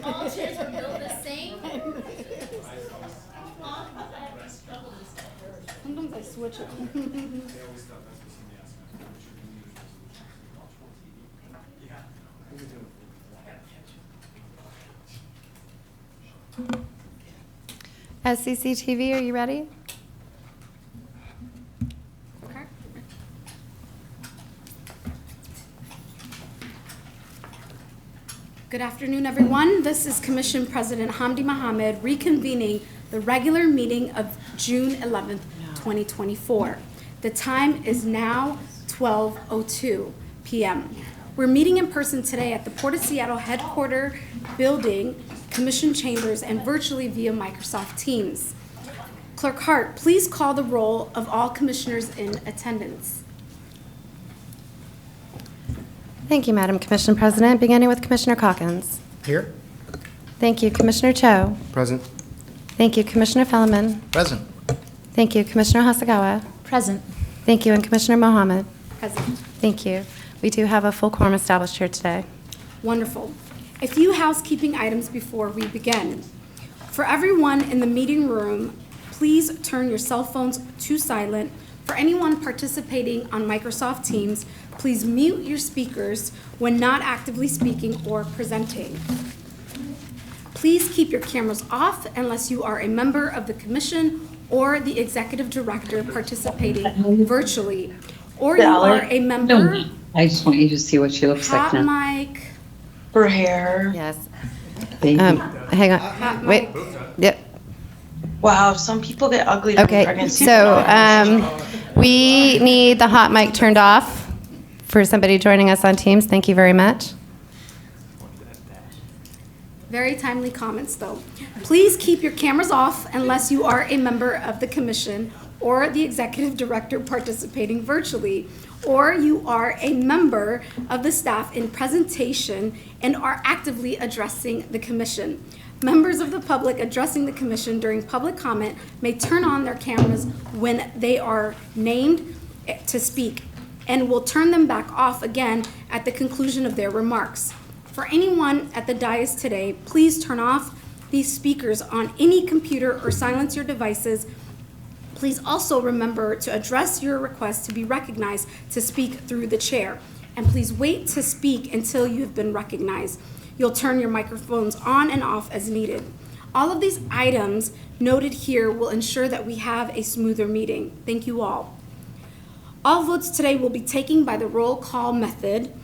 All chairs are built the same. Sometimes I switch it. SCCTV, are you ready? Okay. Good afternoon, everyone. This is Commission President Hamdi Mohammed reconvening the regular meeting of June 11th, 2024. The time is now 12:02 p.m. We're meeting in person today at the Port of Seattle headquarters building, Commission chambers, and virtually via Microsoft Teams. Clerk Hart, please call the roll of all commissioners in attendance. Thank you, Madam Commission President. Beginning with Commissioner Calkins. Here. Thank you, Commissioner Cho. Present. Thank you, Commissioner Felleman. Present. Thank you, Commissioner Hasagawa. Present. Thank you, and Commissioner Mohammed. Present. Thank you. We do have a full quorum established here today. Wonderful. A few housekeeping items before we begin. For everyone in the meeting room, please turn your cell phones to silent. For anyone participating on Microsoft Teams, please mute your speakers when not actively speaking or presenting. Please keep your cameras off unless you are a member of the commission or the executive director participating virtually, or you are a member. No, I just want you to see what she looks like Hot now. mic. Her hair. Yes. Baby. Hang on. Wait. Yep. Wow, some people get ugly during Okay. pregnancy. So we need the hot mic turned off for somebody joining us on Teams. Thank you very much. Very timely comments, though. Please keep your cameras off unless you are a member of the commission or the executive director participating virtually, or you are a member of the staff in presentation and are actively addressing the commission. Members of the public addressing the commission during public comment may turn on their cameras when they are named to speak and will turn them back off again at the conclusion of their remarks. For anyone at the dais today, please turn off these speakers on any computer or silence your devices. Please also remember to address your request to be recognized to speak through the chair. And please wait to speak until you have been recognized. You'll turn your microphones on and off as needed. All of these items noted here will ensure that we have a smoother meeting. Thank you all. All votes today will be taken by the roll call method,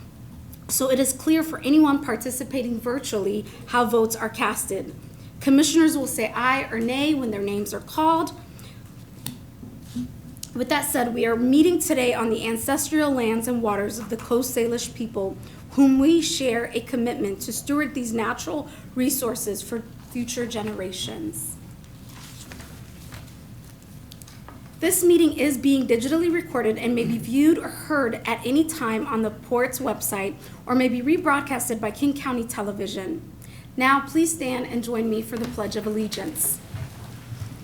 so it is clear for anyone participating virtually how votes are casted. Commissioners will say aye or nay when their names are called. With that said, we are meeting today on the ancestral lands and waters of the Coast Salish people, whom we share a commitment to steward these natural resources for future generations. This meeting is being digitally recorded and may be viewed or heard at any time on the Port's website or may be rebroadcasted by King County Television. Now, please stand and join me for the Pledge of Allegiance.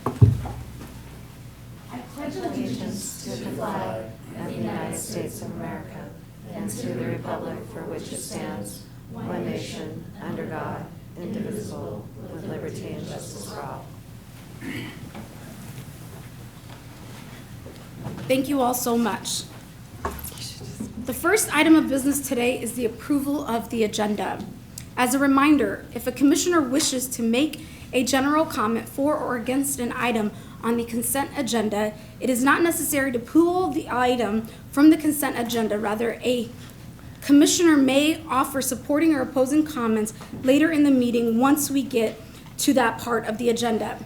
I pledge allegiance to the flag of the United States of America and to the republic for which it stands, one nation, under God, indivisible, with liberty and justice for all. Thank you all so much. The first item of business today is the approval of the agenda. As a reminder, if a commissioner wishes to make a general comment for or against an item on the consent agenda, it is not necessary to pull the item from the consent agenda. Rather, a commissioner may offer supporting or opposing comments later in the meeting once we get to that part of the agenda.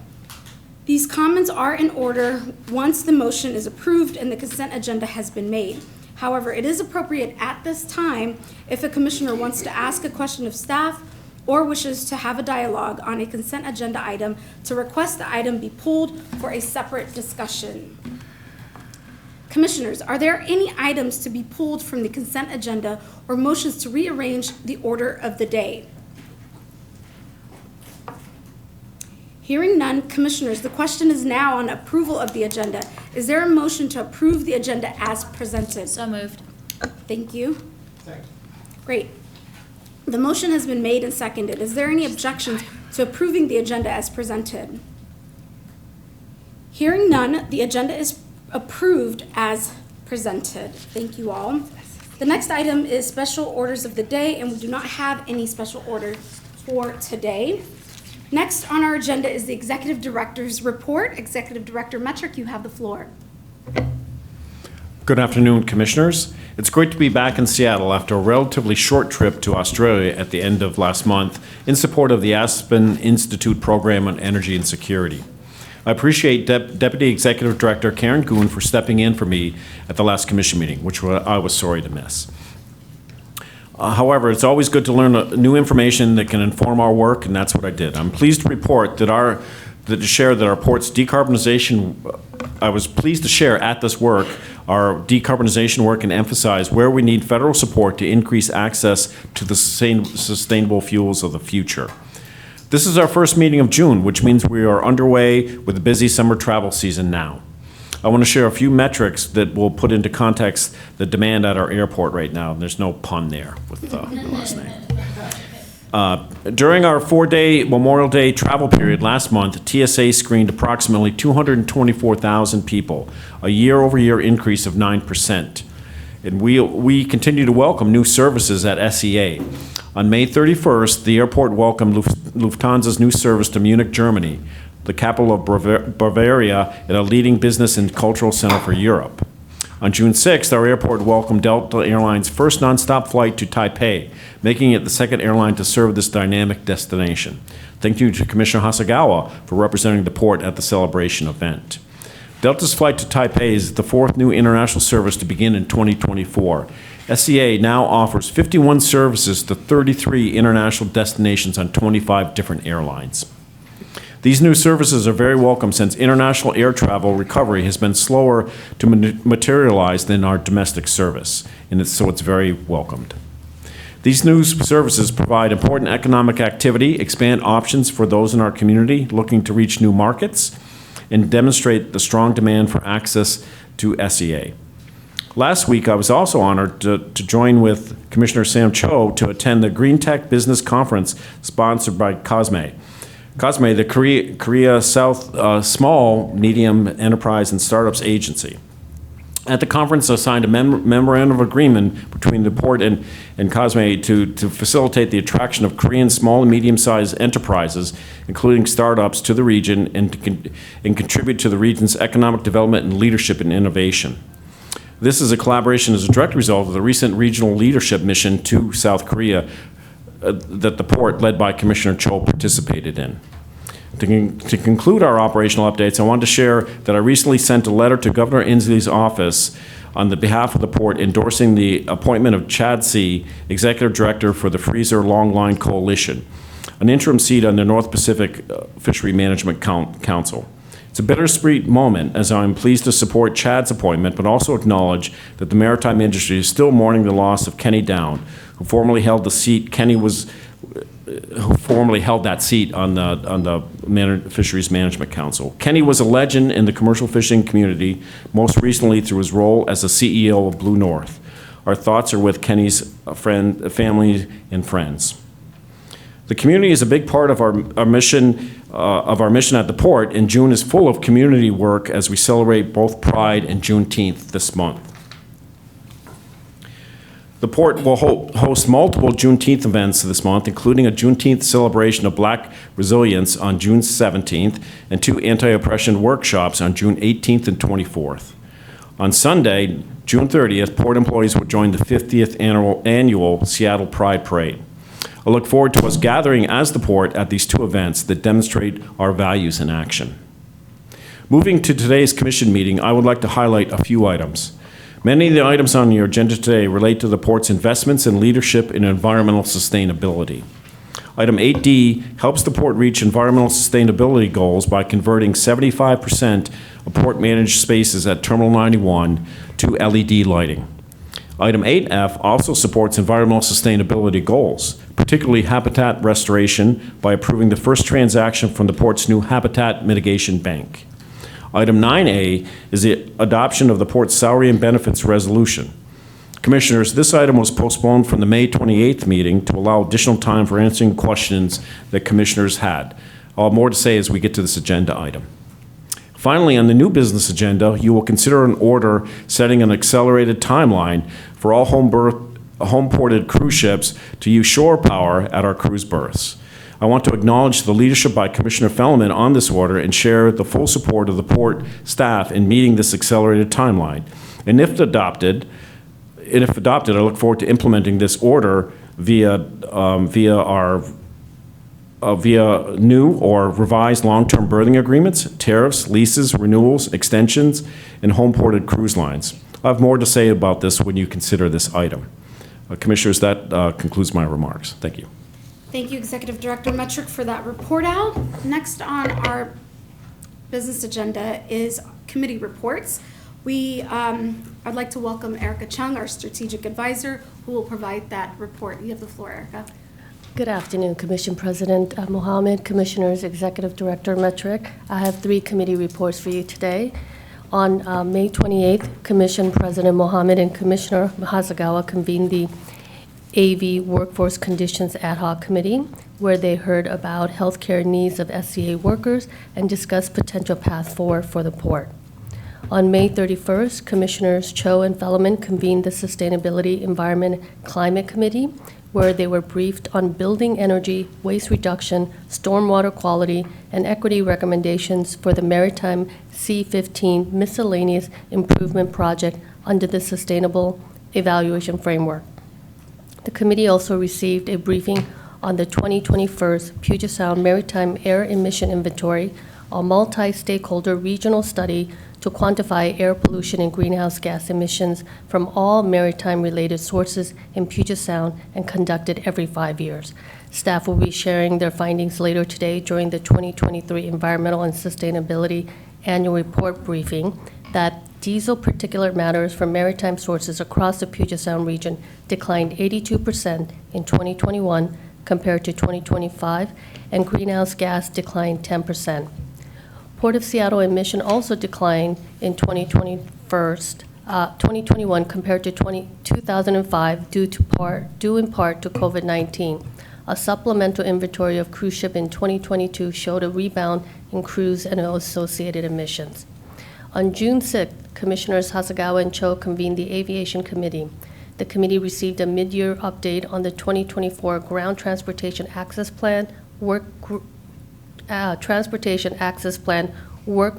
These comments are in order once the motion is approved and the consent agenda has been made. However, it is appropriate at this time if a commissioner wants to ask a question of staff or wishes to have a dialogue on a consent agenda item to request the item be pulled for a separate discussion. Commissioners, are there any items to be pulled from the consent agenda or motions to rearrange the order of the day? Hearing none, Commissioners, the question is now on approval of the agenda. Is there a motion to approve the agenda as presented? So moved. Thank you. Great. The motion has been made and seconded. Is there any objections to approving the agenda as presented? Hearing none, the agenda is approved as presented. Thank you all. The next item is special orders of the day, and we do not have any special orders for today. Next on our agenda is the Executive Director's report. Executive Director Metrick, you have the floor. Good afternoon, Commissioners. It's great to be back in Seattle after a relatively short trip to Australia at the end of last month in support of the Aspen Institute Program on Energy and Security. I appreciate Deputy Executive Director Karen Goon for stepping in for me at the last Commission meeting, which I was sorry to miss. However, it's always good to learn new information that can inform our work, and that's what I did. I'm pleased to report that our port's decarbonization. I was pleased to share at this work our decarbonization work and emphasize where we need federal support to increase access to the sustainable fuels of the future. This is our first meeting of June, which means we are underway with the busy summer travel season now. I want to share a few metrics that will put into context the demand at our airport right now. There's no pun there with the last name. During our 4-day Memorial Day travel period last month, TSA screened approximately 224,000 people, a year-over-year increase of 9%. And we continue to welcome new services at SEA. On May 31st, the airport welcomed Lufthansa's new service to Munich, Germany, the capital of Bavaria and a leading business and cultural center for Europe. On June 6th, our airport welcomed Delta Airlines' first nonstop flight to Taipei, making it the second airline to serve this dynamic destination. Thank you to Commissioner Hasegawa for representing the port at the celebration event. Delta's flight to Taipei is the fourth new international service to begin in 2024. SEA now offers 51 services to 33 international destinations on 25 different airlines. These new services are very welcome since international air travel recovery has been slower to materialize than our domestic service, and so it's very welcomed. These new services provide important economic activity, expand options for those in our community looking to reach new markets, and demonstrate the strong demand for access to SEA. Last week, I was also honored to join with Commissioner Sam Cho to attend the Green Tech Business Conference sponsored by COSME. COSME, the Korea South Small, Medium Enterprise and Startups Agency. At the conference, I signed a memorandum of agreement between the port and COSME to facilitate the attraction of Korean small and medium-sized enterprises, including startups, to the region and contribute to the region's economic development and leadership and innovation. This is a collaboration as a direct result of the recent regional leadership mission to South Korea that the port, led by Commissioner Cho, participated in. To conclude our operational updates, I wanted to share that I recently sent a letter to Governor Inslee's office on the behalf of the port endorsing the appointment of Chad See, Executive Director for the Freezer Long Line Coalition, an interim seat on the North Pacific Fishery Management Council. It's a bittersweet moment as I'm pleased to support Chad's appointment, but also acknowledge that the maritime industry is still mourning the loss of Kenny Down, who formerly held the seat. Who formerly held that seat on the Fisheries Management Council. Kenny was a legend in the commercial fishing community, most recently through his role as the CEO of Blue North. Our thoughts are with Kenny's family and friends. The community is a big part of our mission at the port, and June is full of community work as we celebrate both Pride and Juneteenth this month. The port will host multiple Juneteenth events this month, including a Juneteenth celebration of Black resilience on June 17th and 2 anti-oppression workshops on June 18th and 24th. On Sunday, June 30th, port employees will join the 50th annual Seattle Pride Parade. I look forward to us gathering as the port at these 2 events that demonstrate our values in action. Moving to today's commission meeting, I would like to highlight a few items. Many of the items on your agenda today relate to the port's investments and leadership in environmental sustainability. Item 8D helps the port reach environmental sustainability goals by converting 75% of port-managed spaces at Terminal 91 to LED lighting. Item 8F also supports environmental sustainability goals, particularly habitat restoration, by approving the first transaction from the port's new Habitat Mitigation Bank. Item 9A is the adoption of the port's salary and benefits resolution. Commissioners, this item was postponed from the May 28th meeting to allow additional time for answering questions that commissioners had. I'll have more to say as we get to this agenda item. Finally, on the new business agenda, you will consider an order setting an accelerated timeline for all home-ported cruise ships to use shore power at our cruise berths. I want to acknowledge the leadership by Commissioner Fellman on this order and share the full support of the port staff in meeting this accelerated timeline. And if adopted, I look forward to implementing this order via new or revised long-term berthing agreements, tariffs, leases, renewals, extensions, and home-ported cruise lines. I have more to say about this when you consider this item. Commissioners, that concludes my remarks. Thank you. Thank you, Executive Director Metric, for that report out. Next on our business agenda is committee reports. I'd like to welcome Erica Chung, our strategic advisor, who will provide that report. You have the floor, Erica. Good afternoon, Commission President Mohammed, Commissioners, Executive Director Metric. I have 3 committee reports for you today. On May 28th, Commission President Mohammed and Commissioner Hasagawa convened the AV Workforce Conditions Ad Hoc Committee, where they heard about healthcare needs of SCA workers and discussed potential path forward for the port. On May 31st, Commissioners Cho and Fellman convened the Sustainability, Environment, Climate Committee, where they were briefed on building energy, waste reduction, stormwater quality, and equity recommendations for the Maritime C-15 Miscellaneous Improvement Project under the Sustainable Evaluation Framework. The committee also received a briefing on the 2021 Puget Sound Maritime Air Emission Inventory, a multi-stakeholder regional study to quantify air pollution and greenhouse gas emissions from all maritime-related sources in Puget Sound and conducted every 5 years. Staff will be sharing their findings later today during the 2023 Environmental and Sustainability Annual Report briefing that diesel particulate matters from maritime sources across the Puget Sound region declined 82% in 2021 compared to 2025, and greenhouse gas declined 10%. Port of Seattle emission also declined in 2021 compared to 2005 due in part to COVID-19. A supplemental inventory of cruise ship in 2022 showed a rebound in cruise and associated emissions. On June 6th, Commissioners Hasagawa and Cho convened the Aviation Committee. The committee received a mid-year update on the 2024 Ground Transportation Access Plan work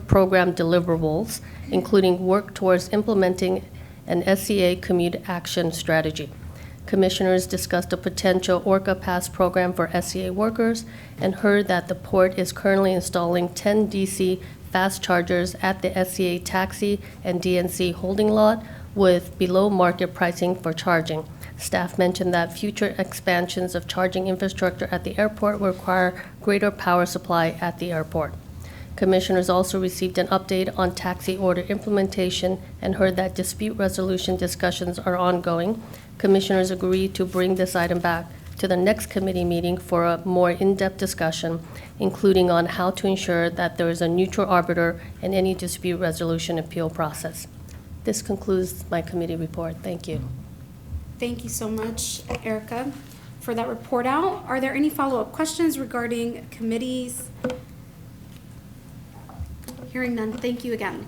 program deliverables, including work towards implementing an SCA Commute Action Strategy. Commissioners discussed a potential Orca Pass program for SCA workers and heard that the port is currently installing 10 DC fast chargers at the SCA taxi and DNC holding lot with below market pricing for charging. Staff mentioned that future expansions of charging infrastructure at the airport will require greater power supply at the airport. Commissioners also received an update on taxi order implementation and heard that dispute resolution discussions are ongoing. Commissioners agreed to bring this item back to the next committee meeting for a more in-depth discussion, including on how to ensure that there is a neutral arbiter in any dispute resolution appeal process. This concludes my committee report. Thank you. Thank you so much, Erica, for that report out. Are there any follow-up questions regarding committees? Hearing none, thank you again.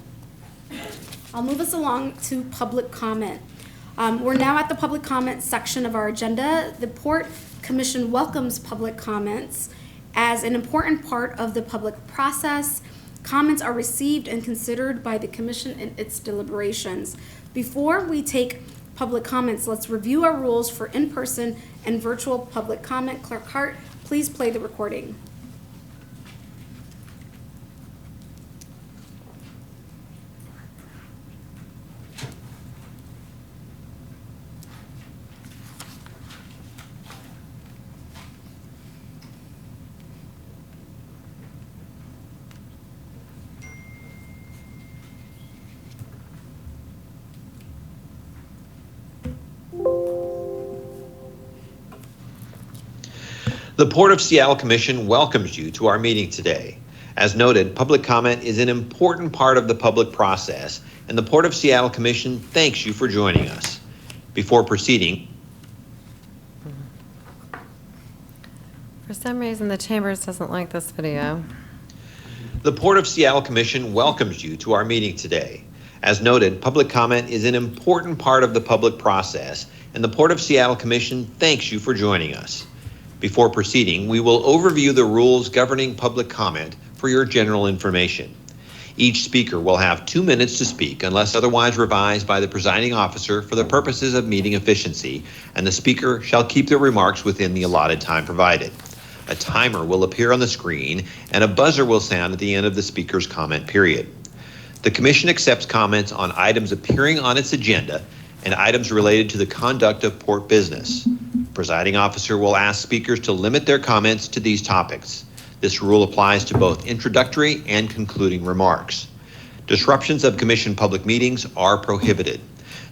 I'll move us along to public comment. We're now at the public comment section of our agenda. The Port Commission welcomes public comments as an important part of the public process. Comments are received and considered by the Commission in its deliberations. Before we take public comments, let's review our rules for in-person and virtual public comment. Clerk Hart, please play the recording. The Port of Seattle Commission welcomes you to our meeting today. As noted, public comment is an important part of the public process, and the Port of Seattle Commission thanks you for joining us. Before proceeding, For some reason, the Chambers doesn't like this video. the Port of Seattle Commission welcomes you to our meeting today. As noted, public comment is an important part of the public process, and the Port of Seattle Commission thanks you for joining us. Before proceeding, we will overview the rules governing public comment for your general information. Each speaker will have 2 minutes to speak unless otherwise revised by the presiding officer for the purposes of meeting efficiency, and the speaker shall keep their remarks within the allotted time provided. A timer will appear on the screen, and a buzzer will sound at the end of the speaker's comment period. The Commission accepts comments on items appearing on its agenda and items related to the conduct of port business. Presiding officer will ask speakers to limit their comments to these topics. This rule applies to both introductory and concluding remarks. Disruptions of Commission public meetings are prohibited.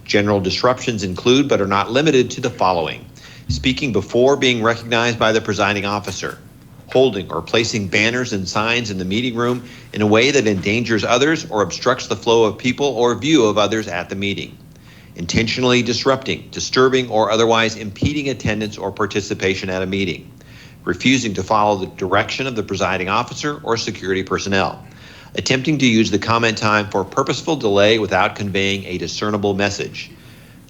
General disruptions include, but are not limited to, the following: speaking before being recognized by the presiding officer, holding or placing banners and signs in the meeting room in a way that endangers others or obstructs the flow of people or view of others at the meeting, intentionally disrupting, disturbing, or otherwise impeding attendance or participation at a meeting, refusing to follow the direction of the presiding officer or security personnel, attempting to use the comment time for purposeful delay without conveying a discernible message,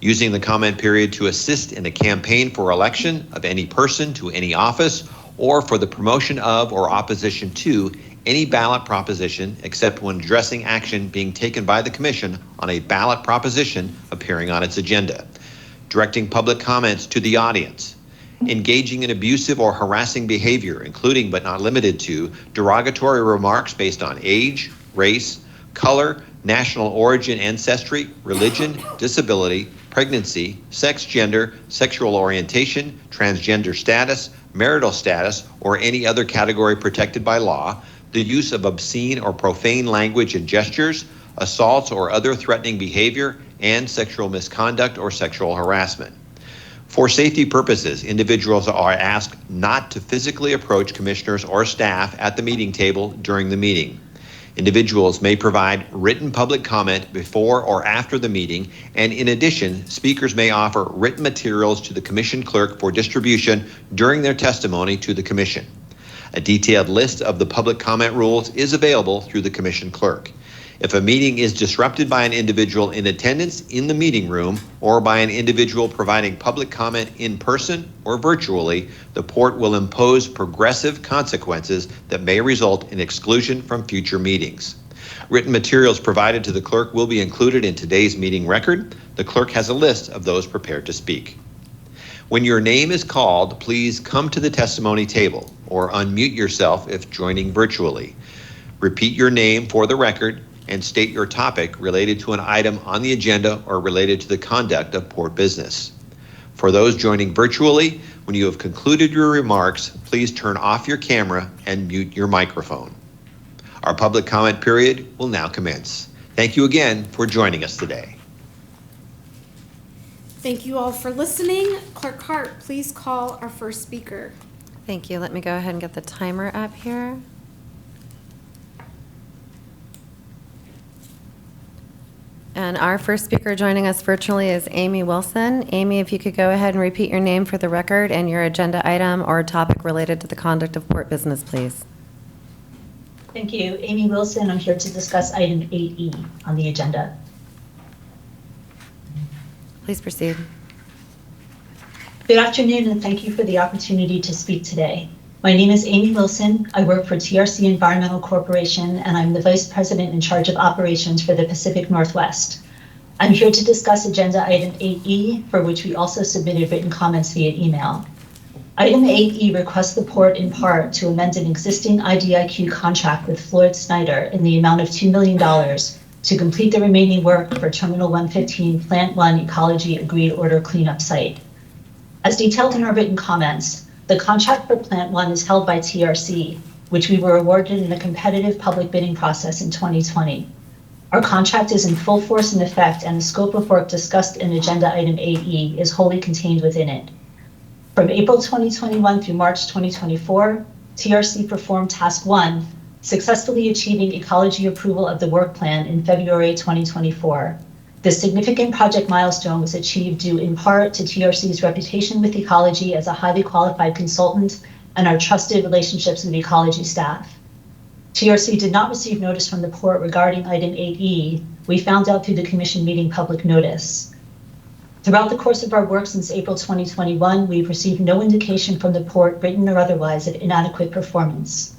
using the comment period to assist in a campaign for election of any person to any office or for the promotion of or opposition to any ballot proposition except when addressing action being taken by the Commission on a ballot proposition appearing on its agenda, directing public comments to the audience, engaging in abusive or harassing behavior, including but not limited to derogatory remarks based on age, race, color, national origin, ancestry, religion, disability, pregnancy, sex, gender, sexual orientation, transgender status, marital status, or any other category protected by law, the use of obscene or profane language and gestures, assaults or other threatening behavior, and sexual misconduct or sexual harassment. For safety purposes, individuals are asked not to physically approach commissioners or staff at the meeting table during the meeting. Individuals may provide written public comment before or after the meeting, and in addition, speakers may offer written materials to the Commission clerk for distribution during their testimony to the Commission. A detailed list of the public comment rules is available through the Commission clerk. If a meeting is disrupted by an individual in attendance in the meeting room or by an individual providing public comment in person or virtually, the Port will impose progressive consequences that may result in exclusion from future meetings. Written materials provided to the clerk will be included in today's meeting record. The clerk has a list of those prepared to speak. When your name is called, please come to the testimony table or unmute yourself if joining virtually. Repeat your name for the record and state your topic related to an item on the agenda or related to the conduct of port business. For those joining virtually, when you have concluded your remarks, please turn off your camera and mute your microphone. Our public comment period will now commence. Thank you again for joining us today. Thank you all for listening. Clerk Hart, please call our first speaker. Thank you. Let me go ahead and get the timer up here. And our first speaker joining us virtually is Amy Wilson. Amy, if you could go ahead and repeat your name for the record and your agenda item or topic related to the conduct of port business, please. Thank you. Amy Wilson. I'm here to discuss item 8E on the agenda. Please proceed. Good afternoon, and thank you for the opportunity to speak today. My name is Amy Wilson. I work for TRC Environmental Corporation, and I'm the Vice President in charge of operations for the Pacific Northwest. I'm here to discuss agenda item 8E, for which we also submitted written comments via email. Item 8E requests the Port in part to amend an existing IDIQ contract with Floyd Snyder in the amount of $2 million to complete the remaining work for Terminal 115 Plant 1 Ecology Agreed Order Cleanup Site. As detailed in our written comments, the contract for Plant 1 is held by TRC, which we were awarded in a competitive public bidding process in 2020. Our contract is in full force and effect, and the scope of work discussed in agenda item 8E is wholly contained within it. From April 2021 through March 2024, TRC performed Task 1, successfully achieving ecology approval of the work plan in February 2024. This significant project milestone was achieved due in part to TRC's reputation with ecology as a highly qualified consultant and our trusted relationships with ecology staff. TRC did not receive notice from the port regarding item 8E. We found out through the commission meeting public notice. Throughout the course of our work since April 2021, we've received no indication from the port, written or otherwise, of inadequate performance.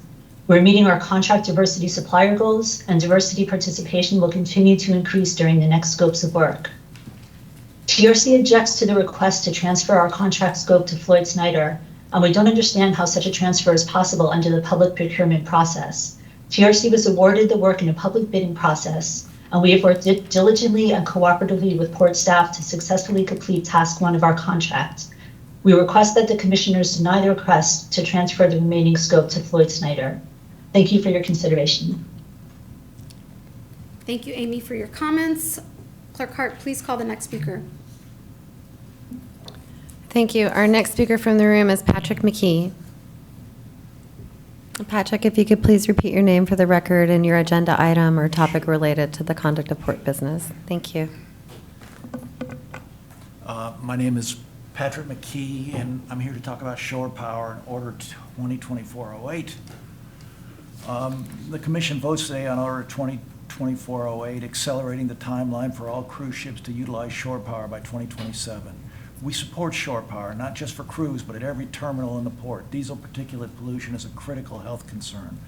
We're meeting our contract diversity supplier goals, and diversity participation will continue to increase during the next scopes of work. TRC objects to the request to transfer our contract scope to Floyd Snyder, and we don't understand how such a transfer is possible under the public procurement process. TRC was awarded the work in a public bidding process, and we have worked diligently and cooperatively with port staff to successfully complete task 1 of our contract. We request that the commissioners deny the request to transfer the remaining scope to Floyd Snyder. Thank you for your consideration. Thank you, Amy, for your comments. Clerk Hart, please call the next speaker. Thank you. Our next speaker from the room is Patrick McKee. Patrick, if you could please repeat your name for the record and your agenda item or topic related to the conduct of port business. Thank you. My name is Patrick McKee, and I'm here to talk about shore power and Order 2024-08. The Commission votes today on Order 2024-08, accelerating the timeline for all cruise ships to utilize shore power by 2027. We support shore power, not just for cruise, but at every terminal in the port. Diesel particulate pollution is a critical health concern.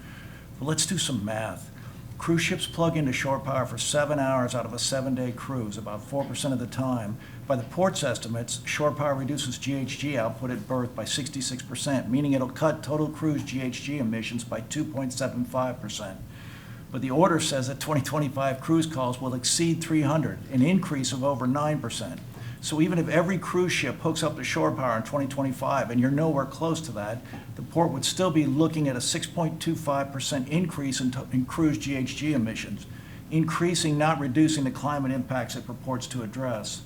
But let's do some math. Cruise ships plug into shore power for 7 hours out of a 7-day cruise, about 4% of the time. By the port's estimates, shore power reduces GHG output at berth by 66%, meaning it'll cut total cruise GHG emissions by 2.75%. But the order says that 2025 cruise calls will exceed 300, an increase of over 9%. So even if every cruise ship hooks up to shore power in 2025, and you're nowhere close to that, the port would still be looking at a 6.25% increase in cruise GHG emissions, increasing, not reducing, the climate impacts it purports to address.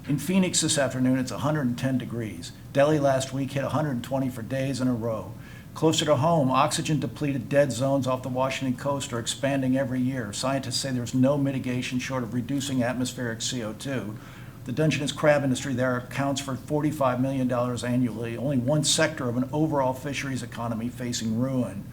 In Phoenix this afternoon, it's 110 degrees. Delhi last week hit 120 for days in a row. Closer to home, oxygen-depleted dead zones off the Washington coast are expanding every year. Scientists say there's no mitigation short of reducing atmospheric CO2. The Dungeness crab industry there accounts for $45 million annually, only one sector of an overall fisheries economy facing ruin.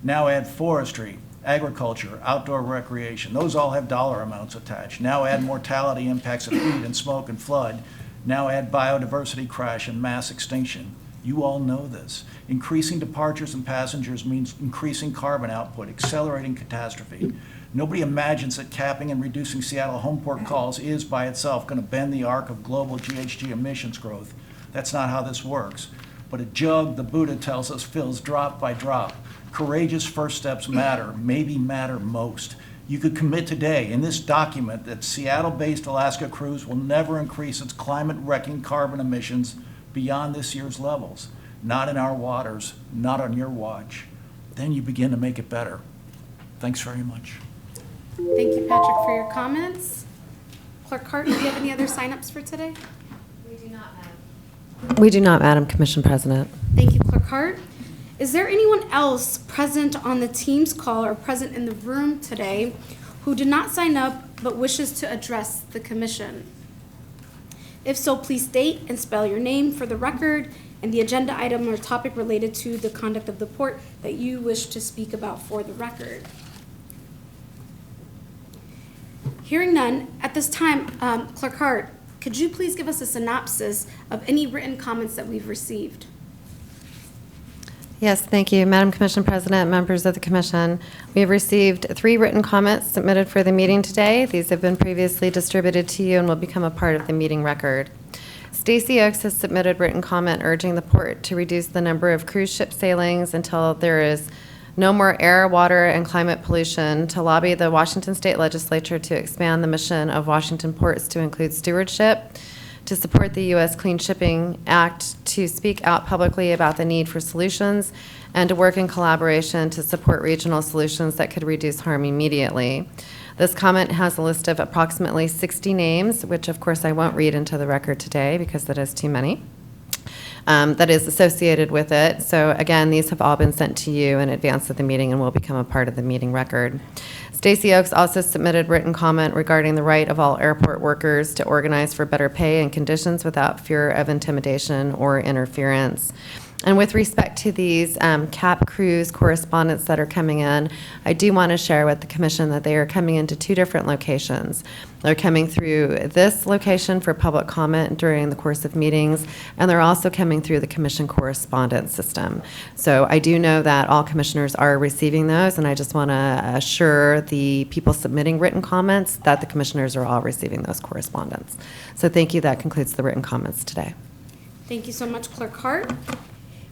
Now add forestry, agriculture, outdoor recreation. Those all have dollar amounts attached. Now add mortality impacts of heat and smoke and flood. Now add biodiversity crash and mass extinction. You all know this. Increasing departures and passengers means increasing carbon output, accelerating catastrophe. Nobody imagines that capping and reducing Seattle home port calls is by itself going to bend the arc of global GHG emissions growth. That's not how this works. But a jug, the Buddha tells us, fills drop by drop. Courageous first steps matter, maybe matter most. You could commit today in this document that Seattle-based Alaska Cruise will never increase its climate-wrecking carbon emissions beyond this year's levels. Not in our waters, not on your watch. Then you begin to make it better. Thanks very much. Thank you, Patrick, for your comments. Clerk Hart, do you have any other signups for today? We do not, Madam Commission President. Thank you, Clerk Hart. Is there anyone else present on the Teams call or present in the room today who did not sign up but wishes to address the commission? If so, please state and spell your name for the record and the agenda item or topic related to the conduct of the port that you wish to speak about for the record. Hearing none, at this time, Clerk Hart, could you please give us a synopsis of any written comments that we've received? Yes, thank you. Madam Commission President, members of the Commission, we have received 3 written comments submitted for the meeting today. These have been previously distributed to you and will become a part of the meeting record. Stacy Oaks has submitted written comment urging the port to reduce the number of cruise ship sailings until there is no more air, water, and climate pollution, to lobby the Washington State Legislature to expand the mission of Washington ports to include stewardship, to support the U.S. Clean Shipping Act, to speak out publicly about the need for solutions, and to work in collaboration to support regional solutions that could reduce harm immediately. This comment has a list of approximately 60 names, which of course I won't read into the record today because that is too many. That is associated with it. So again, these have all been sent to you in advance of the meeting and will become a part of the meeting record. Stacy Oaks also submitted written comment regarding the right of all airport workers to organize for better pay and conditions without fear of intimidation or interference. And with respect to these CAP cruise correspondents that are coming in, I do want to share with the commission that they are coming into 2 different locations. They're coming through this location for public comment during the course of meetings, and they're also coming through the commission correspondence system. So I do know that all commissioners are receiving those, and I just want to assure the people submitting written comments that the commissioners are all receiving those correspondence. So thank you. That concludes the written comments today. Thank you so much, Clerk Hart.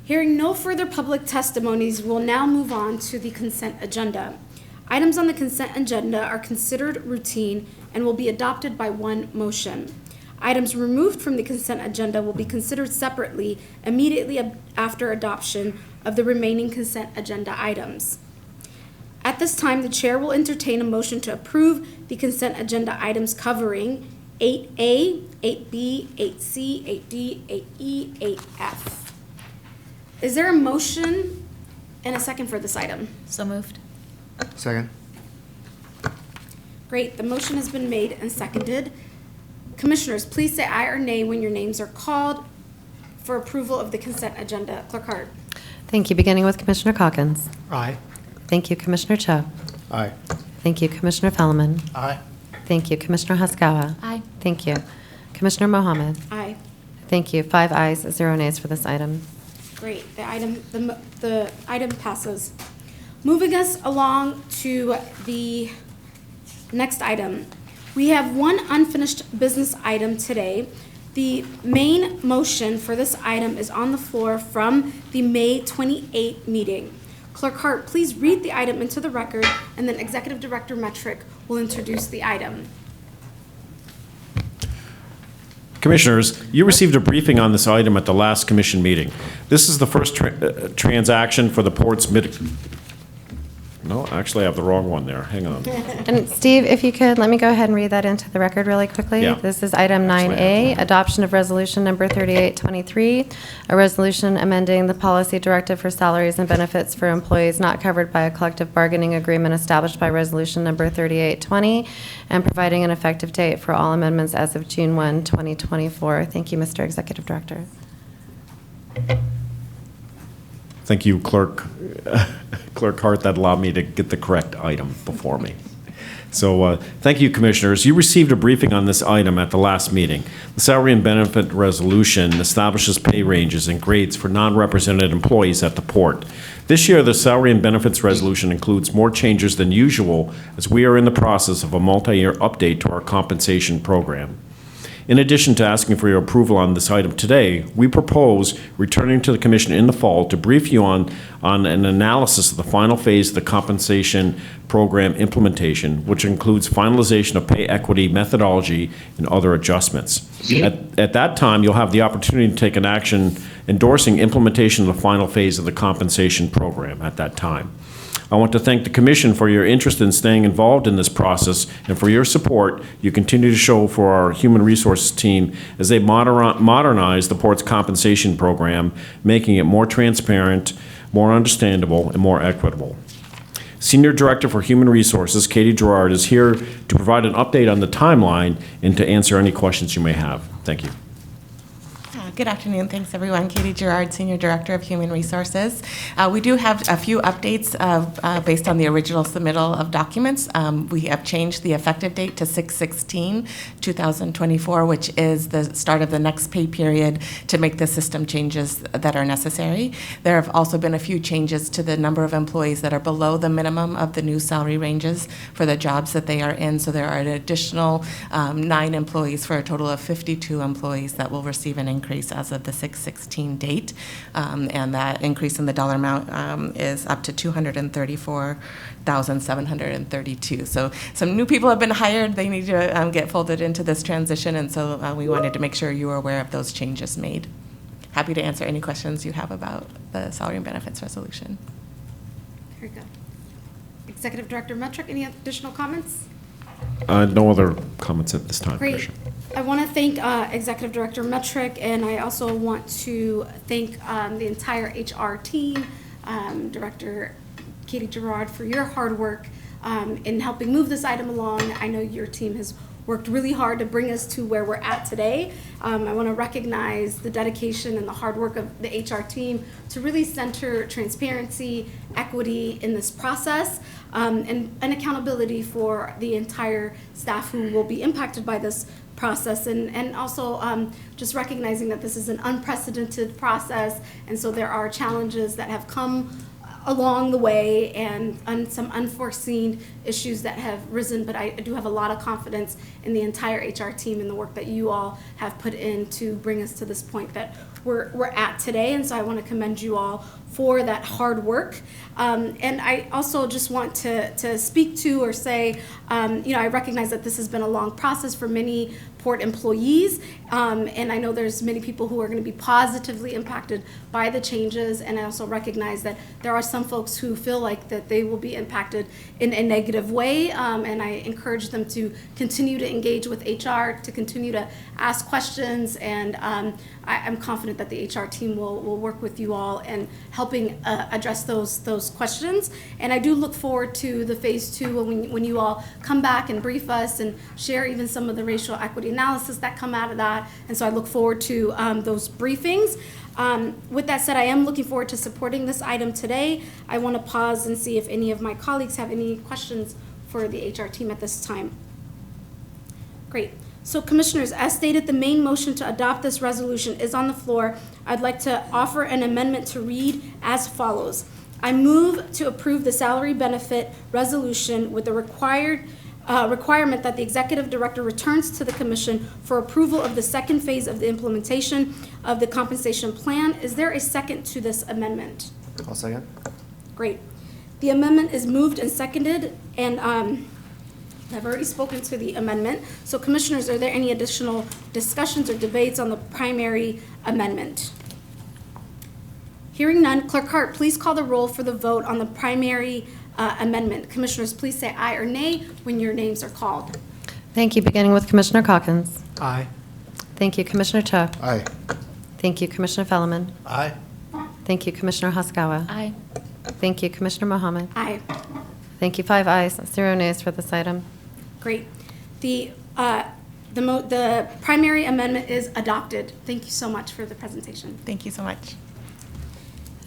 Hearing no further public testimonies, we'll now move on to the consent agenda. Items on the consent agenda are considered routine and will be adopted by one motion. Items removed from the consent agenda will be considered separately immediately after adoption of the remaining consent agenda items. At this time, the chair will entertain a motion to approve the consent agenda items covering 8A, 8B, 8C, 8D, 8E, 8F. Is there a motion and a second for this item? So moved. Second. Great, the motion has been made and seconded. Commissioners, please say aye or nay when your names are called for approval of the consent agenda. Clerk Hart. Thank you. Beginning with Commissioner Calkins. Aye. Thank you, Commissioner Cho. Aye. Thank you, Commissioner Fellman. Aye. Thank you, Commissioner Haskawa. Aye. Thank you. Commissioner Mohammed. Aye. Thank you. 5 ayes, 0 nays for this item. Great, the item passes. Moving us along to the next item. We have one unfinished business item today. The main motion for this item is on the floor from the May 28 meeting. Clerk Hart, please read the item into the record, and then Executive Director Metrick will introduce the item. Commissioners, you received a briefing on this item at the last commission meeting. This is the first transaction for the port's No, actually, I have the wrong one there. Hang on. And Steve, if you could, let me go ahead and read that into the record really quickly. Yeah. This is item 9A, adoption of resolution number 3823, a resolution amending the policy directive for salaries and benefits for employees not covered by a collective bargaining agreement established by resolution number 3820, and providing an effective date for all amendments as of June 1, 2024. Thank you, Mr. Executive Director. Thank you, Clerk Hart. That allowed me to get the correct item before me. So thank you, Commissioners. You received a briefing on this item at the last meeting. The salary and benefit resolution establishes pay ranges and grades for non-represented employees at the port. This year, the salary and benefits resolution includes more changes than usual as we are in the process of a multi-year update to our compensation program. In addition to asking for your approval on this item today, we propose returning to the Commission in the fall to brief you on an analysis of the final phase of the compensation program implementation, which includes finalization of pay equity methodology and other adjustments. At that time, you'll have the opportunity to take an action endorsing implementation of the final phase of the compensation program at that time. I want to thank the Commission for your interest in staying involved in this process and for your support you continue to show for our Human Resources team as they modernize the port's compensation program, making it more transparent, more understandable, and more equitable. Senior Director for Human Resources, Katie Gerard, is here to provide an update on the timeline and to answer any questions you may have. Thank you. Good afternoon. Thanks, everyone. Katie Gerard, Senior Director of Human Resources. We do have a few updates based on the original submittal of documents. We have changed the effective date to 6/16/2024, which is the start of the next pay period to make the system changes that are necessary. There have also been a few changes to the number of employees that are below the minimum of the new salary ranges for the jobs that they are in. So there are an additional 9 employees for a total of 52 employees that will receive an increase as of the 6/16 date, and that increase in the dollar amount is up to $234,732. So some new people have been hired. They need to get folded into this transition, and so we wanted to make sure you were aware of those changes made. Happy to answer any questions you have about the salary and benefits resolution. Very good. Executive Director Metrick, any additional comments? No other comments at this time, Great. Commissioner. I want to thank Executive Director Metrick, and I also want to thank the entire HR team, Director Katie Gerard, for your hard work in helping move this item along. I know your team has worked really hard to bring us to where we're at today. I want to recognize the dedication and the hard work of the HR team to really center transparency, equity in this process, and accountability for the entire staff who will be impacted by this process, and also just recognizing that this is an unprecedented process, and so there are challenges that have come along the way and some unforeseen issues that have risen, but I do have a lot of confidence in the entire HR team and the work that you all have put in to bring us to this point that we're at today, and so I want to commend you all for that hard work. And I also just want to speak to or say, I recognize that this has been a long process for many Port employees, and I know there's many people who are going to be positively impacted by the changes, and I also recognize that there are some folks who feel like that they will be impacted in a negative way, and I encourage them to continue to engage with HR, to continue to ask questions, and I'm confident that the HR team will work with you all in helping address those questions. And I do look forward to the phase 2 when you all come back and brief us and share even some of the racial equity analysis that come out of that. And so I look forward to those briefings. With that said, I am looking forward to supporting this item today. I want to pause and see if any of my colleagues have any questions for the HR team at this time. Great. So Commissioners, as stated, the main motion to adopt this resolution is on the floor. I'd like to offer an amendment to read as follows. I move to approve the salary benefit resolution with the requirement that the Executive Director returns to the Commission for approval of the second phase of the implementation of the compensation plan. Is there a second to this amendment? I'll second. Great. The amendment is moved and seconded, and I've already spoken to the amendment. So Commissioners, are there any additional discussions or debates on the primary amendment? Hearing none, Clerk Hart, please call the roll for the vote on the primary amendment. Commissioners, please say aye or nay when your names are called. Thank you. Beginning with Commissioner Calkins. Aye. Thank you, Commissioner Cho. Aye. Thank you, Commissioner Felleman. Aye. Thank you, Commissioner Haskawa. Aye. Thank you, Commissioner Mohammed. Aye. Thank you. 5 ayes, 0 nays for this item. Great. The primary amendment is adopted. Thank you so much for the presentation. Thank you so much.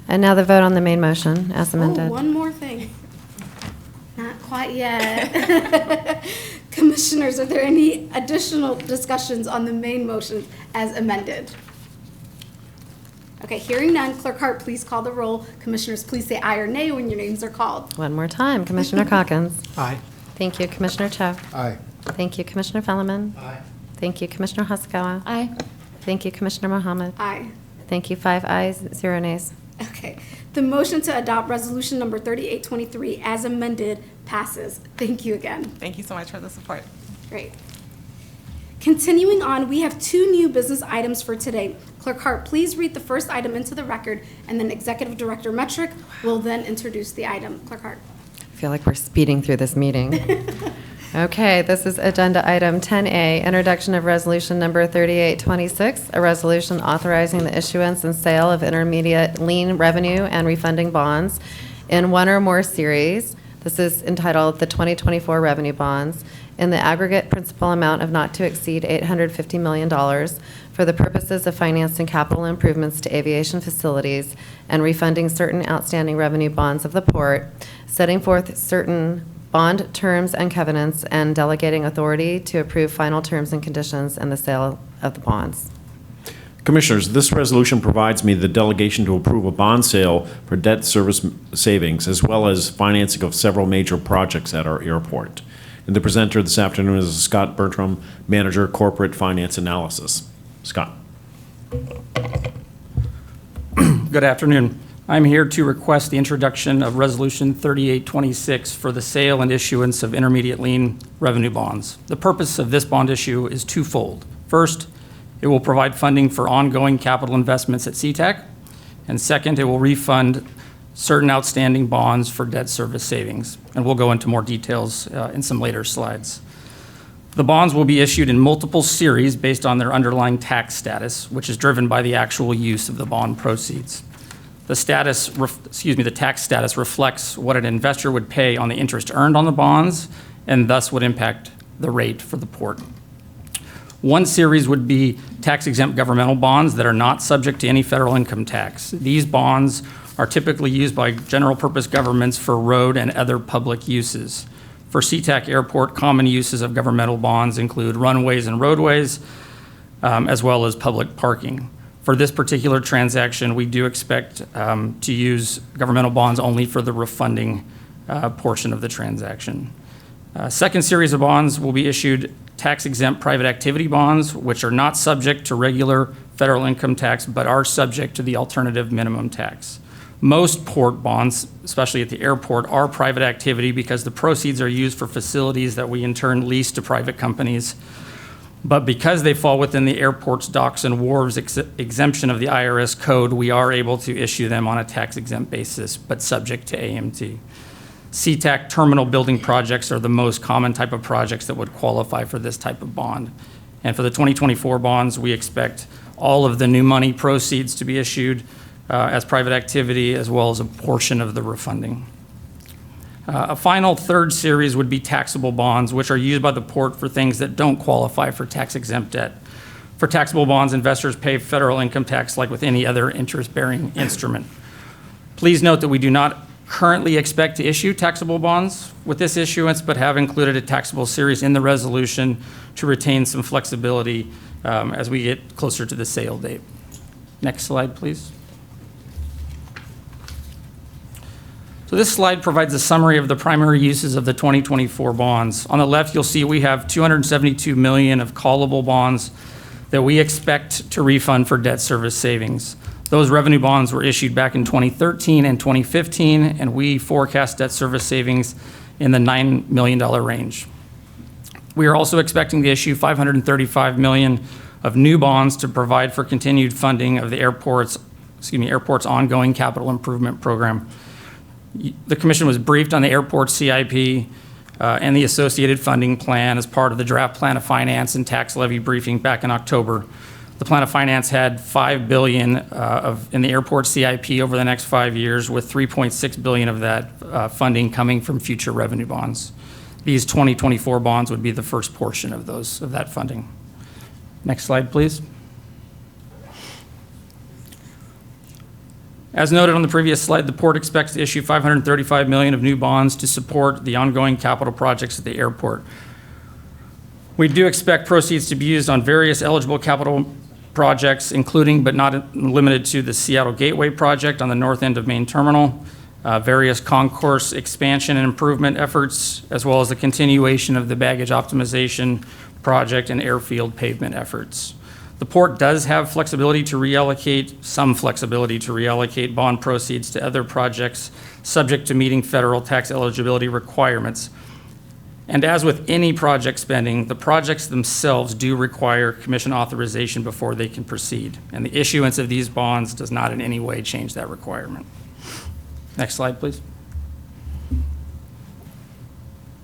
And now the vote on the main motion as amended. Oh, one more thing. Not quite yet. Commissioners, are there any additional discussions on the main motion as amended? Okay, hearing none, Clerk Hart, please call the roll. Commissioners, please say aye or nay when your names are called. One more time, Commissioner Calkins. Aye. Thank you, Commissioner Cho. Aye. Thank you, Commissioner Felleman. Aye. Thank you, Commissioner Haskawa. Aye. Thank you, Commissioner Mohammed. Aye. Thank you. 5 ayes, 0 nays. Okay. The motion to adopt resolution number 3823 as amended passes. Thank you again. Thank you so much for the support. Great. Continuing on, we have 2 new business items for today. Clerk Hart, please read the first item into the record, and then Executive Director Metrick will then introduce the item. Clerk Hart. I feel like we're speeding through this meeting. Okay, this is agenda item 10A, introduction of resolution number 3826, a resolution authorizing the issuance and sale of intermediate lien revenue and refunding bonds in one or more series. This is entitled the 2024 revenue bonds in the aggregate principal amount of not to exceed $850 million for the purposes of financing capital improvements to aviation facilities and refunding certain outstanding revenue bonds of the port, setting forth certain bond terms and covenants, and delegating authority to approve final terms and conditions and the sale of the bonds. Commissioners, this resolution provides me the delegation to approve a bond sale for debt service savings, as well as financing of several major projects at our airport. And the presenter this afternoon is Scott Bertram, Manager, Corporate Finance Analysis. Scott. Good afternoon. I'm here to request the introduction of Resolution 3826 for the sale and issuance of intermediate lien revenue bonds. The purpose of this bond issue is twofold. First, it will provide funding for ongoing capital investments at Sea-Tac, and second, it will refund certain outstanding bonds for debt service savings, and we'll go into more details in some later slides. The bonds will be issued in multiple series based on their underlying tax status, which is driven by the actual use of the bond proceeds. The tax status reflects what an investor would pay on the interest earned on the bonds and thus would impact the rate for the port. One series would be tax-exempt governmental bonds that are not subject to any federal income tax. These bonds are typically used by general-purpose governments for road and other public uses. For Sea-Tac Airport, common uses of governmental bonds include runways and roadways, as well as public parking. For this particular transaction, we do expect to use governmental bonds only for the refunding portion of the transaction. Second series of bonds will be issued tax-exempt private activity bonds, which are not subject to regular federal income tax, but are subject to the alternative minimum tax. Most port bonds, especially at the airport, are private activity because the proceeds are used for facilities that we in turn lease to private companies. But because they fall within the airport's docks and wharves exemption of the IRS code, we are able to issue them on a tax-exempt basis, but subject to AMT. Sea-Tac terminal building projects are the most common type of projects that would qualify for this type of bond. And for the 2024 bonds, we expect all of the new money proceeds to be issued as private activity, as well as a portion of the refunding. A final third series would be taxable bonds, which are used by the port for things that don't qualify for tax-exempt debt. For taxable bonds, investors pay federal income tax like with any other interest-bearing instrument. Please note that we do not currently expect to issue taxable bonds with this issuance, but have included a taxable series in the resolution to retain some flexibility as we get closer to the sale date. Next slide, please. So this slide provides a summary of the primary uses of the 2024 bonds. On the left, you'll see we have $272 million of callable bonds that we expect to refund for debt service savings. Those revenue bonds were issued back in 2013 and 2015, and we forecast debt service savings in the $9 million range. We are also expecting to issue $535 million of new bonds to provide for continued funding of the airport's ongoing capital improvement program. The commission was briefed on the airport CIP and the associated funding plan as part of the draft plan of finance and tax levy briefing back in October. The plan of finance had $5 billion in the airport CIP over the next 5 years, with $3.6 billion of that funding coming from future revenue bonds. These 2024 bonds would be the first portion of that funding. Next slide, please. As noted on the previous slide, the port expects to issue $535 million of new bonds to support the ongoing capital projects at the airport. We do expect proceeds to be used on various eligible capital projects, including but not limited to the Seattle Gateway project on the north end of Main Terminal, various concourse expansion and improvement efforts, as well as the continuation of the baggage optimization project and airfield pavement efforts. The port does have some flexibility to reallocate bond proceeds to other projects subject to meeting federal tax eligibility requirements. And as with any project spending, the projects themselves do require commission authorization before they can proceed. And the issuance of these bonds does not in any way change that requirement. Next slide, please.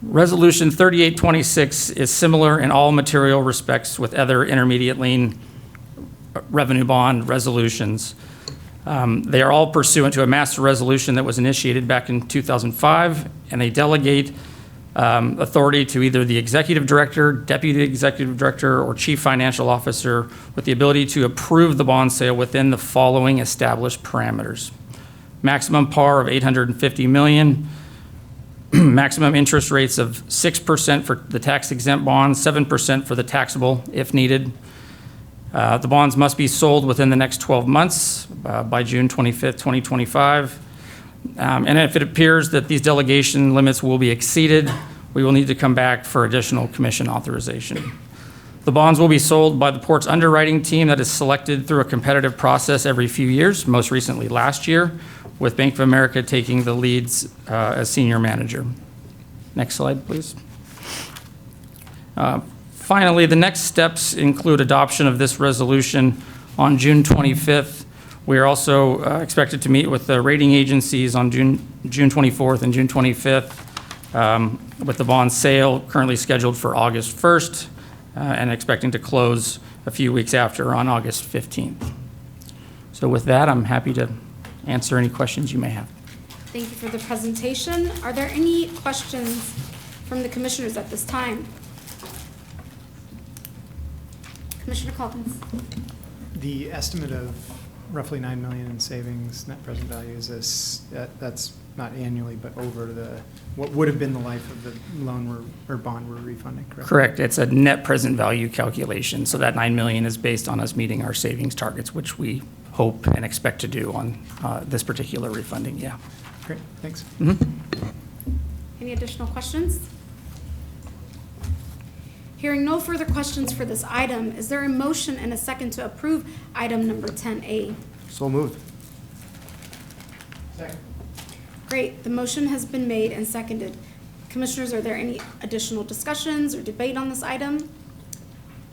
Resolution 3826 is similar in all material respects with other intermediate lien revenue bond resolutions. They are all pursuant to a master resolution that was initiated back in 2005, and they delegate authority to either the executive director, deputy executive director, or chief financial officer with the ability to approve the bond sale within the following established parameters. Maximum par of $850 million, maximum interest rates of 6% for the tax-exempt bonds, 7% for the taxable if needed. The bonds must be sold within the next 12 months by June 25th, 2025. And if it appears that these delegation limits will be exceeded, we will need to come back for additional commission authorization. The bonds will be sold by the port's underwriting team that is selected through a competitive process every few years, most recently last year, with Bank of America taking the leads as senior manager. Next slide, please. Finally, the next steps include adoption of this resolution on June 25th. We are also expected to meet with the rating agencies on June 24th and June 25th, with the bond sale currently scheduled for August 1st and expecting to close a few weeks after on August 15th. So with that, I'm happy to answer any questions you may have. Thank you for the presentation. Are there any questions from the commissioners at this time? Commissioner Calkins. The estimate of roughly 9 million in savings, net present value, that's not annually, but over what would have been the life of the loan or bond we're refunding, correct? Correct. It's a net present value calculation. So that 9 million is based on us meeting our savings targets, which we hope and expect to do on this particular refunding, yeah. Great, thanks. Any additional questions? Hearing no further questions for this item, is there a motion and a second to approve item number 10A? So moved. Great, the motion has been made and seconded. Commissioners, are there any additional discussions or debate on this item?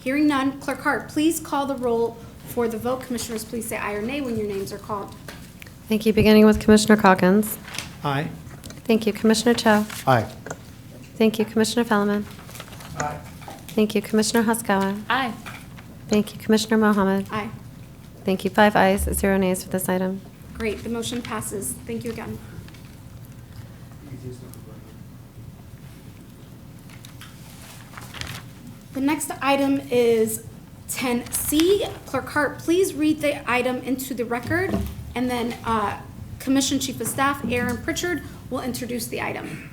Hearing none, Clerk Hart, please call the roll for the vote. Commissioners, please say aye or nay when your names are called. Thank you. Beginning with Commissioner Calkins. Aye. Thank you. Commissioner Cho. Aye. Thank you. Commissioner Fellman. Aye. Thank you. Commissioner Haskawa. Aye. Thank you. Commissioner Mohammed. Aye. Thank you. 5 ayes, 0 nays for this item. Great, the motion passes. Thank you again. The next item is 10C. Clerk Hart, please read the item into the record, and then Commission Chief of Staff Aaron Pritchard will introduce the item.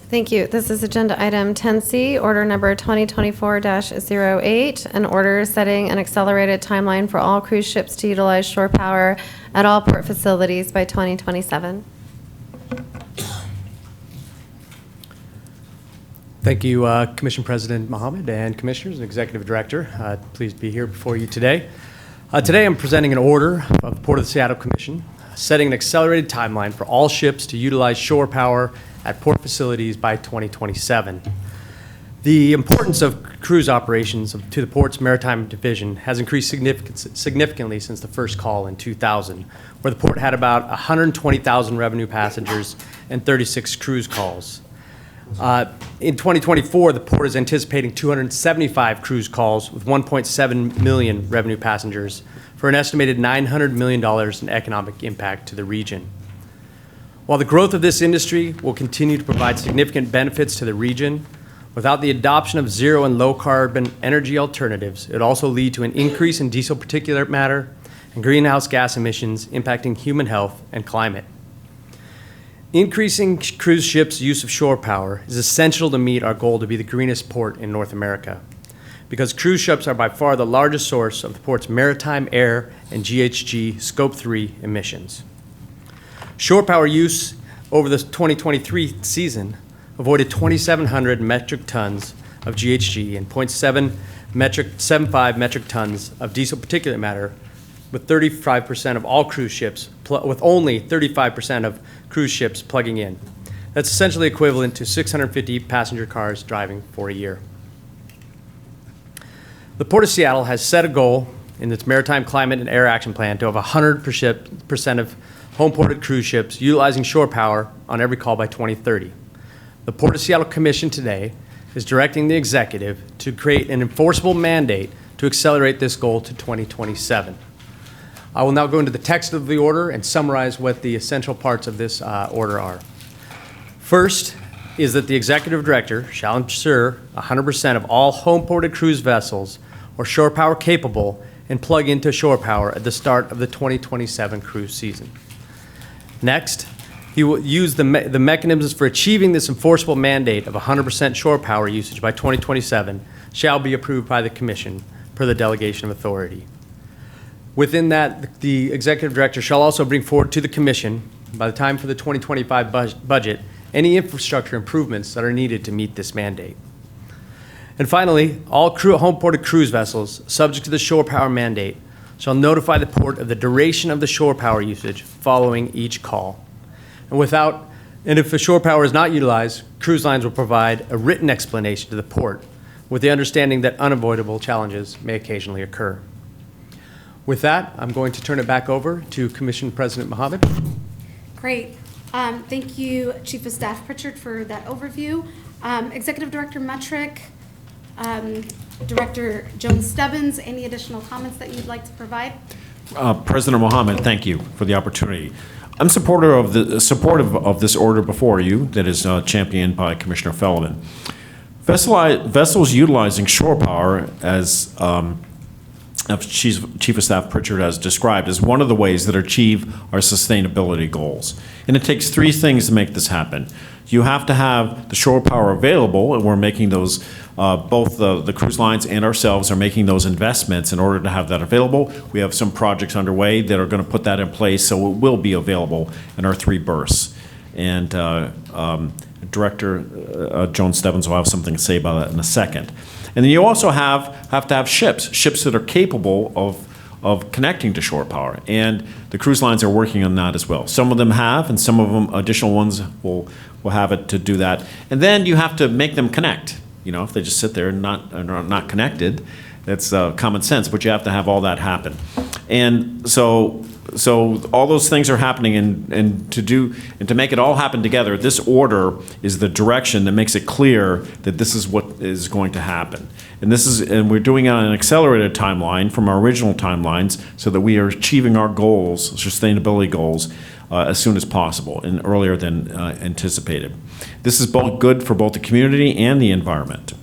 Thank you. This is Agenda Item 10C, Order Number 2024-08, an order setting an accelerated timeline for all cruise ships to utilize shore power at all port facilities by 2027. Thank you, Commission President Mohammed and Commissioners and Executive Director. Pleased to be here before you today. Today I'm presenting an order of the Port of the Seattle Commission setting an accelerated timeline for all ships to utilize shore power at port facilities by 2027. The importance of cruise operations to the port's maritime division has increased significantly since the first call in 2000, where the port had about 120,000 revenue passengers and 36 cruise calls. In 2024, the port is anticipating 275 cruise calls with 1.7 million revenue passengers for an estimated $900 million in economic impact to the region. While the growth of this industry will continue to provide significant benefits to the region, without the adoption of zero and low carbon energy alternatives, it would also lead to an increase in diesel particulate matter and greenhouse gas emissions impacting human health and climate. Increasing cruise ships' use of shore power is essential to meet our goal to be the greenest port in North America, because cruise ships are by far the largest source of the port's maritime, air, and GHG Scope 3 emissions. Shore power use over the 2023 season avoided 2,700 metric tons of GHG and 0.75 metric tons of diesel particulate matter, with 35% of all cruise ships, with only 35% of cruise ships plugging in. That's essentially equivalent to 650 passenger cars driving for a year. The Port of Seattle has set a goal in its Maritime Climate and Air Action Plan to have 100% of home-ported cruise ships utilizing shore power on every call by 2030. The Port of Seattle Commission today is directing the executive to create an enforceable mandate to accelerate this goal to 2027. I will now go into the text of the order and summarize what the essential parts of this order are. First is that the executive director shall ensure 100% of all home-ported cruise vessels are shore power capable and plug into shore power at the start of the 2027 cruise season. Next, he will use the mechanisms for achieving this enforceable mandate of 100% shore power usage by 2027 shall be approved by the Commission per the delegation of authority. Within that, the executive director shall also bring forward to the Commission, by the time for the 2025 budget, any infrastructure improvements that are needed to meet this mandate. And finally, all home-ported cruise vessels subject to the shore power mandate shall notify the port of the duration of the shore power usage following each call. And if the shore power is not utilized, cruise lines will provide a written explanation to the port with the understanding that unavoidable challenges may occasionally occur. With that, I'm going to turn it back over to Commission President Mohammed. Great. Thank you, Chief of Staff Pritchard, for that overview. Executive Director Metrick, Director Jones-Stebbins, any additional comments that you'd like to provide? President Mohammed, thank you for the opportunity. I'm supportive of this order before you that is championed by Commissioner Feldman. Vessels utilizing shore power, as Chief of Staff Pritchard has described, is one of the ways that achieve our sustainability goals. And it takes three things to make this happen. You have to have the shore power available, and we're making those, both the cruise lines and ourselves are making those investments in order to have that available. We have some projects underway that are going to put that in place, so it will be available in our 3 berths. And Director Joan Stebbins will have something to say about that in a second. And then you also have to have ships that are capable of connecting to shore power. And the cruise lines are working on that as well. Some of them have, and some of them, additional ones, will have it to do that. And then you have to make them connect. You know, if they just sit there and not connected, that's common sense, but you have to have all that happen. And so all those things are happening, and to make it all happen together, this order is the direction that makes it clear that this is what is going to happen. And we're doing it on an accelerated timeline from our original timelines so that we are achieving our goals, sustainability goals, as soon as possible and earlier than anticipated. This is both good for both the community and the environment.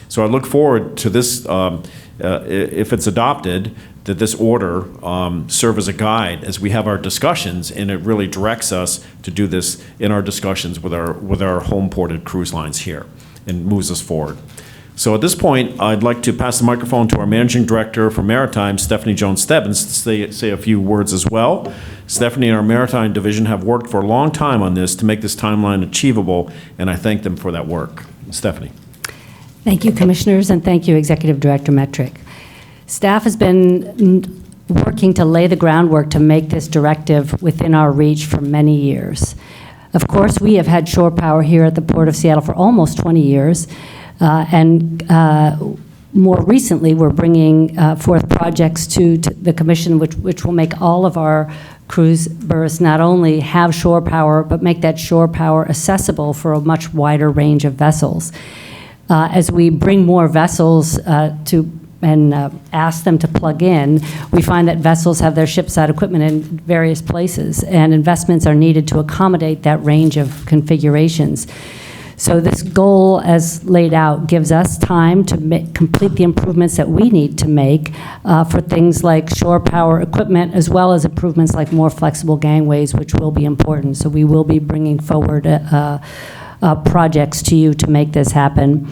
So I look forward to this, if it's adopted, that this order serve as a guide as we have our discussions, and it really directs us to do this in our discussions with our home-ported cruise lines here and moves us forward. So at this point, I'd like to pass the microphone to our Managing Director for Maritime, Stephanie Jones Stebbins, to say a few words as well. Stephanie and our Maritime Division have worked for a long time on this to make this timeline achievable, and I thank them for that work. Stephanie. Thank you, Commissioners, and thank you, Executive Director Metrick. Staff has been working to lay the groundwork to make this directive within our reach for many years. Of course, we have had shore power here at the Port of Seattle for almost 20 years, and more recently, we're bringing forth projects to the Commission which will make all of our cruise berths not only have shore power, but make that shore power accessible for a much wider range of vessels. As we bring more vessels and ask them to plug in, we find that vessels have their shipside equipment in various places, and investments are needed to accommodate that range of configurations. So this goal, as laid out, gives us time to complete the improvements that we need to make for things like shore power equipment, as well as improvements like more flexible gangways, which will be important. So we will be bringing forward projects to you to make this happen.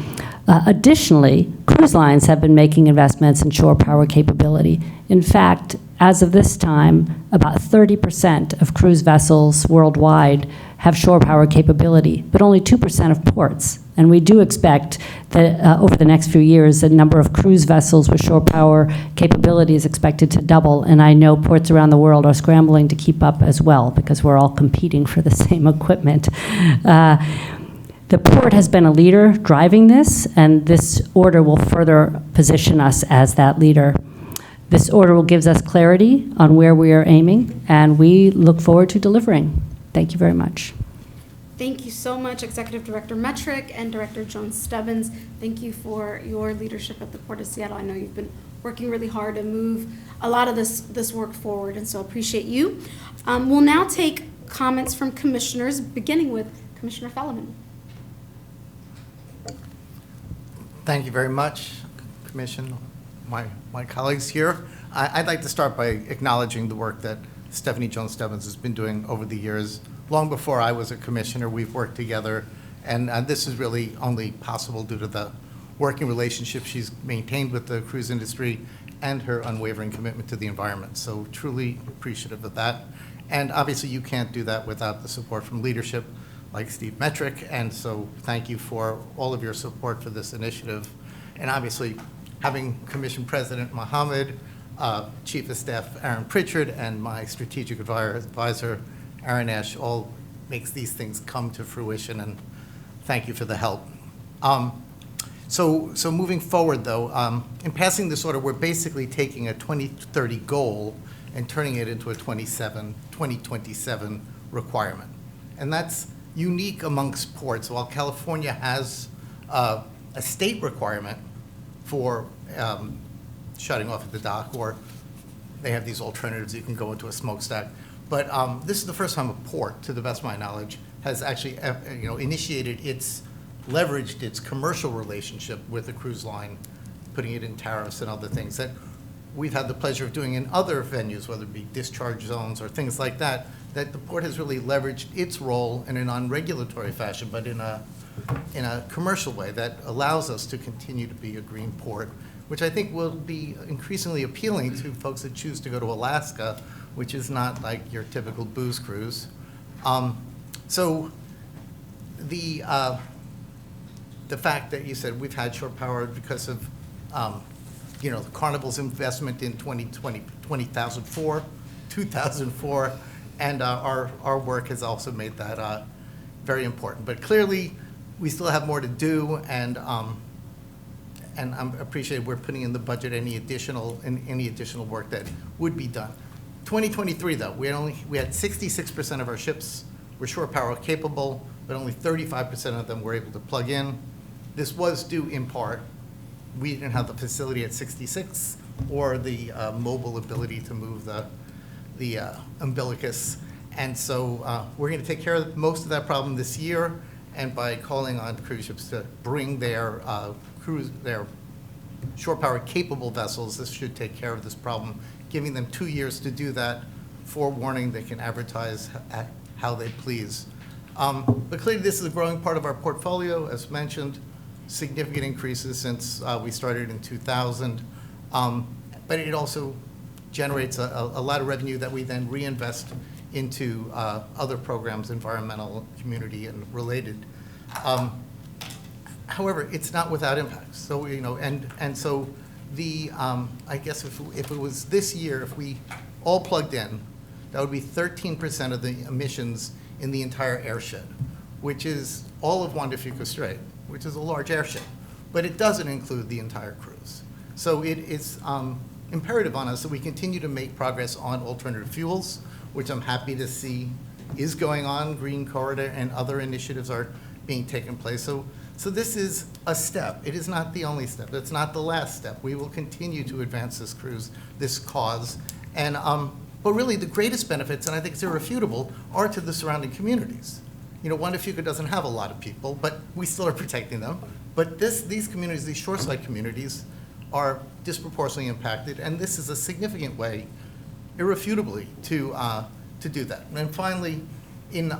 Additionally, cruise lines have been making investments in shore power capability. In fact, as of this time, about 30% of cruise vessels worldwide have shore power capability, but only 2% of ports. And we do expect that over the next few years, the number of cruise vessels with shore power capability is expected to double. And I know ports around the world are scrambling to keep up as well, because we're all competing for the same equipment. The port has been a leader driving this, and this order will further position us as that leader. This order will give us clarity on where we are aiming, and we look forward to delivering. Thank you very much. Thank you so much, Executive Director Metrick and Director Jones Stebbins. Thank you for your leadership at the Port of Seattle. I know you've been working really hard to move a lot of this work forward, and so appreciate you. We'll now take comments from commissioners, beginning with Commissioner Feldman. Thank you very much, Commission, my colleagues here. I'd like to start by acknowledging the work that Stephanie Jones Stebbins has been doing over the years. Long before I was a commissioner, we've worked together, and this is really only possible due to the working relationship she's maintained with the cruise industry and her unwavering commitment to the environment. So truly appreciative of that. And obviously you can't do that without the support from leadership like Steve Metrick, and so thank you for all of your support for this initiative. And obviously, having Commission President Mohammed, Chief of Staff Aaron Pritchard, and my strategic advisor, Aaron Ash, all makes these things come to fruition, and thank you for the help. So moving forward, though, in passing this order, we're basically taking a 2030 goal and turning it into a 2027 requirement. And that's unique amongst ports. While California has a state requirement for shutting off at the dock or they have these alternatives. You can go into a smokestack. But this is the first time a port, to the best of my knowledge, has actually leveraged its commercial relationship with the cruise line, putting it in tariffs and other things that we've had the pleasure of doing in other venues, whether it be discharge zones or things like that, that the port has really leveraged its role in a non-regulatory fashion, but in a commercial way that allows us to continue to be a green port, which I think will be increasingly appealing to folks that choose to go to Alaska, which is not like your typical booze cruise. So the fact that you said we've had shore power because of the Carnival's investment in 2004, and our work has also made that very important. But clearly, we still have more to do, and I'm appreciative we're putting in the budget any additional work that would be done. 2023, though, we had 66% of our ships were shore power capable, but only 35% of them were able to plug in. This was due in part. We didn't have the facility at 66 or the mobile ability to move the umbilicus. And so we're going to take care of most of that problem this year, and by calling on cruise ships to bring their shore power capable vessels, this should take care of this problem, giving them 2 years to do that. Forewarning, they can advertise how they please. But clearly this is a growing part of our portfolio, as mentioned, significant increases since we started in 2000. But it also generates a lot of revenue that we then reinvest into other programs, environmental, community, and related. However, it's not without impact. So, and so I guess if it was this year, if we all plugged in, that would be 13% of the emissions in the entire airshed, which is all of Juan de Fuca Strait, which is a large airshed. But it doesn't include the entire cruise. So it is imperative on us that we continue to make progress on alternative fuels, which I'm happy to see is going on. Green Corridor and other initiatives are being taken place. So this is a step. It is not the only step. It's not the last step. We will continue to advance this cause. And, but really the greatest benefits, and I think it's irrefutable, are to the surrounding communities. Juan de Fuca doesn't have a lot of people, but we still are protecting them. But these communities, these shoreside communities, are disproportionately impacted, and this is a significant way, irrefutably, to do that. And finally, in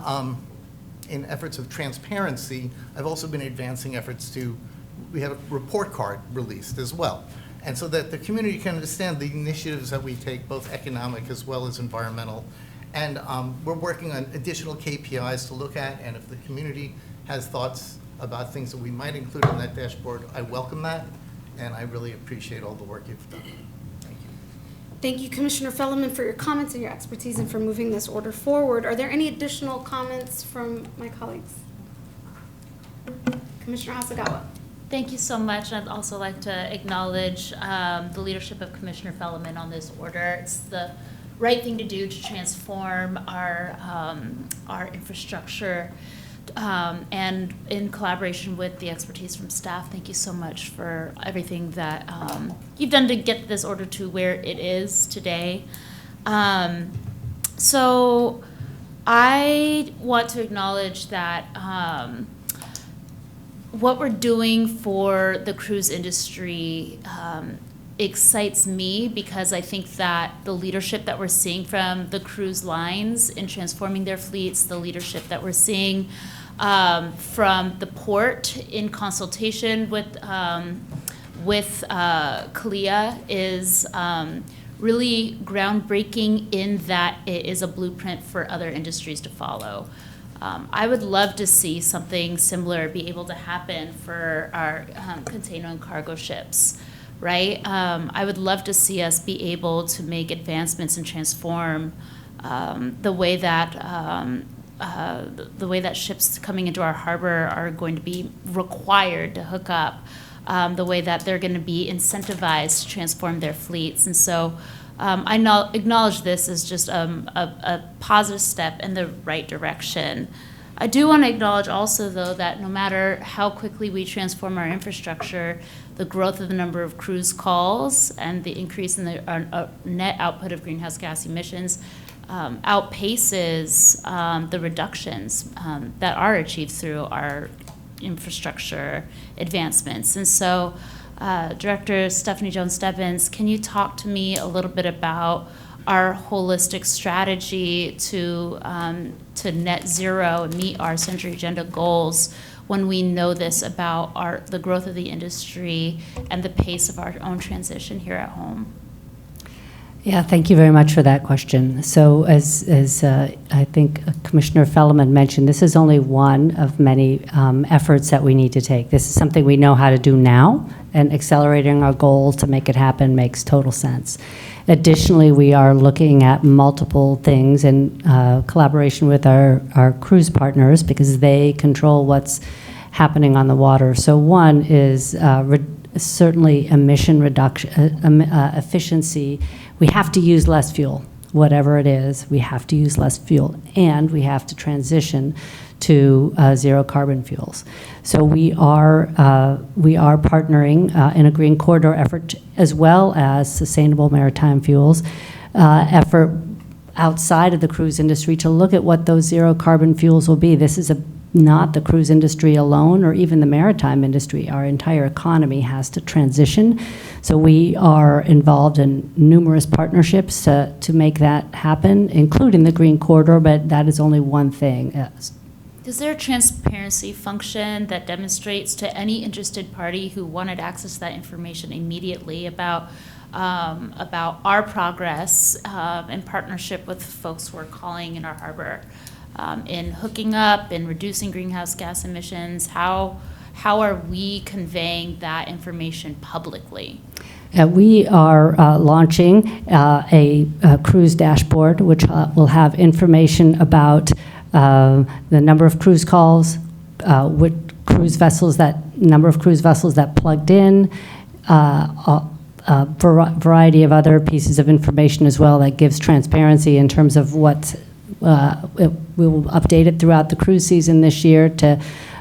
efforts of transparency, I've also been advancing efforts we have a report card released as well. And so that the community can understand the initiatives that we take, both economic as well as environmental. And we're working on additional KPIs to look at, and if the community has thoughts about things that we might include in that dashboard, I welcome that, and I really appreciate all the work you've done. Thank you. Thank you, Commissioner Fellerman, for your comments and your expertise and for moving this order forward. Are there any additional comments from my colleagues? Commissioner Hasagawa. Thank you so much. I'd also like to acknowledge the leadership of Commissioner Fellerman on this order. It's the right thing to do to transform our infrastructure, and in collaboration with the expertise from staff. Thank you so much for everything that you've done to get this order to where it is today. So I want to acknowledge that what we're doing for the cruise industry excites me, because I think that the leadership that we're seeing from the cruise lines in transforming their fleets, the leadership that we're seeing from the port in consultation with CLIA is really groundbreaking, in that it is a blueprint for other industries to follow. I would love to see something similar be able to happen for our container and cargo ships, right? I would love to see us be able to make advancements and transform the way that ships coming into our harbor are going to be required to hook up, the way that they're going to be incentivized to transform their fleets. And so I acknowledge this as just a positive step in the right direction. I do want to acknowledge also, though, that no matter how quickly we transform our infrastructure, the growth of the number of cruise calls and the increase in the net output of greenhouse gas emissions outpaces the reductions that are achieved through our infrastructure advancements. And so, Director Stephanie Jones-Stebbins, can you talk to me a little bit about our holistic strategy to net zero and meet our Century Agenda goals when we know this about the growth of the industry and the pace of our own transition here at home? Yeah, thank you very much for that question. So as I think Commissioner Felleman mentioned, this is only one of many efforts that we need to take. This is something we know how to do now, and accelerating our goals to make it happen makes total sense. Additionally, we are looking at multiple things in collaboration with our cruise partners because they control what's happening on the water. So one is certainly emission reduction, efficiency. We have to use less fuel, whatever it is. We have to use less fuel, and we have to transition to zero carbon fuels. So we are partnering in a green corridor effort as well as sustainable maritime fuels effort outside of the cruise industry to look at what those zero carbon fuels will be. This is not the cruise industry alone or even the maritime industry. Our entire economy has to transition. So we are involved in numerous partnerships to make that happen, including the Green Corridor, but that is only one thing. Is there a transparency function that demonstrates to any interested party who wanted access to that information immediately about our progress in partnership with folks who are calling in our harbor in hooking up and reducing greenhouse gas emissions? How are we conveying that information publicly? We are launching a cruise dashboard, which will have information about the number of cruise calls, what cruise vessels number of cruise vessels that plugged in, a variety of other pieces of information as well that gives transparency in terms of what we will update it throughout the cruise season this year to,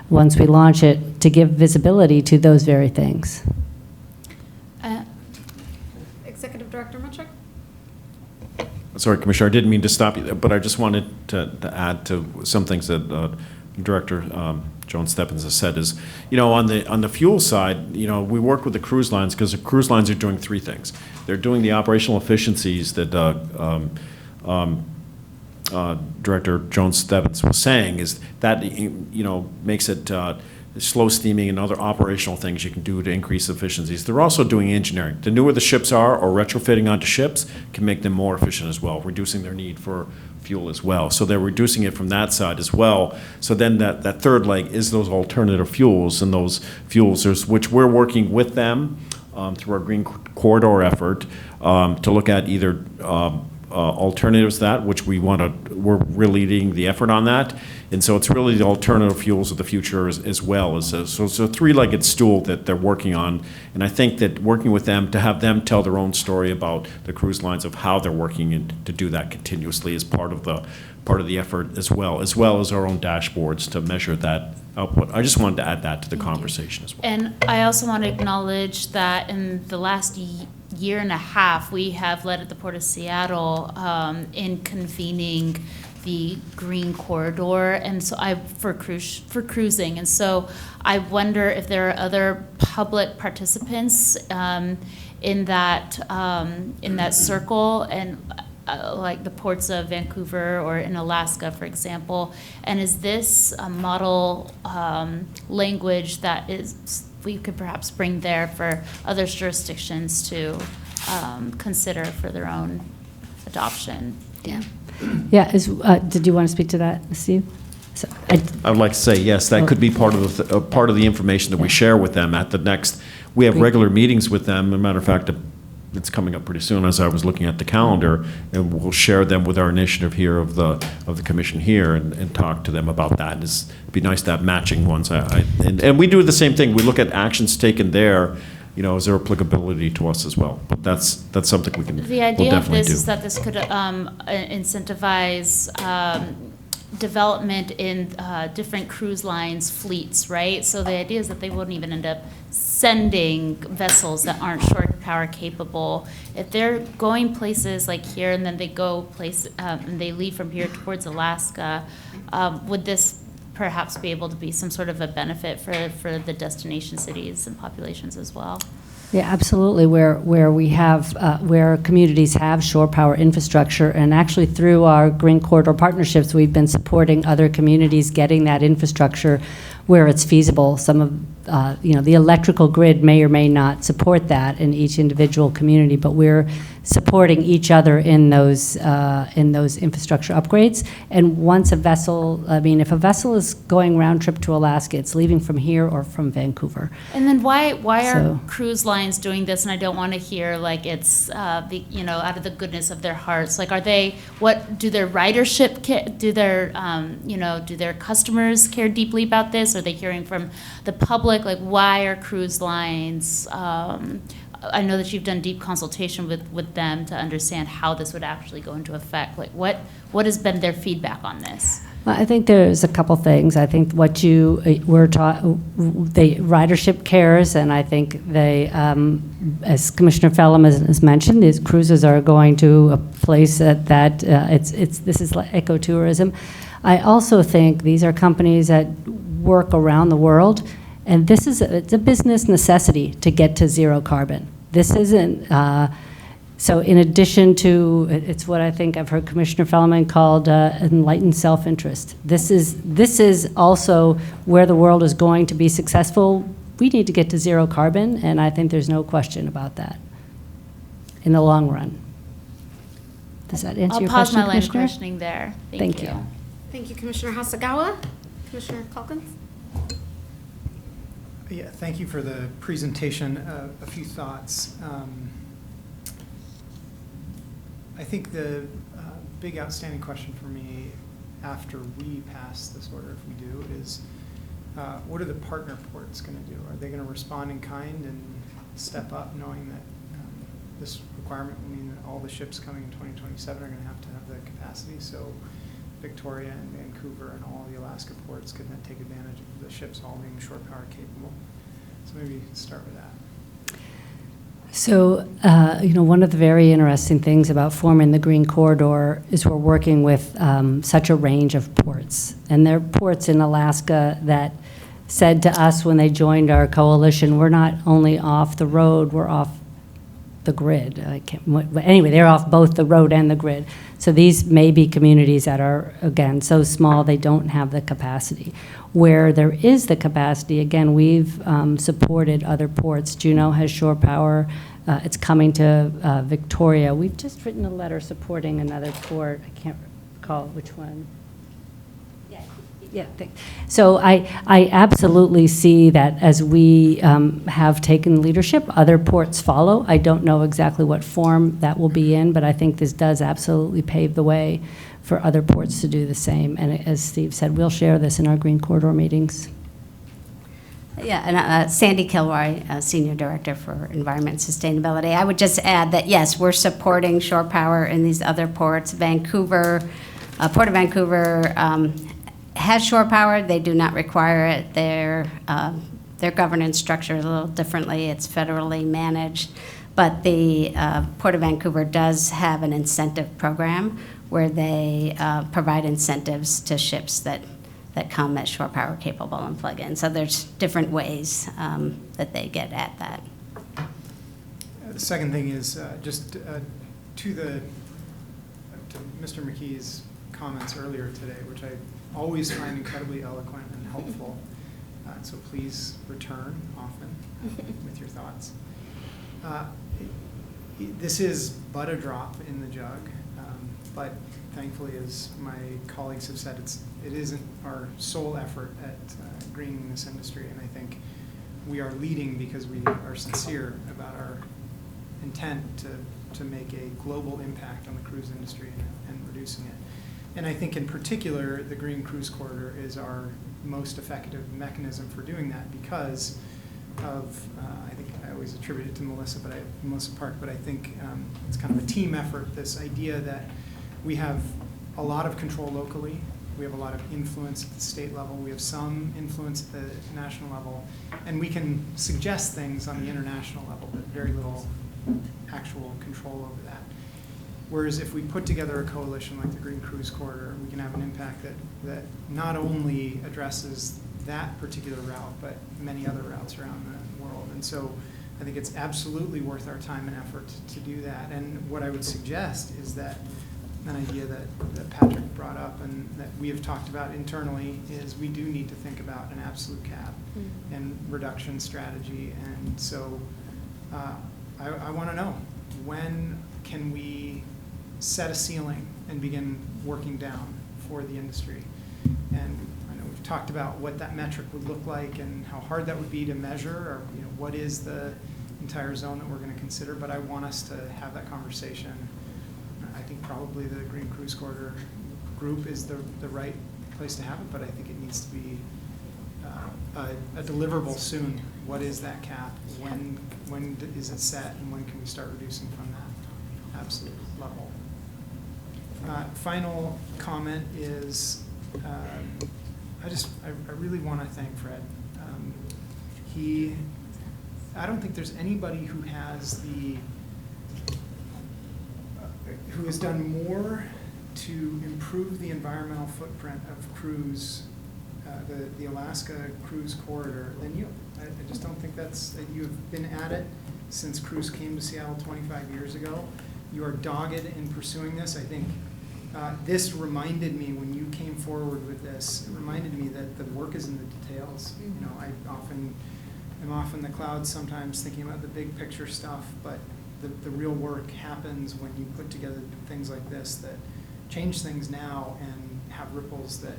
once we launch it, to give visibility to those very things. Executive Director Metrick? Sorry, Commissioner, I didn't mean to stop you, but I just wanted to add to some things that Director Jones-Stebbins has said is, on the fuel side, we work with the cruise lines because the cruise lines are doing three things. They're doing the operational efficiencies that Director Jones-Stebbins was saying, is that, makes it slow steaming and other operational things you can do to increase efficiencies. They're also doing engineering. The newer the ships are, or retrofitting onto ships, can make them more efficient as well, reducing their need for fuel as well. So they're reducing it from that side as well. So then that third leg is those alternative fuels, and those fuels, which we're working with them through our Green Corridor effort to look at either alternatives to that, which we're really leading the effort on that. And so it's really the alternative fuels of the future as well. So it's a three-legged stool that they're working on. And I think that working with them, to have them tell their own story about the cruise lines of how they're working and to do that continuously is part of the effort as well as our own dashboards to measure that output. I just wanted to add that to the conversation as well. And I also want to acknowledge that in the last year and a half, we have led at the Port of Seattle in convening the Green Corridor, and so for cruising. And so I wonder if there are other public participants in that circle, and like the ports of Vancouver or in Alaska, for example. And is this a model language that we could perhaps bring there for other jurisdictions to consider for their own adoption? Yeah. Did you want to speak to that, Steve? So, I would like to say yes. That could be part of the information that we share with them at the next. We have regular meetings with them. As a matter of fact, it's coming up pretty soon. As I was looking at the calendar, and we'll share them with our initiative here of the commission here and talk to them about that. It'd be nice to have matching ones. And we do the same thing. We look at actions taken there. Is there applicability to us as well? But that's something we can. The idea of this is that this could incentivize development in different cruise lines fleets, right? So the idea is that they wouldn't even end up sending vessels that aren't shore power capable. If they're going places like here and then they go and they leave from here towards Alaska, would this perhaps be able to be some sort of a benefit for the destination cities and populations as well? Yeah, absolutely. Where communities have shore power infrastructure, and actually through our Green Corridor partnerships, we've been supporting other communities getting that infrastructure where it's feasible. Some of the electrical grid may or may not support that in each individual community, but we're supporting each other in those infrastructure upgrades. And once a vessel, if a vessel is going round trip to Alaska, it's leaving from here or from Vancouver. And then why are cruise lines doing this? And I don't want to hear like it's out of the goodness of their hearts. Like, what do their ridership do their customers care deeply about this? Are they hearing from the public? Like, why are cruise lines? I know that you've done deep consultation with them to understand how this would actually go into effect. Like, what has been their feedback on this? Well, I think there's a couple things. I think what you were taught, the ridership cares, and I think they, as Commissioner Phelan has mentioned, these cruises are going to a place that this is like ecotourism. I also think these are companies that work around the world, and it's a business necessity to get to zero carbon. This isn't. So in addition to, it's what I think I've heard Commissioner Fellman called enlightened self-interest. This is also where the world is going to be successful. We need to get to zero carbon, and I think there's no question about that in the long run. Does that answer your question, I'll pause my line of Commissioner? questioning there. Thank you. Thank you, Commissioner Hasagawa. Commissioner Calkins? Yeah, thank you for the presentation. A few thoughts. I think the big outstanding question for me after we pass this order, if we do, is what are the partner ports going to do? Are they going to respond in kind and step up, knowing that this requirement will mean that all the ships coming in 2027 are going to have the capacity? So Victoria and Vancouver and all the Alaska ports could then take advantage of the ships all being shore power capable. So maybe start with that. So, one of the very interesting things about forming the Green Corridor is we're working with such a range of ports. And there are ports in Alaska that said to us when they joined our coalition, we're not only off the road, we're off the grid. Anyway, they're off both the road and the grid. So these may be communities that are, again, so small they don't have the capacity. Where there is the capacity, again, we've supported other ports. Juneau has shore power. It's coming to Victoria. We've just written a letter supporting another port. I can't recall which one. Yeah. So I absolutely see that as we have taken leadership, other ports follow. I don't know exactly what form that will be in, but I think this does absolutely pave the way for other ports to do the same. And as Steve said, we'll share this in our Green Corridor meetings. Yeah, and Sandy Kilroy, Senior Director for Environment and Sustainability. I would just add that, yes, we're supporting shore power in these other ports. Vancouver, Port of Vancouver has shore power. They do not require it. Their governance structure is a little differently. It's federally managed. But the Port of Vancouver does have an incentive program where they provide incentives to ships that come as shore power capable and plug in. So there's different ways that they get at that. The second thing is just to Mr. McKee's comments earlier today, which I always find incredibly eloquent and helpful. So please return often with your thoughts. This is but a drop in the jug, but thankfully, as my colleagues have said, it isn't our sole effort at greening this industry, and I think we are leading because we are sincere about our intent to make a global impact on the cruise industry and reducing it. And I think in particular, the Green Cruise Corridor is our most effective mechanism for doing that because of, I think I always attribute it to Melissa Park, but I think it's kind of a team effort, this idea that we have a lot of control locally We have a lot of influence at the state level. We have some influence at the national level. And we can suggest things on the international level, but very little actual control over that. Whereas if we put together a coalition like the Green Cruise Corridor, we can have an impact that not only addresses that particular route, but many other routes around the world. And so I think it's absolutely worth our time and effort to do that. And what I would suggest is that an idea that Patrick brought up and that we have talked about internally is we do need to think about an absolute cap and reduction strategy. And so I want to know, when can we set a ceiling and begin working down for the industry? And I know we've talked about what that metric would look like and how hard that would be to measure, or what is the entire zone that we're going to consider, but I want us to have that conversation. I think probably the Green Cruise Corridor group is the right place to have it, but I think it needs to be a deliverable soon. What is that cap? When is it set, and when can we start reducing from that absolute level? Final comment is I really want to thank Fred. I don't think there's anybody who has done more to improve the environmental footprint of cruise, the Alaska Cruise Corridor, than you. I just don't think you've been at it since cruise came to Seattle 25 years ago. You are dogged in pursuing this. I think this reminded me, when you came forward with this, it reminded me that the work is in the details. I'm off in the clouds sometimes thinking about the big picture stuff, but the real work happens when you put together things like this that change things now and have ripples that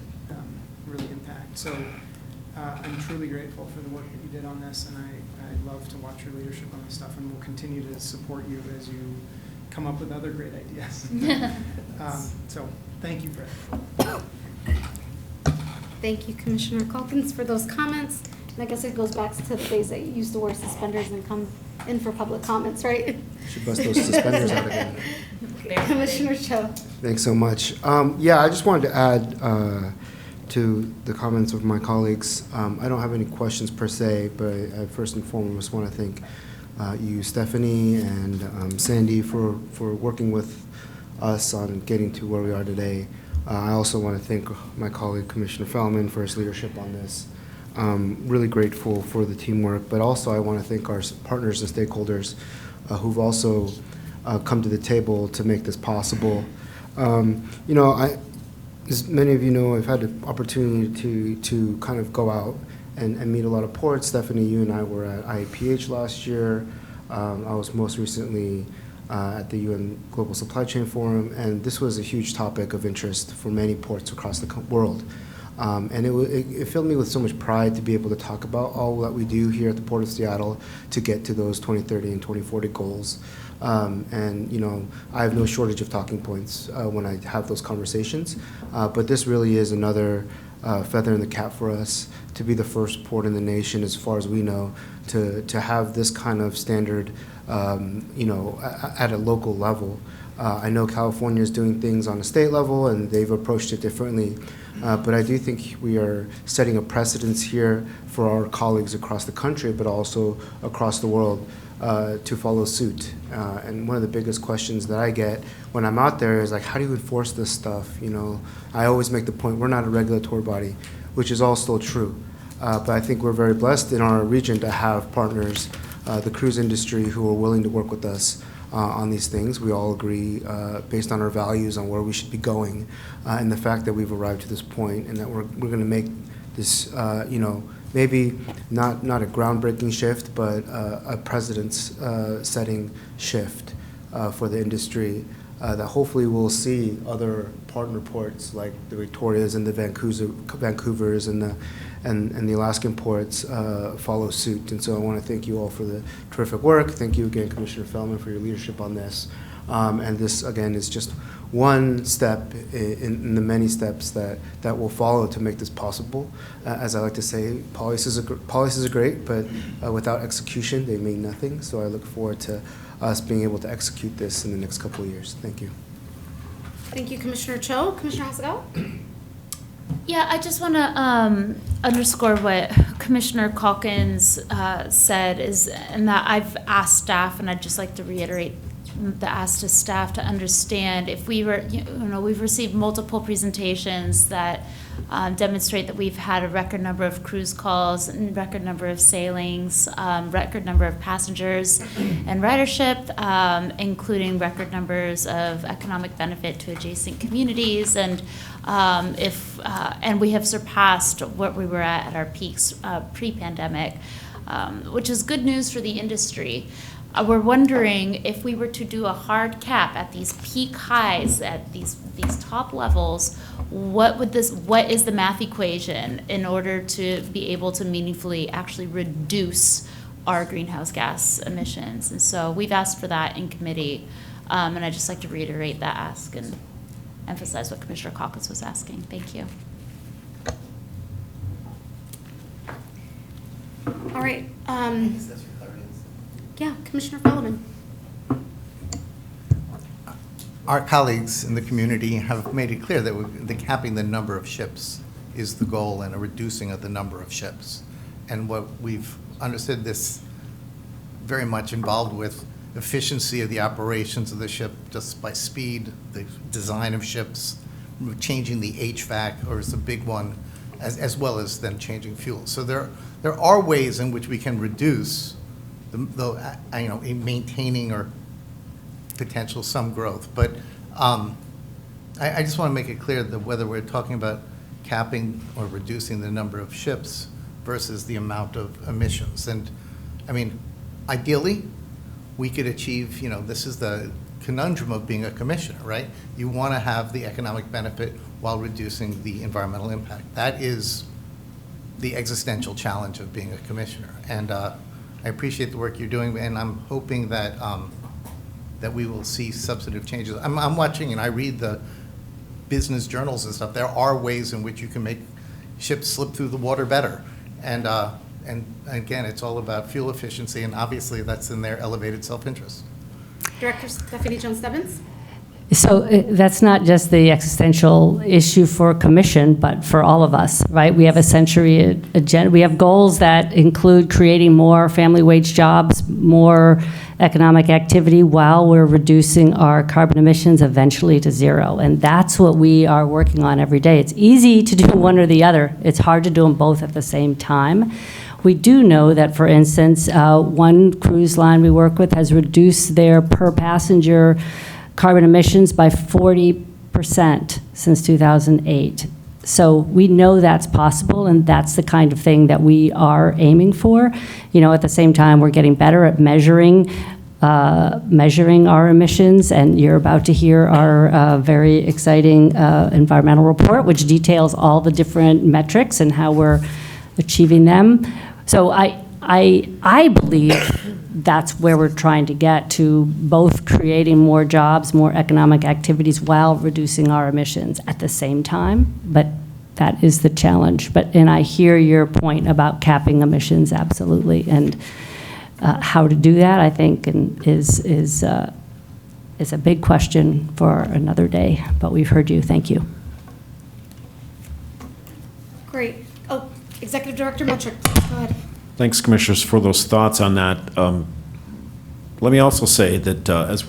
really impact. So I'm truly grateful for the work that you did on this, and I love to watch your leadership on this stuff, and we'll continue to support you as you come up with other great ideas. So thank you, Fred. Thank you, Commissioner Calkins, for those comments. And I guess it goes back to the days that you used to wear suspenders and come in for public comments, right? Should bust those suspenders out again. Commissioner Cho. Thanks so much. Yeah, I just wanted to add to the comments of my colleagues. I don't have any questions per se, but I first and foremost want to thank you, Stephanie, and Sandy for working with us on getting to where we are today. I also want to thank my colleague, Commissioner Fellman, for his leadership on this. Really grateful for the teamwork, but also I want to thank our partners and stakeholders who've also come to the table to make this possible. As many of you know, I've had the opportunity to kind of go out and meet a lot of ports. Stephanie, you and I were at IAPH last year. I was most recently at the UN Global Supply Chain Forum, and this was a huge topic of interest for many ports across the world. And it filled me with so much pride to be able to talk about all that we do here at the Port of Seattle to get to those 2030 and 2040 goals. And I have no shortage of talking points when I have those conversations. But this really is another feather in the cap for us to be the first port in the nation, as far as we know, to have this kind of standard, at a local level. I know California is doing things on a state level, and they've approached it differently. But I do think we are setting a precedence here for our colleagues across the country, but also across the world, to follow suit. And one of the biggest questions that I get when I'm out there is like, how do you enforce this stuff? I always make the point, we're not a regulatory body, which is all still true. But I think we're very blessed in our region to have partners, the cruise industry, who are willing to work with us on these things. We all agree, based on our values, on where we should be going, and the fact that we've arrived to this point, and that we're going to make this, maybe not a groundbreaking shift, but a precedence-setting shift for the industry that hopefully we'll see other partner ports like the Victorias and the Vancouvers and the Alaskan ports follow suit. And so I want to thank you all for the terrific work. Thank you again, Commissioner Fellman, for your leadership on this. And this, again, is just one step in the many steps that will follow to make this possible. As I like to say, policies are great, but without execution, they mean nothing. So I look forward to us being able to execute this in the next couple of years. Thank you. Thank you, Commissioner Cho. Commissioner Hasegawa? Yeah, I just want to underscore what Commissioner Calkins said and that I've asked staff, and I'd just like to reiterate the ask to staff to understand if we were, we've received multiple presentations that demonstrate that we've had a record number of cruise calls and record number of sailings, record number of passengers and ridership, including record numbers of economic benefit to adjacent communities, and we have surpassed what we were at our peaks pre-pandemic, which is good news for the industry. We're wondering if we were to do a hard cap at these peak highs, at these top levels, what is the math equation in order to be able to meaningfully actually reduce our greenhouse gas emissions? And so we've asked for that in committee, and I'd just like to reiterate that ask and emphasize what Commissioner Calkins was asking. Thank you. All right. Yeah, Commissioner Felleman. Our colleagues in the community have made it clear that the capping the number of ships is the goal and a reducing of the number of ships. And what we've understood this very much involved with efficiency of the operations of the ship just by speed, the design of ships, changing the HVAC, or is a big one, as well as then changing fuel. So there are ways in which we can reduce in maintaining or potential some growth. But I just want to make it clear that whether we're talking about capping or reducing the number of ships versus the amount of emissions. And I mean, ideally, we could achieve, this is the conundrum of being a commissioner, right? You want to have the economic benefit while reducing the environmental impact. That is the existential challenge of being a commissioner. And I appreciate the work you're doing, and I'm hoping that that we will see substantive changes. I'm watching and I read the business journals and stuff. There are ways in which you can make ships slip through the water better. And again, it's all about fuel efficiency, and obviously that's in their elevated self-interest. Director Stephanie Jones-Stebbins. So that's not just the existential issue for a commission, but for all of us, right? We have a century agenda. We have goals that include creating more family wage jobs, more economic activity, while we're reducing our carbon emissions eventually to zero. And that's what we are working on every day. It's easy to do one or the other. It's hard to do them both at the same time. We do know that, for instance, one cruise line we work with has reduced their per passenger carbon emissions by 40% since 2008. So we know that's possible, and that's the kind of thing that we are aiming for. At the same time, we're getting better at measuring our emissions, and you're about to hear our very exciting environmental report, which details all the different metrics and how we're achieving them. So I believe that's where we're trying to get to, both creating more jobs, more economic activities, while reducing our emissions at the same time. But that is the challenge. And I hear your point about capping emissions, absolutely. And how to do that, I think, is a big question for another day. But we've heard you. Thank you. Great. Oh, Executive Director Metric, go ahead. Thanks, Commissioners, for those thoughts on that. Let me also say that as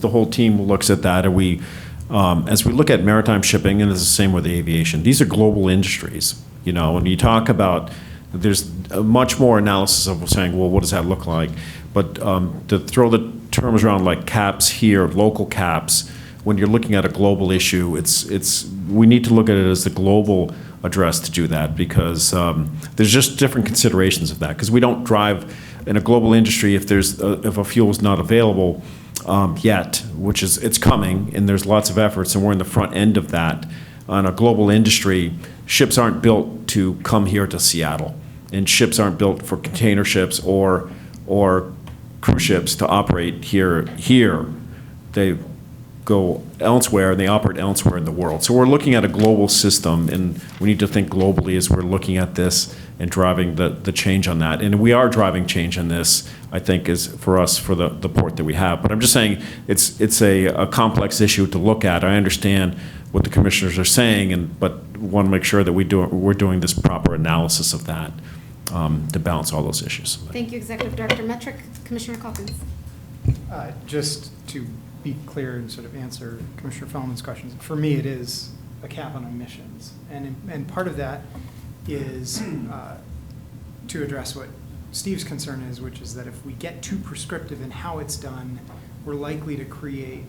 the whole team looks at that, and as we look at maritime shipping, and it's the same with aviation, these are global industries. When you talk about, there's much more analysis of saying, well, what does that look like? But to throw the terms around like caps here, local caps, when you're looking at a global issue, we need to look at it as the global address to do that, because there's just different considerations of that, because we don't drive in a global industry if a fuel is not available yet, which it's coming, and there's lots of efforts, and we're in the front end of that. On a global industry, ships aren't built to come here to Seattle, and ships aren't built for container ships or cruise ships to operate here. They go elsewhere, and they operate elsewhere in the world. So we're looking at a global system, and we need to think globally as we're looking at this and driving the change on that. And we are driving change on this, I think, is for us, for the port that we have. But I'm just saying it's a complex issue to look at. I understand what the commissioners are saying, but want to make sure that we're doing this proper analysis of that to balance all those issues. Thank you, Executive Director Metric. Commissioner Calkins. Just to be clear and sort of answer Commissioner Fellman's questions, for me, it is a cap on emissions. And part of that is to address what Steve's concern is, which is that if we get too prescriptive in how it's done, we're likely to create,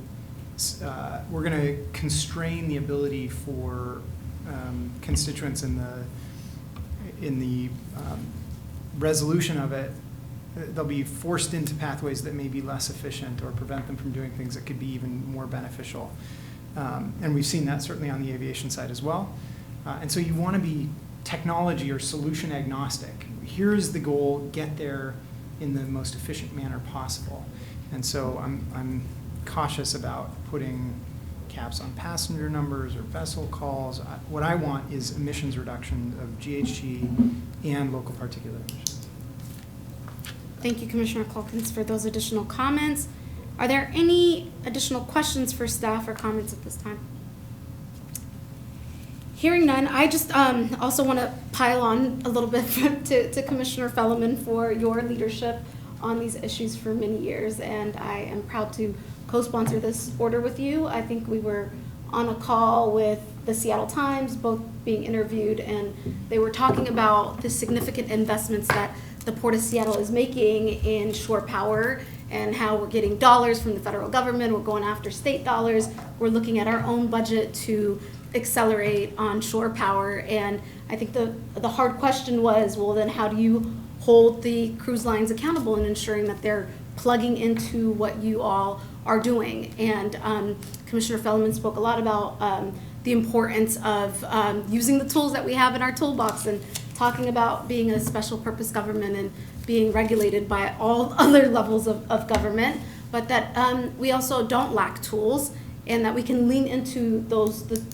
we're going to constrain the ability for constituents in the resolution of it. They'll be forced into pathways that may be less efficient or prevent them from doing things that could be even more beneficial. And we've seen that certainly on the aviation side as well. And so you want to be technology or solution agnostic. Here's the goal, get there in the most efficient manner possible. And so I'm cautious about putting caps on passenger numbers or vessel calls. What I want is emissions reduction of GHG and local particulate emissions. Thank you, Commissioner Calkins, for those additional comments. Are there any additional questions for staff or comments at this time? Hearing none, I just also want to pile on a little bit to Commissioner Fellman for your leadership on these issues for many years, and I am proud to co-sponsor this order with you. I think we were on a call with the Seattle Times, both being interviewed, and they were talking about the significant investments that the Port of Seattle is making in shore power and how we're getting dollars from the federal government, we're going after state dollars, we're looking at our own budget to accelerate on shore power. And I think the hard question was, well, then how do you hold the cruise lines accountable in ensuring that they're plugging into what you all are doing? And Commissioner Fellman spoke a lot about the importance of using the tools that we have in our toolbox and talking about being a special purpose government and being regulated by all other levels of government, but that we also don't lack tools and that we can lean into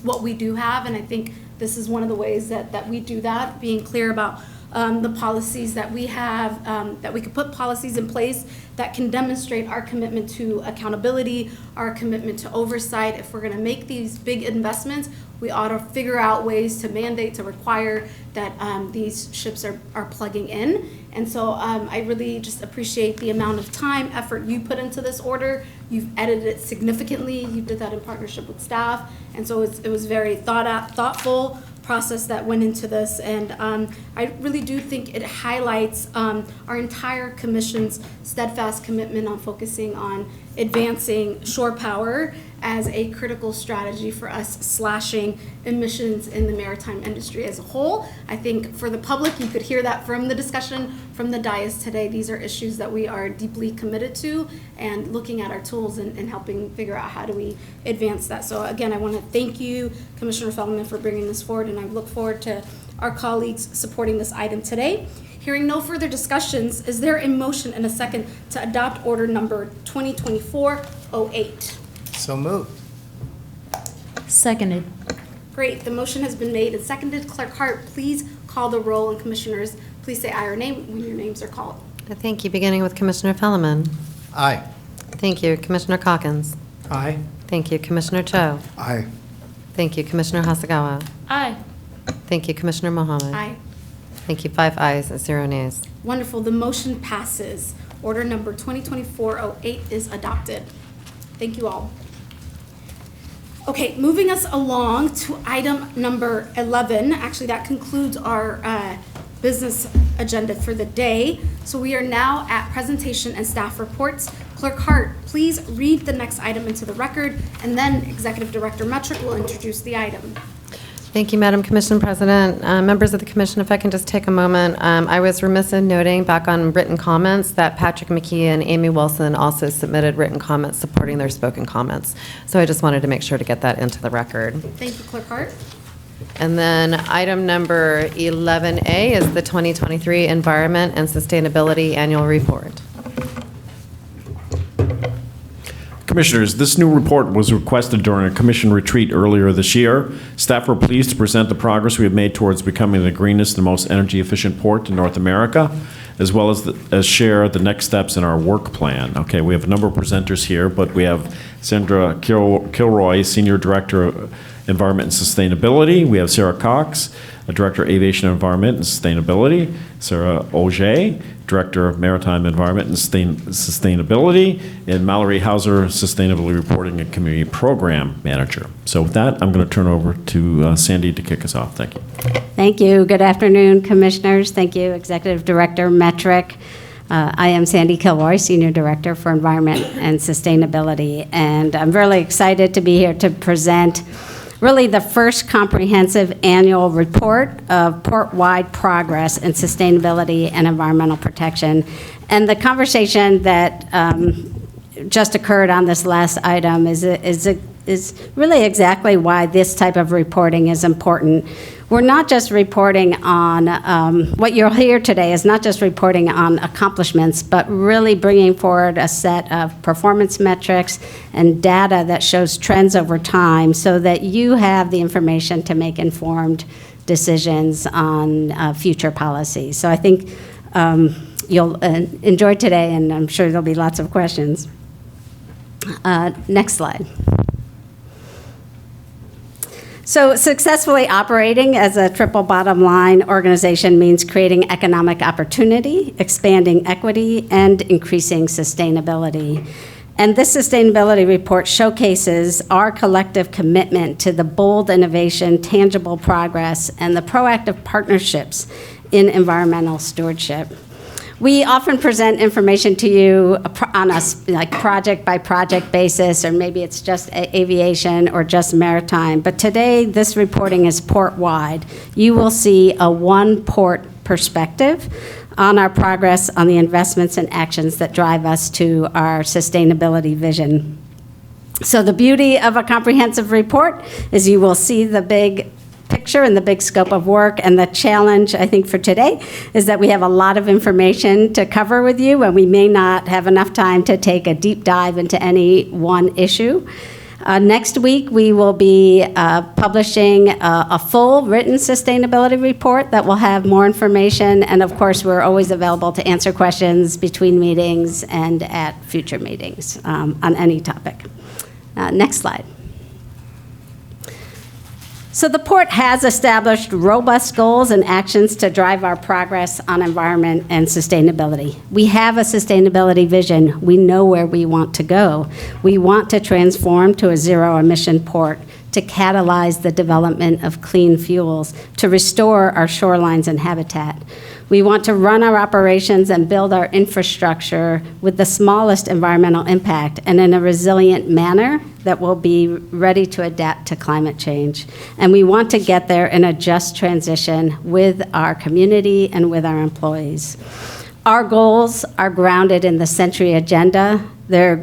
what we do have. And I think this is one of the ways that we do that, being clear about the policies that we have, that we can put policies in place that can demonstrate our commitment to accountability, our commitment to oversight. If we're going to make these big investments, we ought to figure out ways to mandate, to require that these ships are plugging in. And so I really just appreciate the amount of time, effort you put into this order. You've edited it significantly. You did that in partnership with staff. And so it was very thoughtful process that went into this, and I really do think it highlights our entire commission's steadfast commitment on focusing on advancing shore power as a critical strategy for us slashing emissions in the maritime industry as a whole. I think for the public, you could hear that from the discussion from the dais today. These are issues that we are deeply committed to, and looking at our tools and helping figure out how do we advance that. So again, I want to thank you, Commissioner Fellman, for bringing this forward, and I look forward to our colleagues supporting this item today. Hearing no further discussions, is there a motion and a second to adopt order number 2024-08? So moved. Seconded. Great, the motion has been made and seconded. Clerk Hart, please call the roll, and commissioners, please say aye or nay when your names are called. Thank you. Beginning with Commissioner Fellman. Aye. Thank you. Commissioner Calkins. Aye. Thank you. Commissioner Cho. Aye. Thank you. Commissioner Hasagawa. Aye. Thank you. Commissioner Mohammed. Aye. Thank you. 5 ayes, 0 nays. Wonderful, the motion passes. Order number 2024-08 is adopted. Thank you all. Okay, moving us along to item number 11. Actually, that concludes our business agenda for the day. So we are now at presentation and staff reports. Clerk Hart, please read the next item into the record, and then Executive Director Metric will introduce the item. Thank you, Madam Commission President. Members of the Commission, if I can just take a moment. I was remiss in noting back on written comments that Patrick McKee and Amy Wilson also submitted written comments supporting their spoken comments. So I just wanted to make sure to get that into the record. Thank you, Clerk Hart. And then item number 11A is the 2023 Environment and Sustainability Annual Report. Commissioners, this new report was requested during a commission retreat earlier this year. Staff were pleased to present the progress we have made towards becoming the greenest and most energy-efficient port in North America, as well as share the next steps in our work plan. Okay, we have a number of presenters here, but we have Sandra Kilroy, Senior Director Environment and Sustainability, we have Sarah Cox, Director of Aviation Environment and Sustainability, Sarah Auger, Director of Maritime Environment and Sustainability, and Mallory Hauser, Sustainability Reporting and Community Program Manager. So with that, I'm going to turn over to Sandy to kick us off. Thank you. Thank you. Good afternoon, Commissioners. Thank you, Executive Director Metric. I am Sandy Kilroy, Senior Director for Environment and Sustainability, and I'm really excited to be here to present really the first comprehensive annual report of port-wide progress in sustainability and environmental protection. And the conversation that just occurred on this last item is really exactly why this type of reporting is important. We're not just reporting on, what you'll hear today is not just reporting on accomplishments, but really bringing forward a set of performance metrics and data that shows trends over time so that you have the information to make informed decisions on future policy. So I think you'll enjoy today, and I'm sure there'll be lots of questions. Next slide. So successfully operating as a triple bottom line organization means creating economic opportunity, expanding equity, and increasing sustainability. And this sustainability report showcases our collective commitment to the bold innovation, tangible progress, and the proactive partnerships in environmental stewardship. We often present information to you on a like project-by-project basis, or maybe it's just aviation or just maritime. But today, this reporting is port-wide. You will see a one-port perspective on our progress on the investments and actions that drive us to our sustainability vision. So the beauty of a comprehensive report is you will see the big picture and the big scope of work, and the challenge, I think, for today is that we have a lot of information to cover with you, and we may not have enough time to take a deep dive into any one issue. Next week, we will be publishing a full written sustainability report that will have more information, and of course, we're always available to answer questions between meetings and at future meetings on any topic. Next slide. So the port has established robust goals and actions to drive our progress on environment and sustainability. We have a sustainability vision. We know where we want to go. We want to transform to a zero-emission port, to catalyze the development of clean fuels, to restore our shorelines and habitat. We want to run our operations and build our infrastructure with the smallest environmental impact and in a resilient manner that will be ready to adapt to climate change. And we want to get there in a just transition with our community and with our employees. Our goals are grounded in the Century Agenda. They're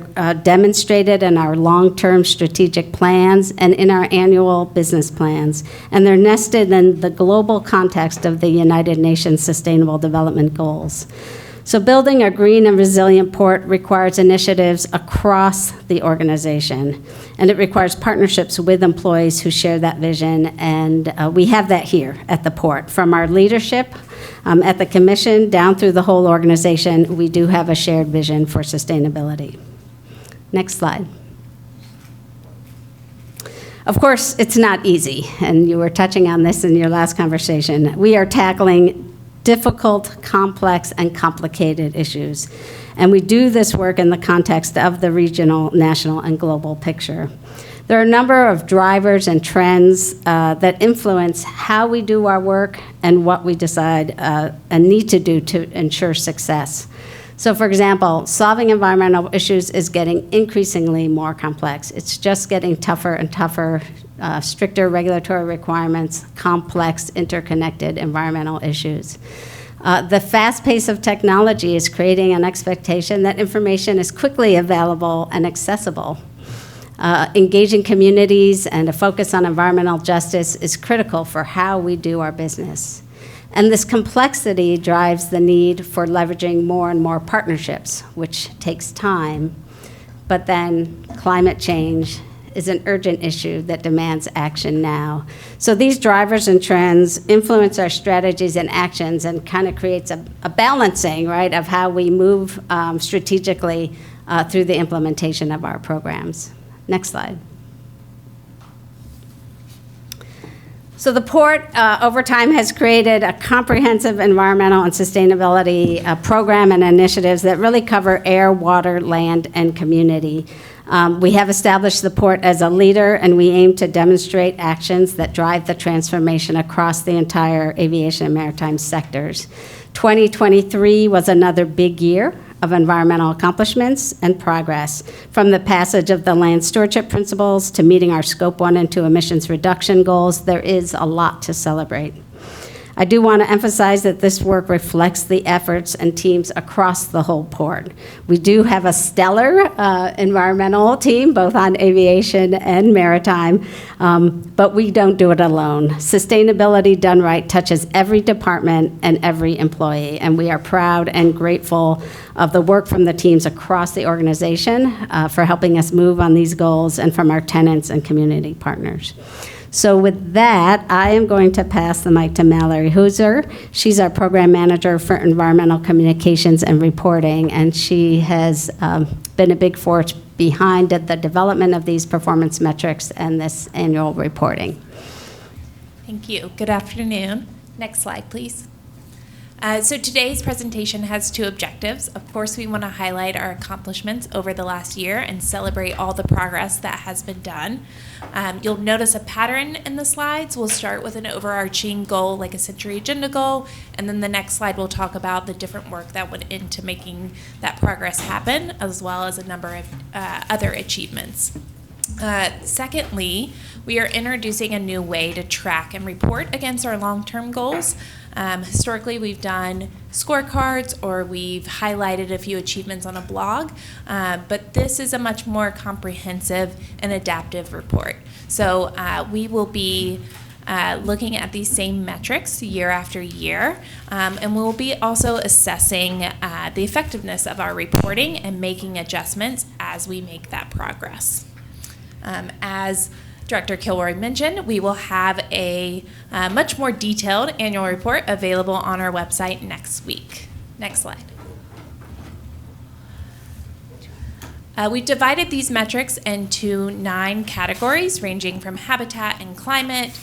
demonstrated in our long-term strategic plans and in our annual business plans. And they're nested in the global context of the United Nations Sustainable Development Goals. So building a green and resilient port requires initiatives across the organization, and it requires partnerships with employees who share that vision, and we have that here at the port. From our leadership at the Commission down through the whole organization, we do have a shared vision for sustainability. Next slide. Of course, it's not easy, and you were touching on this in your last conversation. We are tackling difficult, complex, and complicated issues. And we do this work in the context of the regional, national, and global picture. There are a number of drivers and trends that influence how we do our work and what we decide and need to do to ensure success. So for example, solving environmental issues is getting increasingly more complex. It's just getting tougher and tougher, stricter regulatory requirements, complex, interconnected environmental issues. The fast pace of technology is creating an expectation that information is quickly available and accessible. Engaging communities and a focus on environmental justice is critical for how we do our business. And this complexity drives the need for leveraging more and more partnerships, which takes time. But then climate change is an urgent issue that demands action now. So these drivers and trends influence our strategies and actions and kind of creates a balancing, right, of how we move strategically through the implementation of our programs. Next slide. So the port, over time, has created a comprehensive environmental and sustainability program and initiatives that really cover air, water, land, and community. We have established the port as a leader, and we aim to demonstrate actions that drive the transformation across the entire aviation and maritime sectors. 2023 was another big year of environmental accomplishments and progress, from the passage of the land stewardship principles to meeting our Scope 1 and 2 emissions reduction goals. There is a lot to celebrate. I do want to emphasize that this work reflects the efforts and teams across the whole port. We do have a stellar environmental team, both on aviation and maritime, but we don't do it alone. Sustainability done right touches every department and every employee, and we are proud and grateful of the work from the teams across the organization for helping us move on these goals, and from our tenants and community partners. So with that, I am going to pass the mic to Mallory Hooser. She's our program manager for environmental communications and reporting, and she has been a big force behind the development of these performance metrics and this annual reporting. Thank you. Good afternoon. Next slide, please. So today's presentation has two objectives. Of course, we want to highlight our accomplishments over the last year and celebrate all the progress that has been done. You'll notice a pattern in the slides. We'll start with an overarching goal, like a Century Agenda goal, and then the next slide will talk about the different work that went into making that progress happen, as well as a number of other achievements. Secondly, we are introducing a new way to track and report against our long-term goals. Historically, we've done scorecards or we've highlighted a few achievements on a blog, but this is a much more comprehensive and adaptive report. So we will be looking at these same metrics year after year, and we'll be also assessing the effectiveness of our reporting and making adjustments as we make that progress. As Director Kilroy mentioned, we will have a much more detailed annual report available on our website next week. Next slide. We divided these metrics into 9 categories, ranging from habitat and climate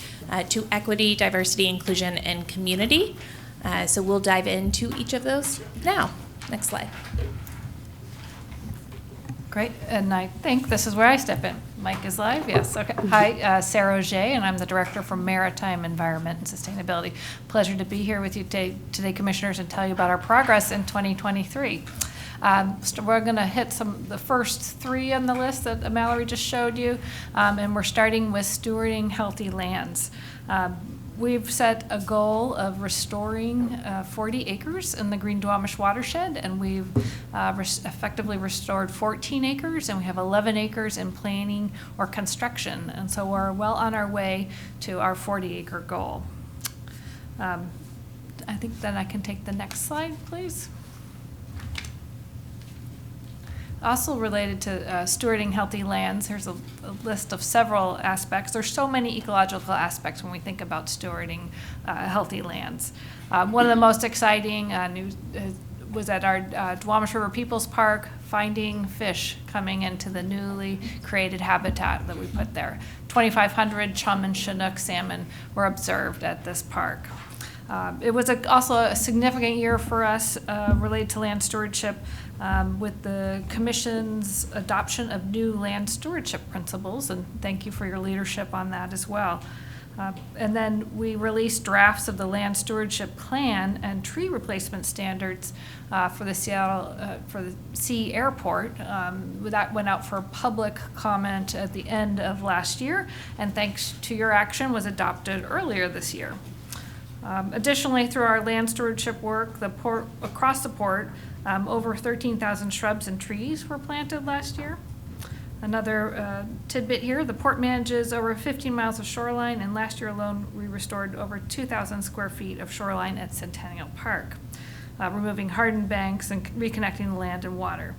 to equity, diversity, inclusion, and community. So we'll dive into each of those now. Next slide. Great, and I think this is where I step in. Mic is live, yes, okay. Hi, Sarah Auger, and I'm the Director for Maritime Environment and Sustainability. Pleasure to be here with you today, Commissioners, and tell you about our progress in 2023. So we're going to hit the first 3 on the list that Mallory just showed you, and we're starting with stewarding healthy lands. We've set a goal of restoring 40 acres in the Green Duwamish watershed, and we've effectively restored 14 acres, and we have 11 acres in planning or construction. And so we're well on our way to our 40-acre goal. I think then I can take the next slide, please. Also related to stewarding healthy lands, here's a list of several aspects. There's so many ecological aspects when we think about stewarding healthy lands. One of the most exciting news was at our Duwamish River Peoples Park, finding fish coming into the newly created habitat that we put there. 2,500 chum and Chinook salmon were observed at this park. It was also a significant year for us related to land stewardship with the Commission's adoption of new land stewardship principles, and thank you for your leadership on that as well. And then we released drafts of the land stewardship plan and tree replacement standards for the for the Sea Airport. That went out for public comment at the end of last year, and thanks to your action was adopted earlier this year. Additionally, through our land stewardship work, across the port, over 13,000 shrubs and trees were planted last year. Another tidbit here, the port manages over 15 miles of shoreline, and last year alone we restored over 2,000 square feet of shoreline at Centennial Park, removing hardened banks and reconnecting the land and water.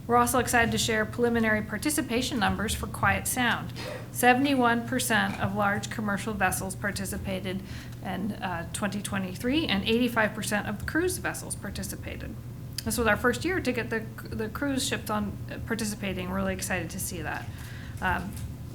We're also excited to share preliminary participation numbers for Quiet Sound. 71% of large commercial vessels participated in 2023, and 85% of the cruise vessels participated. This was our first year to get the cruise ships on participating. We're really excited to see that.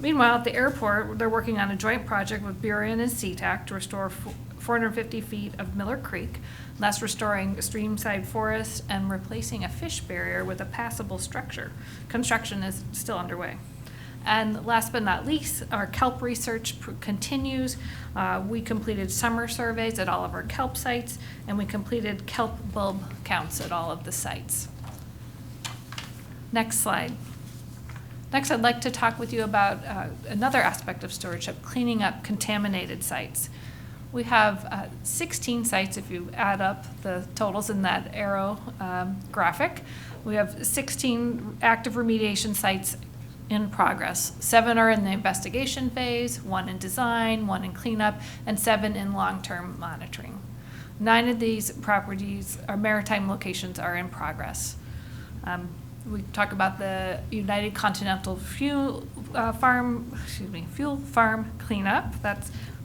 Meanwhile, at the airport, they're working on a joint project with Burien and Sea-Tac to restore 450 feet of Miller Creek. That's restoring streamside forest and replacing a fish barrier with a passable structure. Construction is still underway. And last but not least, our kelp research continues. We completed summer surveys at all of our kelp sites, and we completed kelp bulb counts at all of the sites. Next slide. Next, I'd like to talk with you about another aspect of stewardship, cleaning up contaminated sites. We have 16 sites, if you add up the totals in that arrow graphic. We have 16 active remediation sites in progress. 7 are in the investigation phase, 1 in design, 1 in cleanup, and 7 in long-term monitoring. 9 of these properties, our maritime locations, are in progress. We talk about the United Continental Fuel Farm cleanup.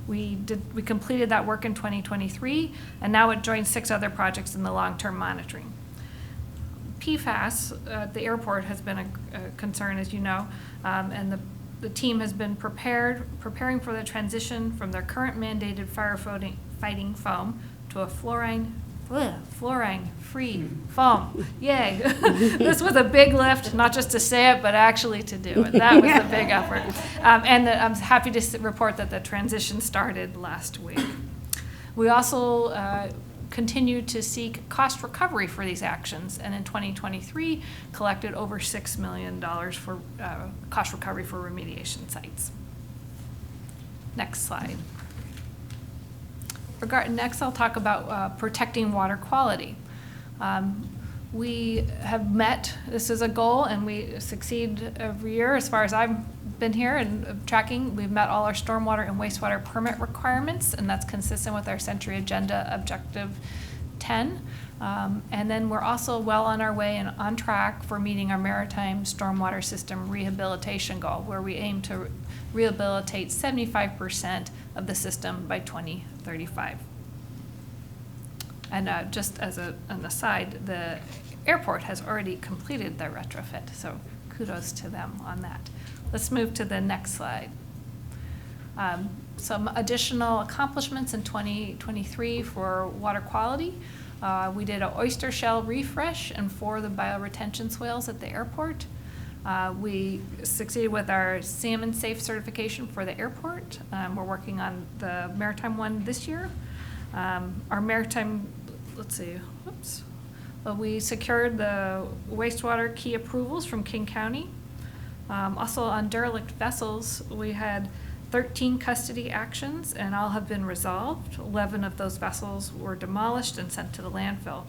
We completed that work in 2023, and now it joins 6 other projects in the long-term monitoring. PFAS at the airport has been a concern, as you know, and the team has been preparing for the transition from their current mandated firefighting foam to a fluorine-free foam. Yay. This was a big lift, not just to say it, but actually to do it. That was the big effort. And I'm happy to report that the transition started last week. We also continue to seek cost recovery for these actions, and in 2023 collected over $6 million for cost recovery for remediation sites. Next slide. Next, I'll talk about protecting water quality. We have met, this is a goal, and we succeed every year as far as I've been here and tracking. We've met all our stormwater and wastewater permit requirements, and that's consistent with our Century Agenda Objective 10. And then we're also well on our way and on track for meeting our maritime stormwater system rehabilitation goal, where we aim to rehabilitate 75% of the system by 2035. And just as an aside, the airport has already completed their retrofit, so kudos to them on that. Let's move to the next slide. Some additional accomplishments in 2023 for water quality. We did an oyster shell refresh and 4 of the bioretention swales at the airport. We succeeded with our salmon safe certification for the airport. We're working on the maritime one this year. Our maritime, we secured the wastewater key approvals from King County. Also on derelict vessels, we had 13 custody actions, and all have been resolved. 11 of those vessels were demolished and sent to the landfill.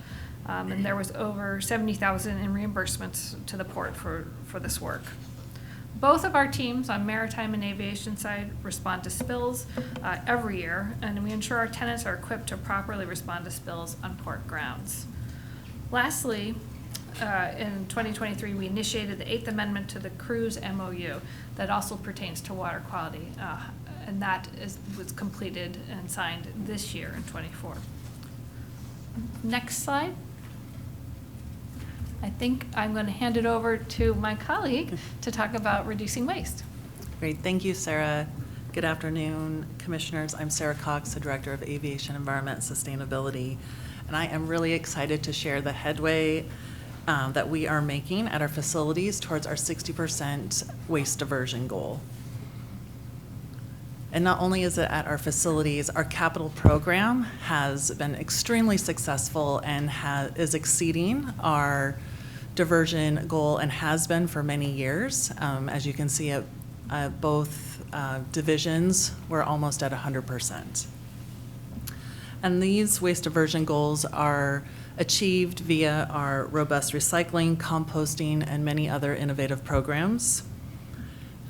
And there was over $70,000 in reimbursements to the port for this work. Both of our teams on maritime and aviation side respond to spills every year, and we ensure our tenants are equipped to properly respond to spills on port grounds. Lastly, in 2023, we initiated the 8th Amendment to the Cruise MOU that also pertains to water quality, and that was completed and signed this year in 24. Next slide. I think I'm going to hand it over to my colleague to talk about reducing waste. Great, thank you, Sarah. Good afternoon, commissioners. I'm Sarah Cox, the Director of Aviation, Environment, and Sustainability, and I am really excited to share the headway that we are making at our facilities towards our 60% waste diversion goal. And not only is it at our facilities, our capital program has been extremely successful and is exceeding our diversion goal and has been for many years. As you can see, at both divisions, we're almost at 100%. And these waste diversion goals are achieved via our robust recycling, composting, and many other innovative programs.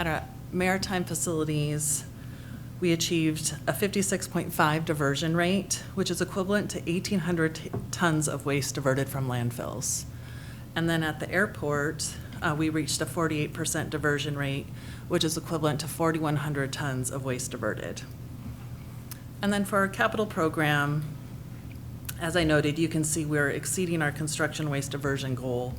At our maritime facilities, we achieved a 56.5 diversion rate, which is equivalent to 1,800 tons of waste diverted from landfills. And then at the airport, we reached a 48% diversion rate, which is equivalent to 4,100 tons of waste diverted. And then for our capital program, as I noted, you can see we're exceeding our construction waste diversion goal.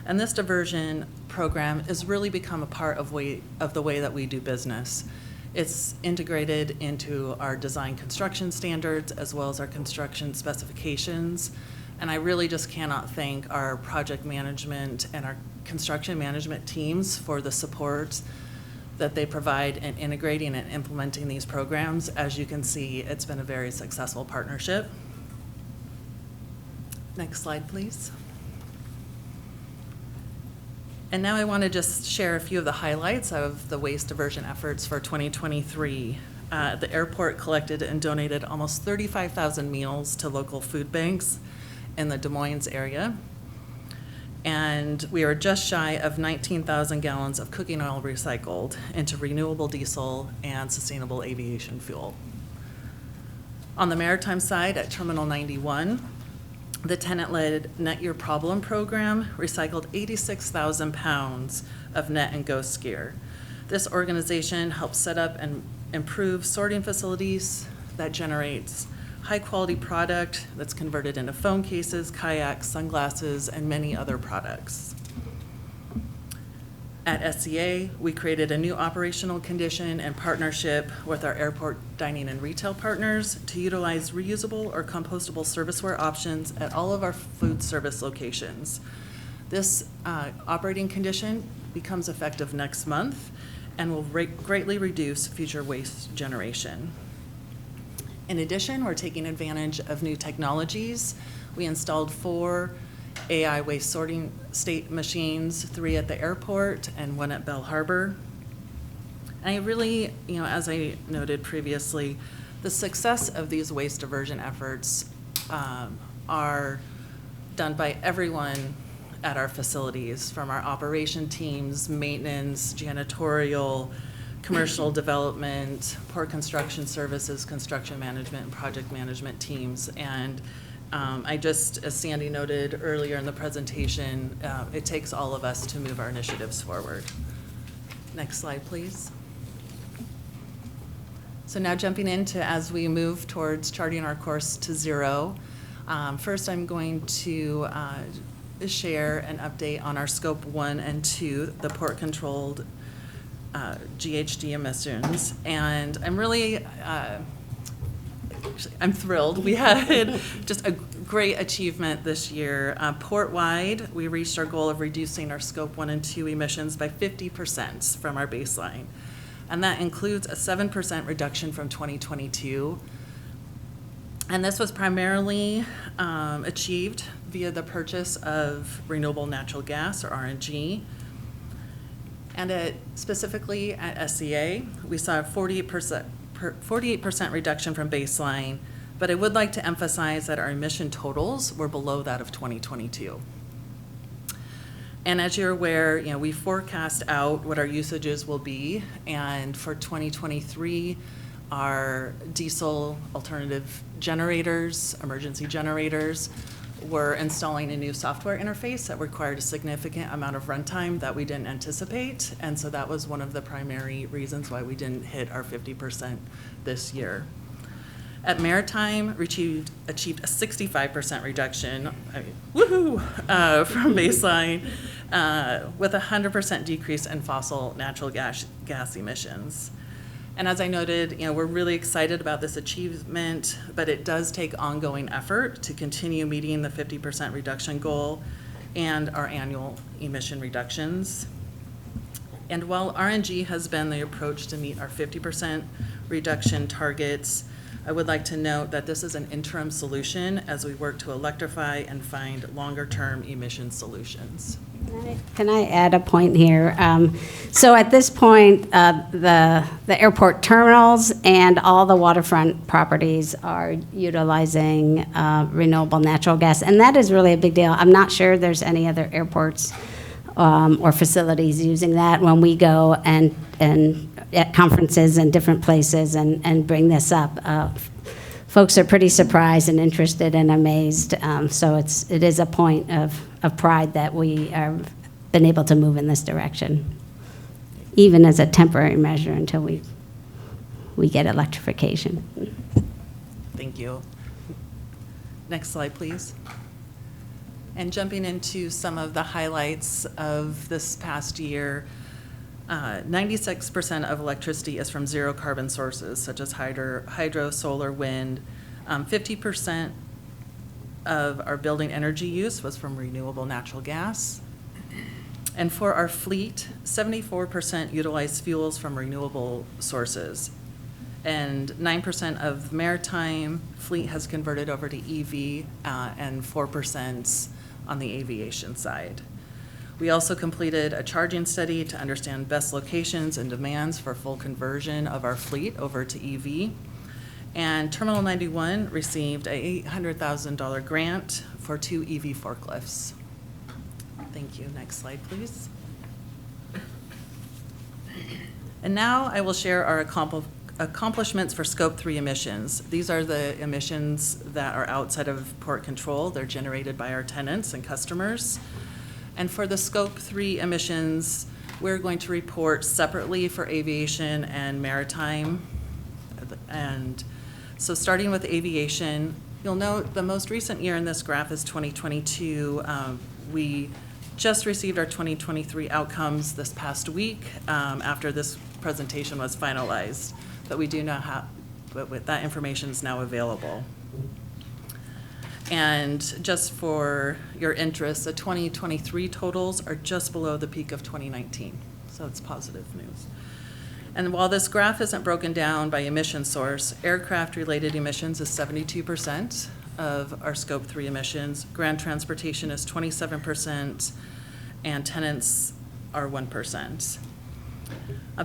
And this diversion program has really become a part of the way that we do business. It's integrated into our design construction standards as well as our construction specifications. And I really just cannot thank our project management and our construction management teams for the support that they provide in integrating and implementing these programs. As you can see, it's been a very successful partnership. Next slide, please. And now I want to just share a few of the highlights of the waste diversion efforts for 2023. The airport collected and donated almost 35,000 meals to local food banks in the Des Moines area. And we are just shy of 19,000 gallons of cooking oil recycled into renewable diesel and sustainable aviation fuel. On the maritime side, at Terminal 91, the tenant-led Net Your Problem program recycled 86,000 pounds of net and ghost gear. This organization helps set up and improve sorting facilities that generates high-quality product that's converted into phone cases, kayaks, sunglasses, and many other products. At SCA, we created a new operational condition and partnership with our airport dining and retail partners to utilize reusable or compostable serviceware options at all of our food service locations. This operating condition becomes effective next month and will greatly reduce future waste generation. In addition, we're taking advantage of new technologies. We installed 4 AI waste sorting state machines, 3 at the airport and 1 at Bell Harbor. And I really, as I noted previously, the success of these waste diversion efforts are done by everyone at our facilities, from our operation teams, maintenance, janitorial, commercial development, port construction services, construction management, and project management teams. And as Sandy noted earlier in the presentation, it takes all of us to move our initiatives forward. Next slide, please. So now jumping into as we move towards charting our course to zero, first I'm going to share an update on our scope 1 and 2, the port-controlled GHG emissions, and I'm thrilled. We had just a great achievement this year. Port-wide, we reached our goal of reducing our scope 1 and 2 emissions by 50% from our baseline, and that includes a 7% reduction from 2022. And this was primarily achieved via the purchase of renewable natural gas, or RNG. And specifically at SCA, we saw a 48% reduction from baseline, but I would like to emphasize that our emission totals were below that of 2022. And as you're aware, we forecast out what our usages will be, and for 2023, our diesel alternative generators, emergency generators, we're installing a new software interface that required a significant amount of runtime that we didn't anticipate, and so that was one of the primary reasons why we didn't hit our 50% this year. At Maritime, we achieved a 65% reduction, from baseline, with a 100% decrease in fossil natural gas emissions. And as I noted, we're really excited about this achievement, but it does take ongoing effort to continue meeting the 50% reduction goal and our annual emission reductions. And while RNG has been the approach to meet our 50% reduction targets, I would like to note that this is an interim solution as we work to electrify and find longer-term emission solutions. Can I add a point here? So at this point, the airport terminals and all the waterfront properties are utilizing renewable natural gas, and that is really a big deal. I'm not sure there's any other airports or facilities using that. When we go and at conferences and different places and bring this up, folks are pretty surprised and interested and amazed. So it is a point of pride that we have been able to move in this direction, even as a temporary measure until we get electrification. Thank you. Next slide, please. And jumping into some of the highlights of this past year, 96% of electricity is from zero carbon sources, such as hydro, solar, wind. 50% of our building energy use was from renewable natural gas. And for our fleet, 74% utilize fuels from renewable sources. And 9% of maritime fleet has converted over to EV, and 4% on the aviation side. We also completed a charging study to understand best locations and demands for full conversion of our fleet over to EV. And Terminal 91 received a $800,000 grant for 2 EV forklifts. Thank you. Next slide, please. And now I will share our accomplishments for Scope 3 emissions. These are the emissions that are outside of port control. They're generated by our tenants and customers. And for the Scope 3 emissions, we're going to report separately for aviation and maritime. And so starting with aviation, you'll note the most recent year in this graph is 2022. We just received our 2023 outcomes this past week after this presentation was finalized. But we do know how, but that information is now available. And just for your interest, the 2023 totals are just below the peak of 2019. So it's positive news. And while this graph isn't broken down by emission source, aircraft-related emissions is 72% of our Scope 3 emissions, ground transportation is 27%, and tenants are 1%.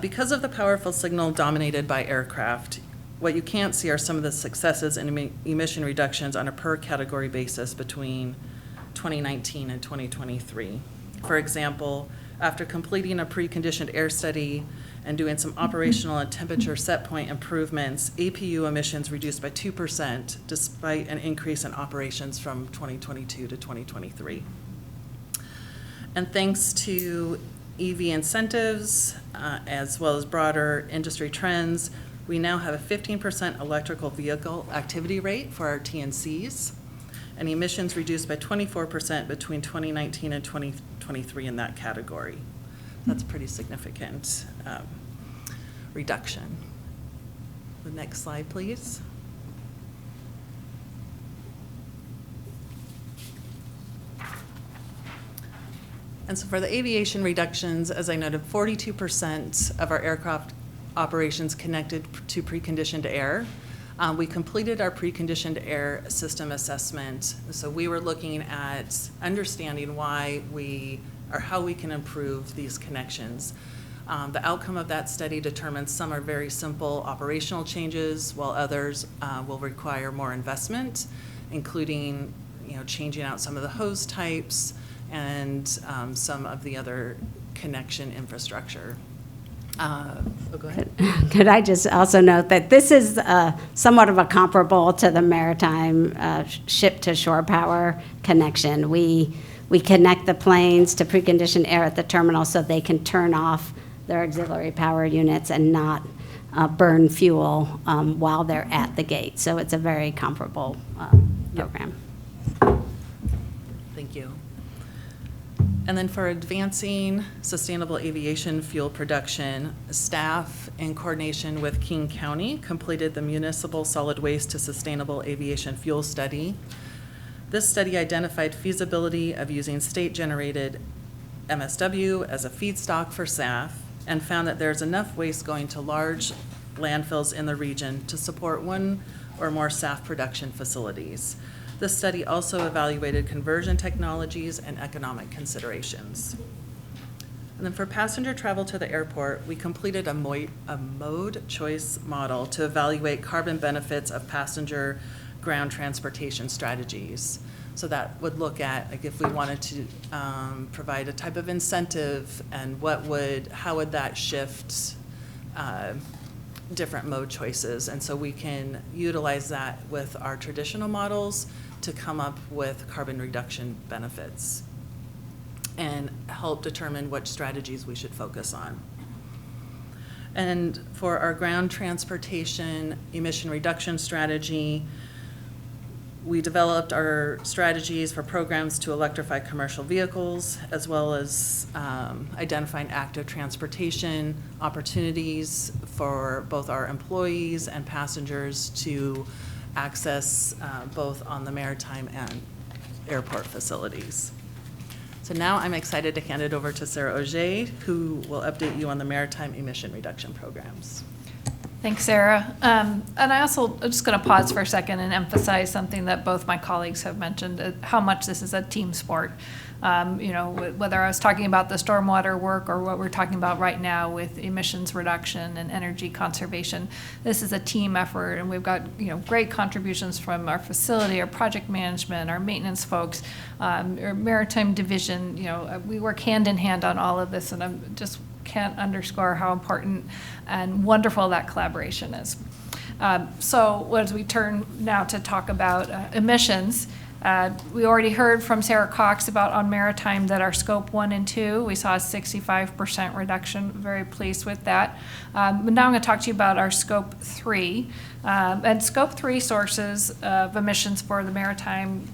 Because of the powerful signal dominated by aircraft, what you can't see are some of the successes in emission reductions on a per category basis between 2019 and 2023. For example, after completing a preconditioned air study and doing some operational and temperature set point improvements, APU emissions reduced by 2% despite an increase in operations from 2022 to 2023. And thanks to EV incentives, as well as broader industry trends, we now have a 15% electrical vehicle activity rate for our TNCs, and emissions reduced by 24% between 2019 and 2023 in that category. That's a pretty significant reduction. The next slide, please. And so for the aviation reductions, as I noted, 42% of our aircraft operations connected to preconditioned air. We completed our preconditioned air system assessment. So we were looking at understanding why or how we can improve these connections. The outcome of that study determines some are very simple operational changes, while others will require more investment, including changing out some of the hose types and some of the other connection infrastructure. Go ahead. Could I just also note that this is somewhat of a comparable to the maritime ship-to-shore power connection. We connect the planes to preconditioned air at the terminal so they can turn off their auxiliary power units and not burn fuel while they're at the gate. So it's a very comparable program. Thank you. And then for advancing sustainable aviation fuel production, staff in coordination with King County completed the Municipal Solid Waste to Sustainable Aviation Fuel Study. This study identified feasibility of using state-generated MSW as a feedstock for SAF and found that there's enough waste going to large landfills in the region to support one or more SAF production facilities. This study also evaluated conversion technologies and economic considerations. And then for passenger travel to the airport, we completed a mode choice model to evaluate carbon benefits of passenger ground transportation strategies. So that would look at, like, if we wanted to provide a type of incentive and how would that shift different mode choices. And so we can utilize that with our traditional models to come up with carbon reduction benefits and help determine which strategies we should focus on. And for our ground transportation emission reduction strategy, We developed our strategies for programs to electrify commercial vehicles, as well as identifying active transportation opportunities for both our employees and passengers to access both on the maritime and airport facilities. So now I'm excited to hand it over to Sarah Auger, who will update you on the maritime emission reduction programs. Thanks, Sarah. And I'm just going to pause for a second and emphasize something that both my colleagues have mentioned, how much this is a team sport. Whether I was talking about the stormwater work or what we're talking about right now with emissions reduction and energy conservation, this is a team effort, and we've got great contributions from our facility, our project management, our maintenance folks, our maritime division. We work hand in hand on all of this, and I just can't underscore how important and wonderful that collaboration is. So as we turn now to talk about emissions, we already heard from Sarah Cox about on maritime that our scope 1 and 2, we saw a 65% reduction. Very pleased with that. But now I'm going to talk to you about our scope 3. And scope 3 sources of emissions for the maritime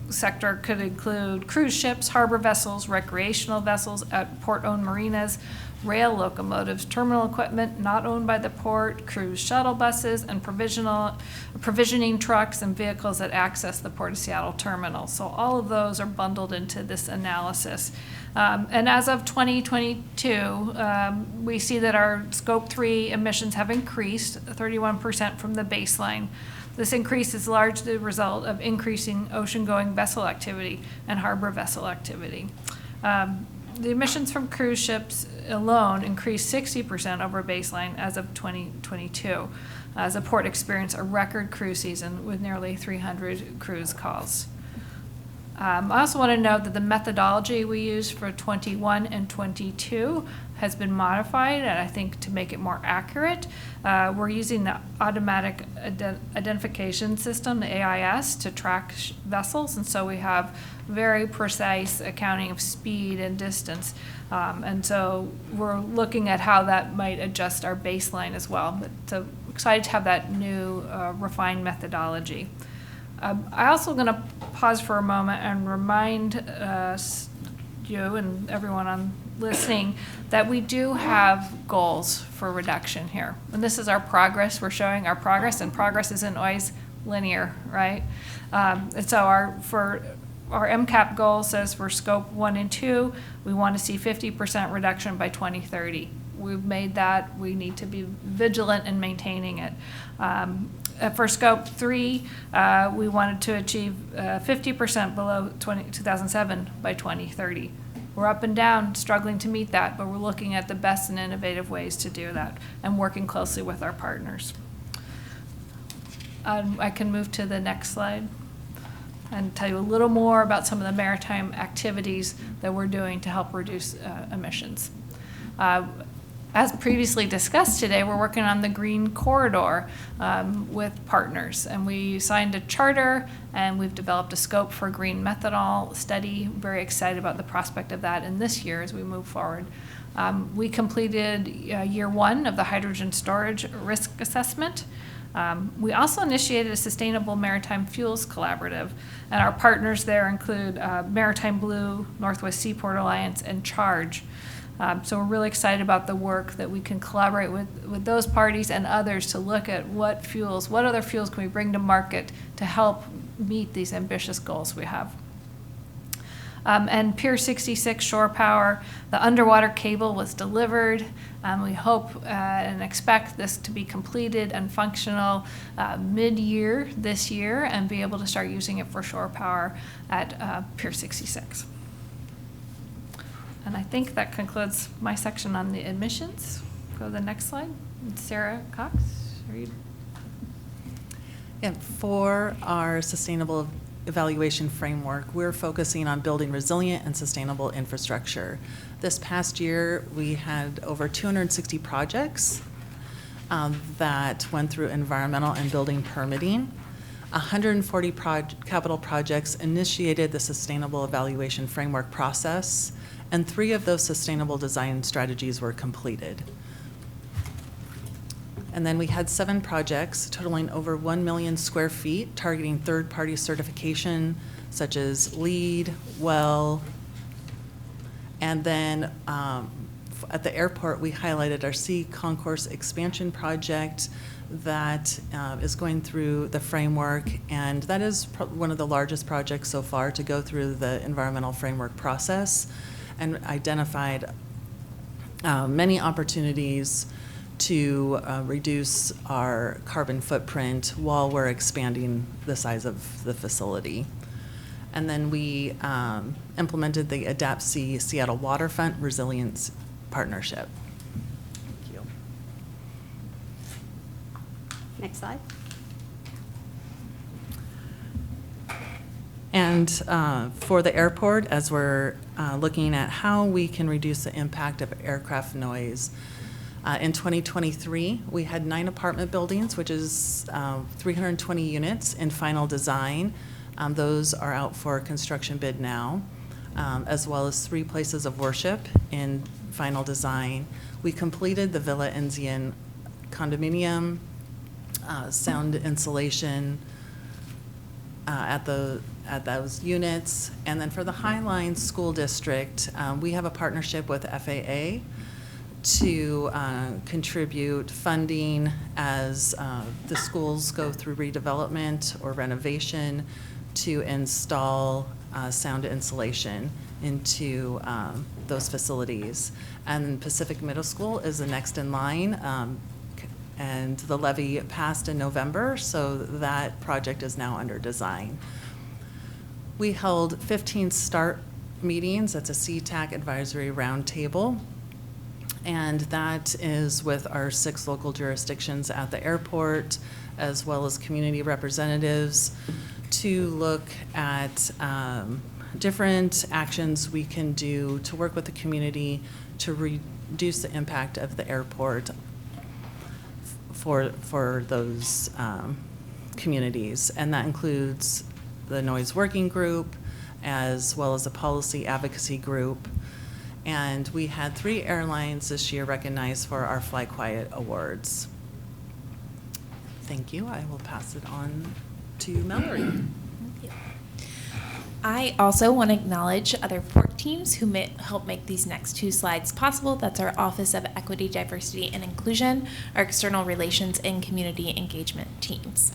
sector could include cruise ships, harbor vessels, recreational vessels at port-owned marinas, rail locomotives, terminal equipment not owned by the port, cruise shuttle buses, and provisioning trucks and vehicles that access the Port of Seattle terminal. So all of those are bundled into this analysis. And as of 2022, we see that our scope 3 emissions have increased 31% from the baseline. This increase is largely the result of increasing ocean-going vessel activity and harbor vessel activity. The emissions from cruise ships alone increased 60% over baseline as of 2022, as the port experienced a record cruise season with nearly 300 cruise calls. I also want to note that the methodology we used for 21 and 22 has been modified, and I think to make it more accurate. We're using the automatic identification system, the AIS, to track vessels, and so we have very precise accounting of speed and distance. And so we're looking at how that might adjust our baseline as well. But so excited to have that new refined methodology. I also going to pause for a moment and remind you and everyone on listening that we do have goals for reduction here. And this is our progress. We're showing our progress, and progress isn't always linear, right? And so for our MCAP goal says for scope 1 and 2, we want to see 50% reduction by 2030. We've made that. We need to be vigilant in maintaining it. For scope 3, we wanted to achieve 50% below 2007 by 2030. We're up and down, struggling to meet that, but we're looking at the best and innovative ways to do that and working closely with our partners. I can move to the next slide and tell you a little more about some of the maritime activities that we're doing to help reduce emissions. As previously discussed today, we're working on the Green Corridor with partners, and we signed a charter, and we've developed a scope for green methanol study. Very excited about the prospect of that in this year as we move forward. We completed year 1 of the hydrogen storage risk assessment. We also initiated a Sustainable Maritime Fuels Collaborative, and our partners there include Maritime Blue, Northwest Seaport Alliance, and Charge. So we're really excited about the work that we can collaborate with those parties and others to look at what other fuels can we bring to market to help meet these ambitious goals we have. And Pier 66 shore power, the underwater cable was delivered. We hope and expect this to be completed and functional mid-year this year and be able to start using it for shore power at Pier 66. And I think that concludes my section on the emissions. Go to the next slide. Sarah Cox, are you? Yeah, for our sustainable evaluation framework, we're focusing on building resilient and sustainable infrastructure. This past year, we had over 260 projects that went through environmental and building permitting. 140 capital projects initiated the sustainable evaluation framework process, and 3 of those sustainable design strategies were completed. And then we had 7 projects totaling over 1 million square feet, targeting third-party certification such as LEED, WELL. And then at the airport, we highlighted our Sea Concourse expansion project that is going through the framework, and that is one of the largest projects so far to go through the environmental framework process, and identified many opportunities to reduce our carbon footprint while we're expanding the size of the facility. And then we implemented the Adapt Sea Seattle Waterfront Resilience Partnership. Thank you. Next slide. And for the airport, as we're looking at how we can reduce the impact of aircraft noise, in 2023, we had 9 apartment buildings, which is 320 units in final design. Those are out for construction bid now, as well as 3 places of worship in final design. We completed the Villa Enzian condominium, sound insulation at those units. And then for the Highline School District, we have a partnership with FAA to contribute funding as the schools go through redevelopment or renovation to install sound insulation into those facilities. And Pacific Middle School is the next in line, and the levy passed in November, so that project is now under design. We held 15 START meetings. That's a Sea-Tac advisory roundtable. And that is with our 6 local jurisdictions at the airport, as well as community representatives, to look at different actions we can do to work with the community to reduce the impact of the airport for those communities. And that includes the Noise Working Group, as well as a policy advocacy group. And we had 3 airlines this year recognized for our Fly Quiet Awards. Thank you. I will pass it on to Mallory. I also want to acknowledge other port teams who help make these next 2 slides possible. That's our Office of Equity, Diversity, and Inclusion, our External Relations and Community Engagement teams.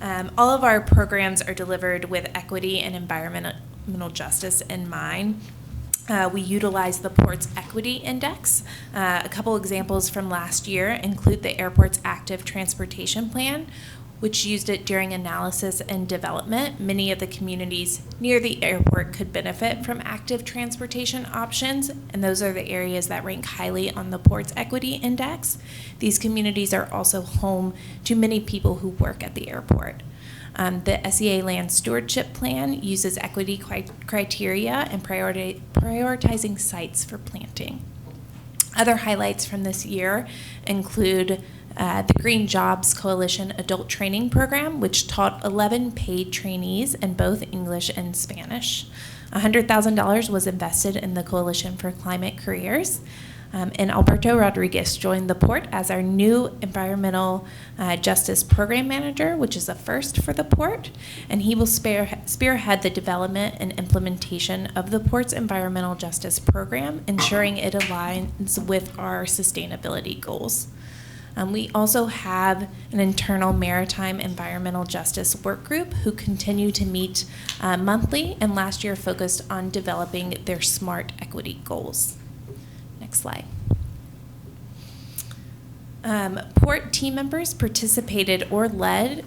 All of our programs are delivered with equity and environmental justice in mind. We utilize the Port's Equity Index. A couple examples from last year include the airport's active transportation plan, which used it during analysis and development. Many of the communities near the airport could benefit from active transportation options, and those are the areas that rank highly on the Port's Equity Index. These communities are also home to many people who work at the airport. The SEA Land Stewardship Plan uses equity criteria and prioritizing sites for planting. Other highlights from this year include the Green Jobs Coalition Adult Training Program, which taught 11 paid trainees in both English and Spanish. $100,000 was invested in the Coalition for Climate Careers. And Alberto Rodriguez joined the Port as our new Environmental Justice Program Manager, which is a first for the Port, and he will spearhead the development and implementation of the Port's Environmental Justice Program, ensuring it aligns with our sustainability goals. We also have an internal maritime environmental justice work group who continue to meet monthly, and last year focused on developing their SMART equity goals. Next slide. Port team members participated or led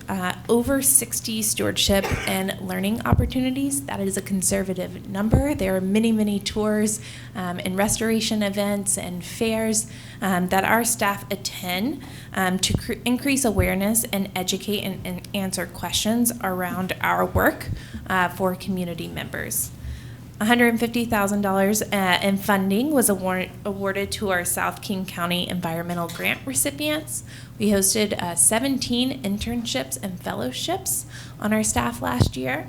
over 60 stewardship and learning opportunities. That is a conservative number. There are many, many tours and restoration events and fairs that our staff attend to increase awareness and educate and answer questions around our work for community members. $150,000 in funding was awarded to our South King County environmental grant recipients. We hosted 17 internships and fellowships on our staff last year.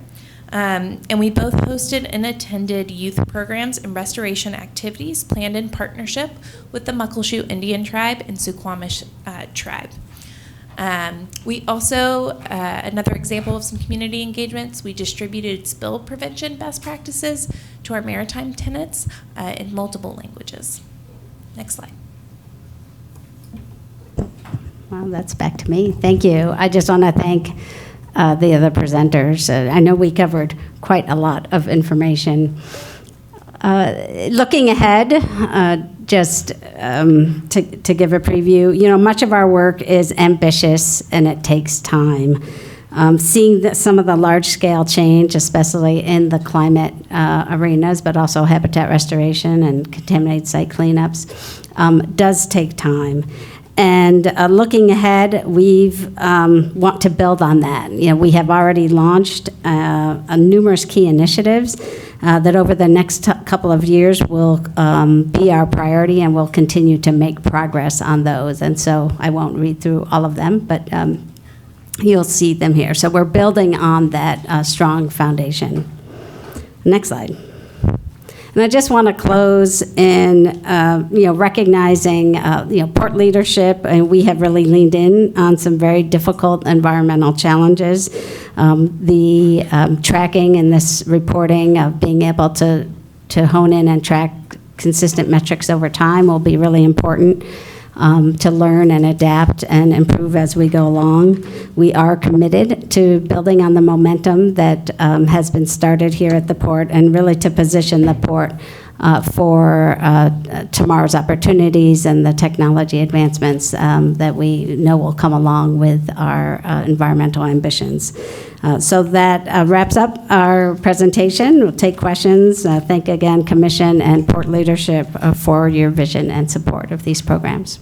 And we both hosted and attended youth programs and restoration activities planned in partnership with the Muckleshoot Indian Tribe and Suquamish Tribe. We also, another example of some community engagements, we distributed spill prevention best practices to our maritime tenants in multiple languages. Next slide. Well, that's back to me. Thank you. I just want to thank the other presenters. I know we covered quite a lot of information. Looking ahead, just to give a preview, you know, much of our work is ambitious and it takes time. Seeing some of the large-scale change, especially in the climate arenas, but also habitat restoration and contaminated site cleanups, does take time. And looking ahead, we've want to build on that. You know, we have already launched numerous key initiatives that over the next couple of years will be our priority, and we'll continue to make progress on those. And so I won't read through all of them, but you'll see them here. So we're building on that strong foundation. Next slide. And I just want to close in, recognizing, port leadership, and we have really leaned in on some very difficult environmental challenges. The tracking and this reporting of being able to hone in and track consistent metrics over time will be really important. To learn and adapt and improve as we go along. We are committed to building on the momentum that has been started here at the port, and really to position the port for tomorrow's opportunities and the technology advancements that we know will come along with our environmental ambitions. So that wraps up our presentation. We'll take questions. Thank again, Commission and Port leadership for your vision and support of these programs.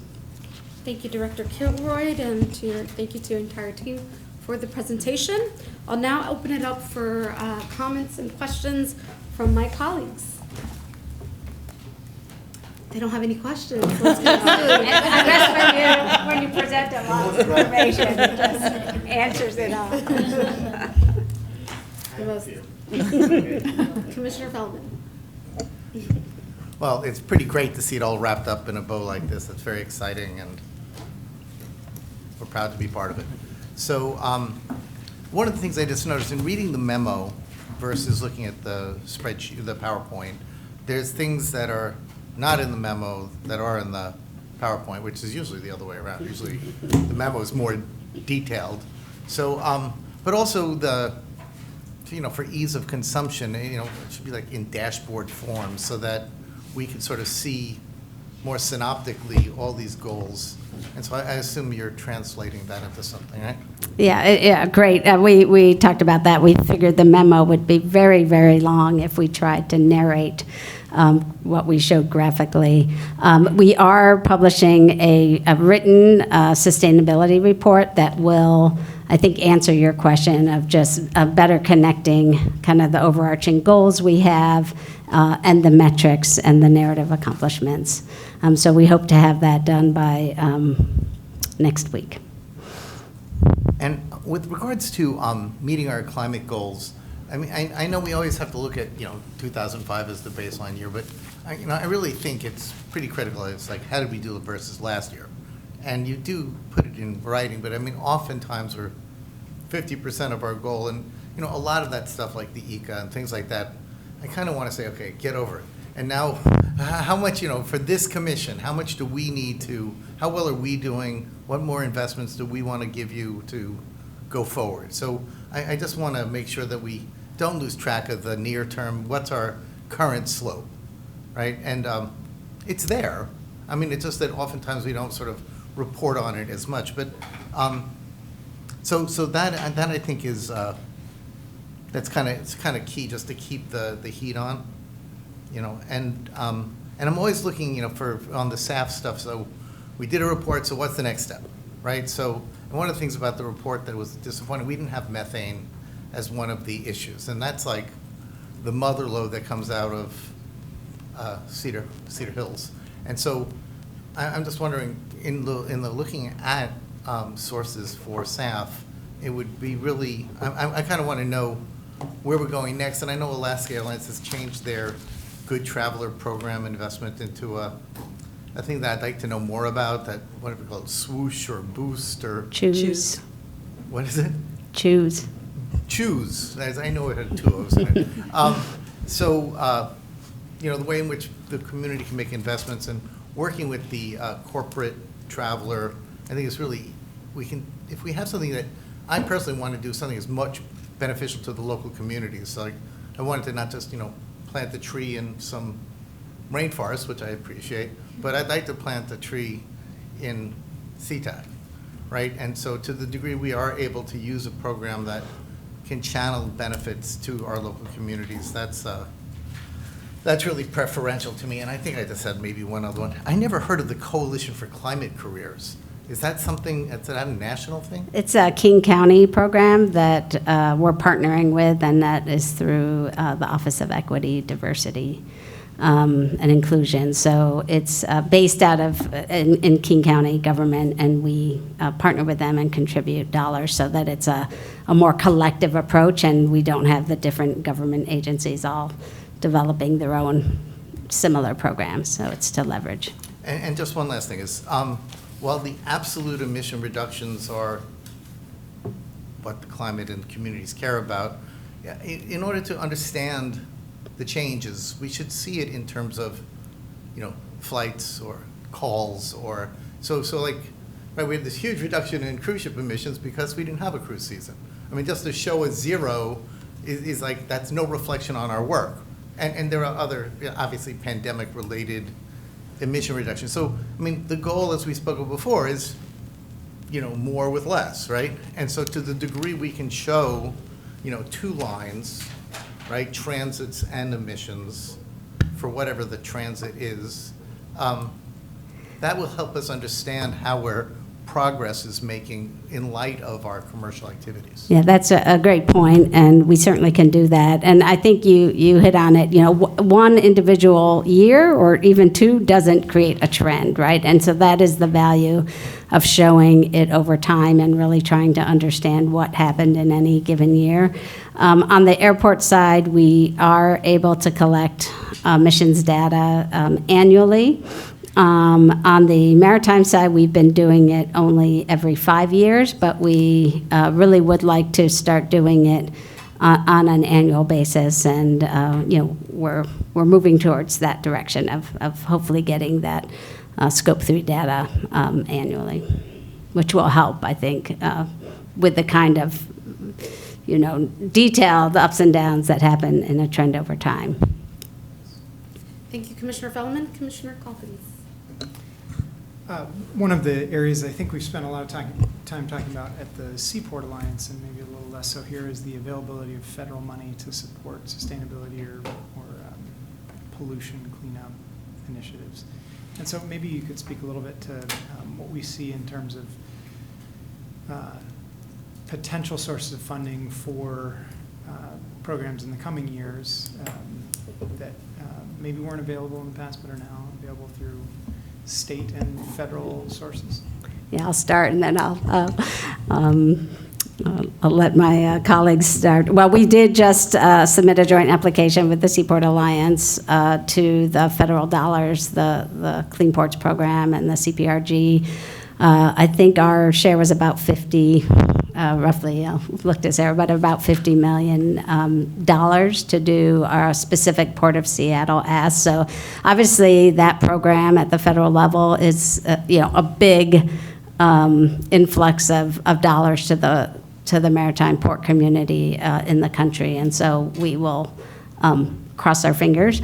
Thank you, Director Kilroy, and thank you to your entire team for the presentation. I'll now open it up for comments and questions from my colleagues. They don't have any questions. Let's Unless when you present a lot of information, it just answers it all. Commissioner Feldman. Well, it's pretty great to see it all wrapped up in a bow like this. It's very exciting, and we're proud to be part of it. So one of the things I just noticed in reading the memo versus looking at the spreadsheet, the PowerPoint, there's things that are not in the memo that are in the PowerPoint, which is usually the other way around. Usually the memo is more detailed. So, but also for ease of consumption, it should be like in dashboard form so that we can sort of see more synoptically all these goals. And so I assume you're translating that into something, right? Yeah, great. We talked about that. We figured the memo would be very, very long if we tried to narrate what we showed graphically. We are publishing a written sustainability report that will, I think, answer your question of just better connecting kind of the overarching goals we have and the metrics and the narrative accomplishments. So we hope to have that done by next week. And with regards to meeting our climate goals, I mean, I know we always have to look at 2005 as the baseline year, but I really think it's pretty critical. It's like, how did we do it versus last year? And you do put it in writing, but I mean, oftentimes we're 50% of our goal, and a lot of that stuff like the ECA and things like that, I kind of want to say, okay, get over it. And now, how much, for this commission, how much do we need to, how well are we doing? What more investments do we want to give you to go forward? So I just want to make sure that we don't lose track of the near term, what's our current slope, right? And it's there. I mean, it's just that oftentimes we don't sort of report on it as much. But so that I think is it's kind of key, just to keep the heat on, And I'm always looking, for on the SAF stuff. So we did a report. So what's the next step, right? So and one of the things about the report that was disappointing, we didn't have methane as one of the issues, and that's like the mother lode that comes out of Cedar Hills. And so I'm just wondering, in the looking at sources for SAF, it would be really, I kind of want to know where we're going next. And I know Alaska Airlines has changed their Good Traveler Program investment into a thing that I'd like to know more about, that, what do we call it, swoosh or boost or? Choose. What is it? Choose. Choose, as I know it had two O's in it. The way in which the community can make investments and working with the corporate traveler, I think it's really, if we have something that, I personally want to do something that's much beneficial to the local communities. Like, I wanted to not just, plant the tree in some rainforest, which I appreciate, but I'd like to plant a tree in Sea-Tac, right? And so to the degree we are able to use a program that can channel benefits to our local communities, that's really preferential to me. And I think I just had maybe one other one. I never heard of the Coalition for Climate Careers. Is that something, is that a national thing? It's a King County program that we're partnering with, and that is through the Office of Equity, Diversity, and Inclusion. So it's based out of, in King County government, and we partner with them and contribute dollars so that it's a more collective approach, and we don't have the different government agencies all developing their own similar programs. So it's to leverage. And just one last thing is, while the absolute emission reductions are what the climate and communities care about, in order to understand the changes, we should see it in terms of, flights or calls or, so like, right, we had this huge reduction in cruise ship emissions because we didn't have a cruise season. I mean, just to show a zero is like, that's no reflection on our work. And there are other, obviously, pandemic-related emission reduction. So, I mean, the goal, as we spoke of before, is, more with less, right? And so to the degree we can show, 2 lines, right, transits and emissions for whatever the transit is, that will help us understand how progress is making in light of our commercial activities. Yeah, that's a great point, and we certainly can do that. And I think you hit on it. One individual year or even 2 doesn't create a trend, right? And so that is the value of showing it over time and really trying to understand what happened in any given year. On the airport side, we are able to collect emissions data annually. On the maritime side, we've been doing it only every 5 years, but we really would like to start doing it on an annual basis. And we're moving towards that direction of hopefully getting that Scope 3 data annually, which will help, I think, with the kind of detail, the ups and downs that happen in a trend over time. Thank you, Commissioner Fellman. Commissioner Calkins. One of the areas I think we've spent a lot of time talking about at the Seaport Alliance, and maybe a little less so here, is the availability of federal money to support sustainability or pollution cleanup initiatives. And so maybe you could speak a little bit to what we see in terms of potential sources of funding for programs in the coming years that maybe weren't available in the past but are now available through state and federal sources. Yeah, I'll start, and then I'll let my colleagues start. Well, we did just submit a joint application with the Seaport Alliance to the federal dollars, the Clean Ports Program and the CPRG. I think our share was about 50, roughly, looked at Sarah, but about $50 million to do our specific Port of Seattle ask. So obviously that program at the federal level is, a big influx of dollars to the maritime port community in the country. And so we will cross our fingers.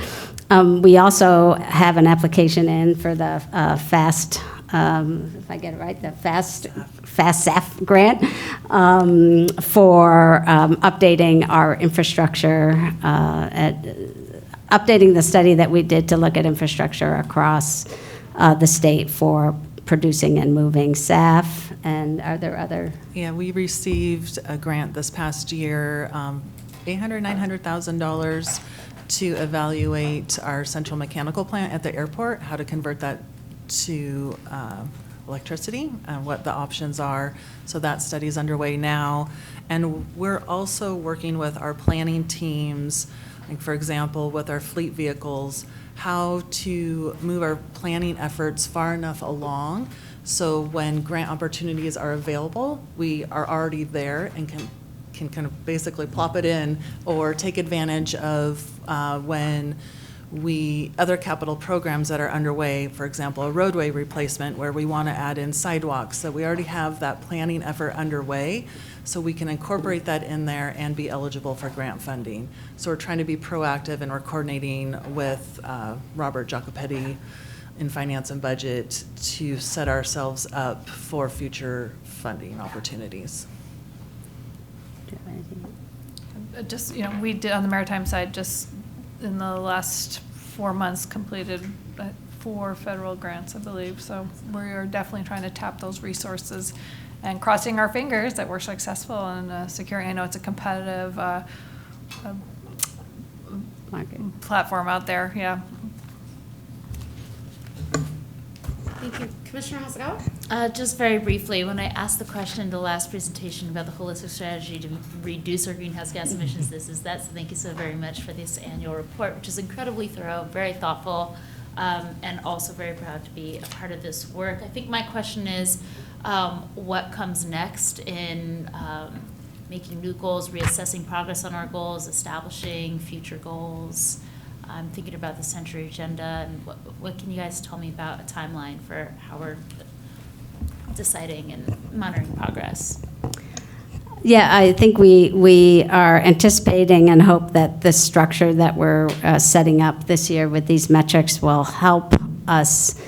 We also have an application in for the FAST, if I get it right, the FAST-SAF grant for updating our infrastructure, updating the study that we did to look at infrastructure across the state for producing and moving SAF. And are there other? Yeah, we received a grant this past year, $900,000 to evaluate our central mechanical plant at the airport, how to convert that to electricity, what the options are. So that study is underway now. And we're also working with our planning teams, like for example, with our fleet vehicles, how to move our planning efforts far enough along so when grant opportunities are available, we are already there and can kind of basically plop it in or take advantage of when other capital programs that are underway, for example, a roadway replacement where we want to add in sidewalks. So we already have that planning effort underway, so we can incorporate that in there and be eligible for grant funding. So we're trying to be proactive, and we're coordinating with Robert Jacopetti in Finance and Budget to set ourselves up for future funding opportunities. Just, we did on the maritime side, just in the last 4 months, completed 4 federal grants, I believe. So we are definitely trying to tap those resources and crossing our fingers that we're successful in securing. I know it's a competitive platform out there, yeah. Thank you. Commissioner Hasegawa? Just very briefly, when I asked the question in the last presentation about the holistic strategy to reduce our greenhouse gas emissions, this is that. So thank you so very much for this annual report, which is incredibly thorough, very thoughtful, and also very proud to be a part of this work. I think my question is, what comes next in making new goals, reassessing progress on our goals, establishing future goals? I'm thinking about the century agenda, and what can you guys tell me about a timeline for how we're deciding and monitoring progress? Yeah, I think we are anticipating and hope that the structure that we're setting up this year with these metrics will help us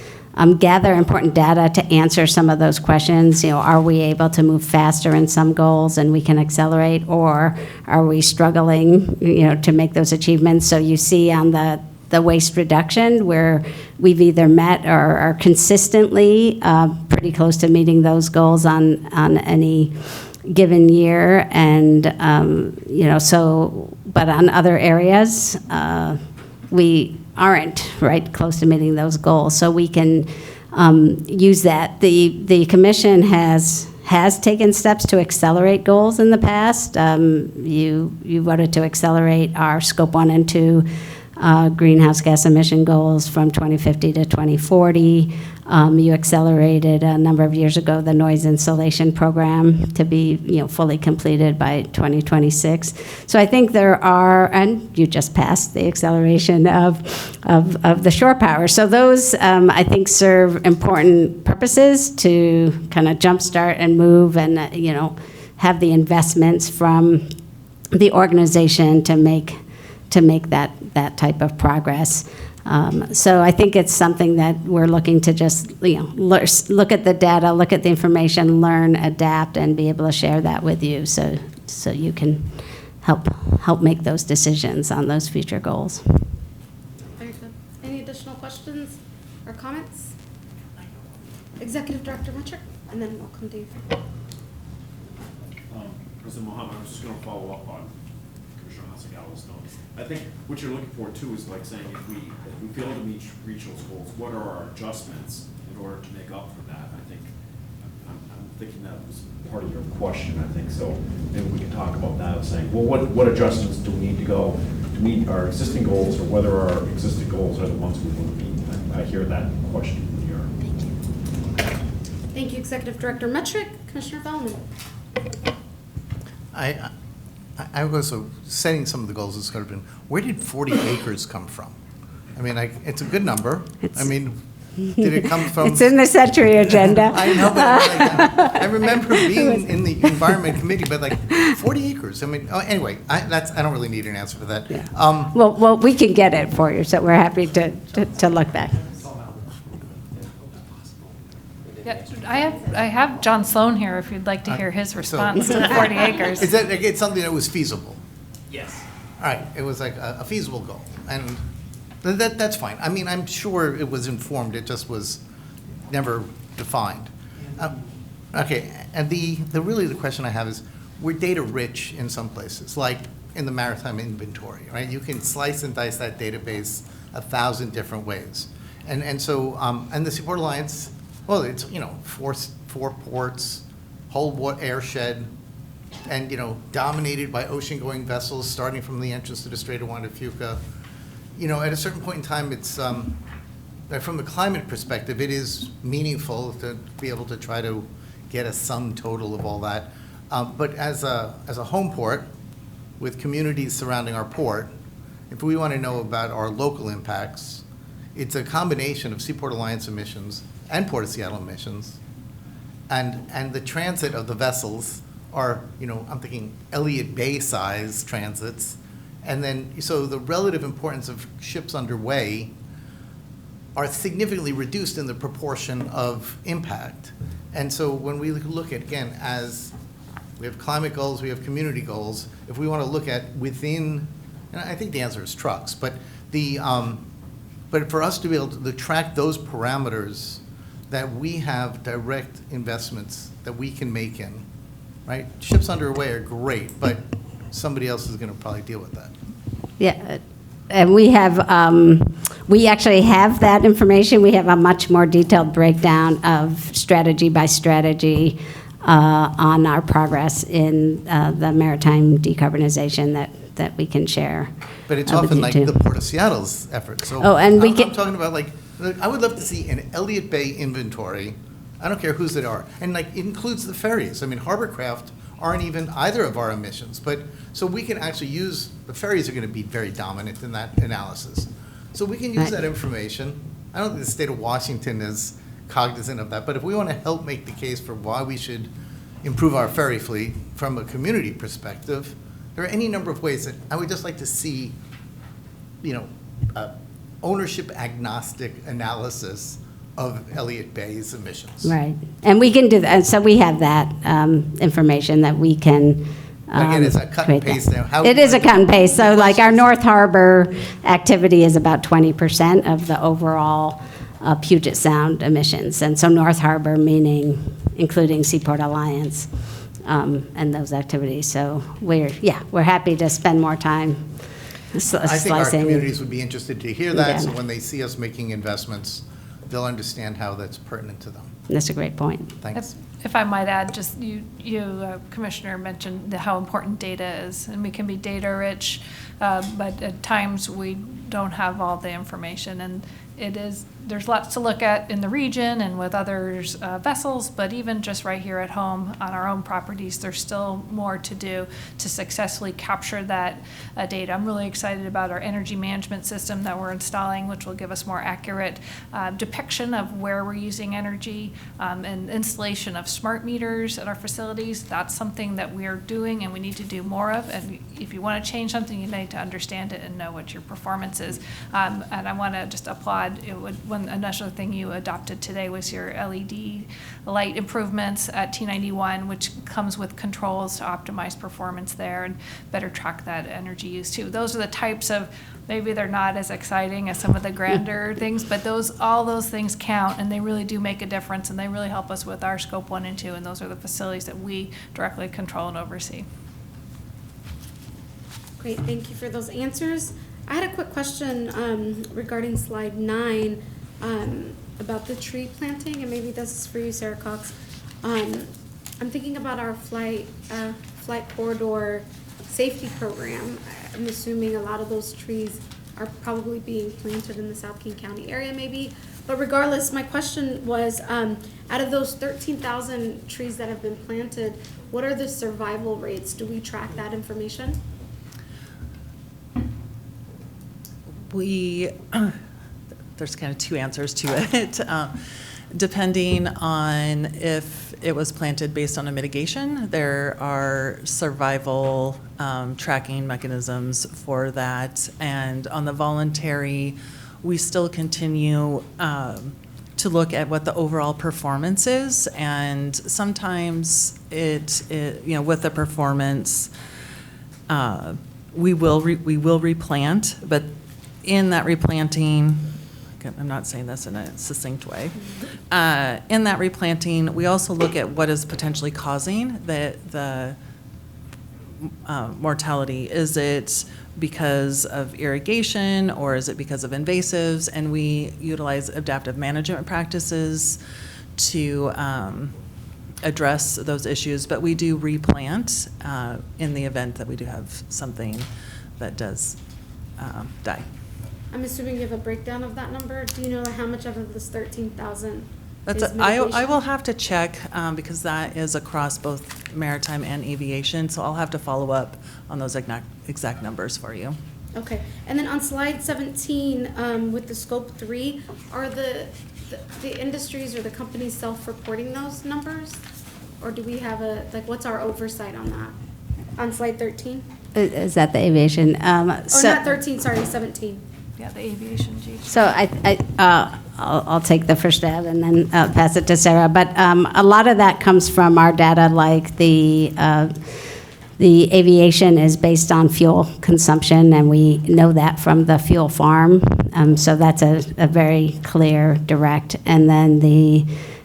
gather important data to answer some of those questions. Are we able to move faster in some goals and we can accelerate, or are we struggling, to make those achievements? So you see on the waste reduction where we've either met or are consistently pretty close to meeting those goals on any given year, and but on other areas we aren't close to meeting those goals. So we can use that. The commission has taken steps to accelerate goals in the past. You voted to accelerate our scope 1 and 2 greenhouse gas emission goals from 2050 to 2040. You accelerated a number of years ago the noise insulation program to be fully completed by 2026. So I think there are, and you just passed the acceleration of the shore power. So those I think serve important purposes to kind of jumpstart and move and have the investments from the organization to make that type of progress. So I think it's something that we're looking to just look at the data, look at the information, learn, adapt, and be able to share that with you, so you can help make those decisions on those future goals. Very good. Any additional questions or comments? Executive Director Metrick, and then we'll come to you. President Mohammed, I was just going to follow up on Commissioner Hasegawa's notes. I think what you're looking for too is like saying if we fail to reach those goals, what are our adjustments in order to make up for that? I think I'm thinking that was part of your question. I think so. Maybe we can talk about that, saying, well, what adjustments do we need to go to meet our existing goals, or whether our existing goals are the ones we want to meet? I hear that question here. Thank you. Thank you, Executive Director Metrick. Commissioner Bellman. I was setting some of the goals as could have been, where did 40 acres come from? I mean, it's a good number. Did it come from? It's in the century agenda. I know, but I remember being in the Environment Committee, but 40 acres. I mean, anyway, I don't really need an answer for that. Yeah. Well, we can get it for you, so we're happy to look back. Yeah, I have John Sloan here if you'd like to hear his response to the 40 acres. Is that it's something that was feasible? Yes. All right, it was like a feasible goal, and that's fine. I mean, I'm sure it was informed, it just was never defined. Okay, and really the question I have is, we're data rich in some places, like in the maritime inventory, right? You can slice and dice that database 1,000 different ways. And so, and the Seaport Alliance, well, it's, four ports, whole airshed, and, dominated by ocean-going vessels starting from the entrance to the Strait of Juan de Fuca. At a certain point in time, it's, from the climate perspective, it is meaningful to be able to try to get a sum total of all that. But as a home port with communities surrounding our port, if we want to know about our local impacts, it's a combination of Seaport Alliance emissions and Port of Seattle emissions, and the transit of the vessels are, I'm thinking Elliott Bay size transits, and then so the relative importance of ships underway are significantly reduced in the proportion of impact. And so when we look at, again, as we have climate goals, we have community goals, if we want to look at within, and I think the answer is trucks, but but for us to be able to track those parameters that we have direct investments that we can make in, right? Ships underway are great, but somebody else is going to probably deal with that. Yeah, and we actually have that information. We have a much more detailed breakdown of strategy by strategy on our progress in the maritime decarbonization that we can share. But it's with often you like too. the Port of Seattle's effort. So and we I'm talking about I would love to see an Elliott Bay inventory. I don't care whose they are. And it includes the ferries. I mean, hovercraft aren't even either of our emissions. But so we can actually use, the ferries are going to be very dominant in that analysis. So we can use Right. that information. I don't think the state of Washington is cognizant of that. But if we want to help make the case for why we should improve our ferry fleet from a community perspective, there are any number of ways that I would just like to see, ownership agnostic analysis of Elliott Bay's emissions. Right, and we can do that, and so we have that information that we can. Again, it's a cut and create that. paste now. How It we is a want to- cut and paste, so like our North Harbor activity is about 20% of the overall Puget Sound emissions, and so North Harbor meaning including Seaport Alliance and those activities, so we're happy to spend more time I think our slicing. communities would be interested to hear that, so Yeah. when they see us making investments, they'll understand how that's pertinent to them. That's a great point. Thanks. If I might add, just you, Commissioner, mentioned how important data is, and we can be data rich, but at times we don't have all the information, and there's lots to look at in the region and with others' vessels, but even just right here at home on our own properties, there's still more to do to successfully capture that data. I'm really excited about our energy management system that we're installing, which will give us more accurate depiction of where we're using energy, and installation of smart meters at our facilities. That's something that we're doing and we need to do more of. And if you want to change something, you need to understand it and know what your performance is. And I want to just applaud, another thing you adopted today was your LED light improvements at T91, which comes with controls to optimize performance there and better track that energy use too. Those are the types of, maybe they're not as exciting as some of the grander things, but all those things count, and they really do make a difference, and they really help us with our scope 1 and 2, and those are the facilities that we directly control and oversee. Great, thank you for those answers. I had a quick question regarding slide 9 about the tree planting, and maybe this is for you, Sarah Cox. I'm thinking about our flight corridor safety program. I'm assuming a lot of those trees are probably being planted in the South King County area maybe. But regardless, my question was, out of those 13,000 trees that have been planted, what are the survival rates? Do we track that information? There's kind of two answers to it. Depending on if it was planted based on a mitigation, there are survival tracking mechanisms for that. And on the voluntary, we still continue to look at what the overall performance is. And sometimes with the performance, we will replant, but in that replanting, I'm not saying this in a succinct way, in that replanting, we also look at what is potentially causing the mortality. Is it because of irrigation, or is it because of invasives? And we utilize adaptive management practices to address those issues, but we do replant in the event that we do have something that does die. I'm assuming you have a breakdown of that number. Do you know how much of this 13,000 That's is I mitigation? will have to check because that is across both maritime and aviation, so I'll have to follow up on those exact numbers for you. Okay, and then on slide 17, with the scope 3, are the industries or the companies self-reporting those numbers? Or do we have what's our oversight on that? On slide 13? Is that the aviation? Not 13, sorry, 17. Yeah, the aviation, G. So I'll take the first stab and then pass it to Sarah. But a lot of that comes from our data, like the aviation is based on fuel consumption, and we know that from the fuel farm. So that's a very clear, direct. And then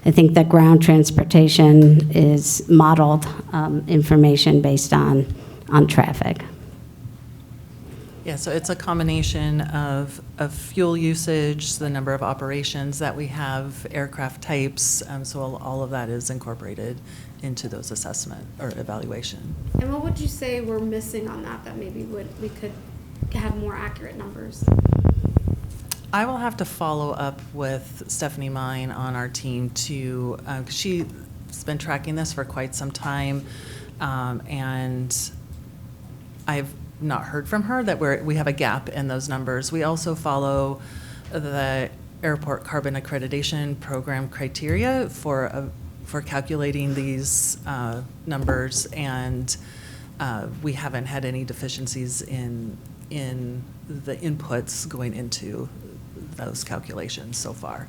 I think the ground transportation is modeled information based on traffic. Yeah, so it's a combination of fuel usage, the number of operations that we have, aircraft types, so all of that is incorporated into those assessment or evaluation. And what would you say we're missing on that maybe we could have more accurate numbers? I will have to follow up with Stephanie Mine on our team to, 'cause she's been tracking this for quite some time, and I've not heard from her that we have a gap in those numbers. We also follow the Airport Carbon Accreditation Program criteria for calculating these numbers, and we haven't had any deficiencies in the inputs going into those calculations so far.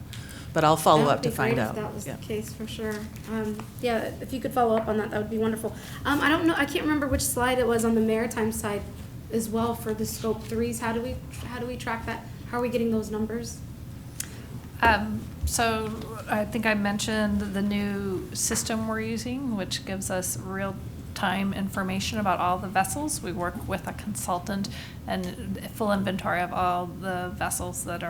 But I'll follow up to find out. That was the case for sure. Yeah, if you could follow up on that, that would be wonderful. I don't know, I can't remember which slide it was on the maritime side as well for the scope 3s. How do we track that? How are we getting those numbers? So I think I mentioned the new system we're using, which gives us real-time information about all the vessels. We work with a consultant and full inventory of all the vessels that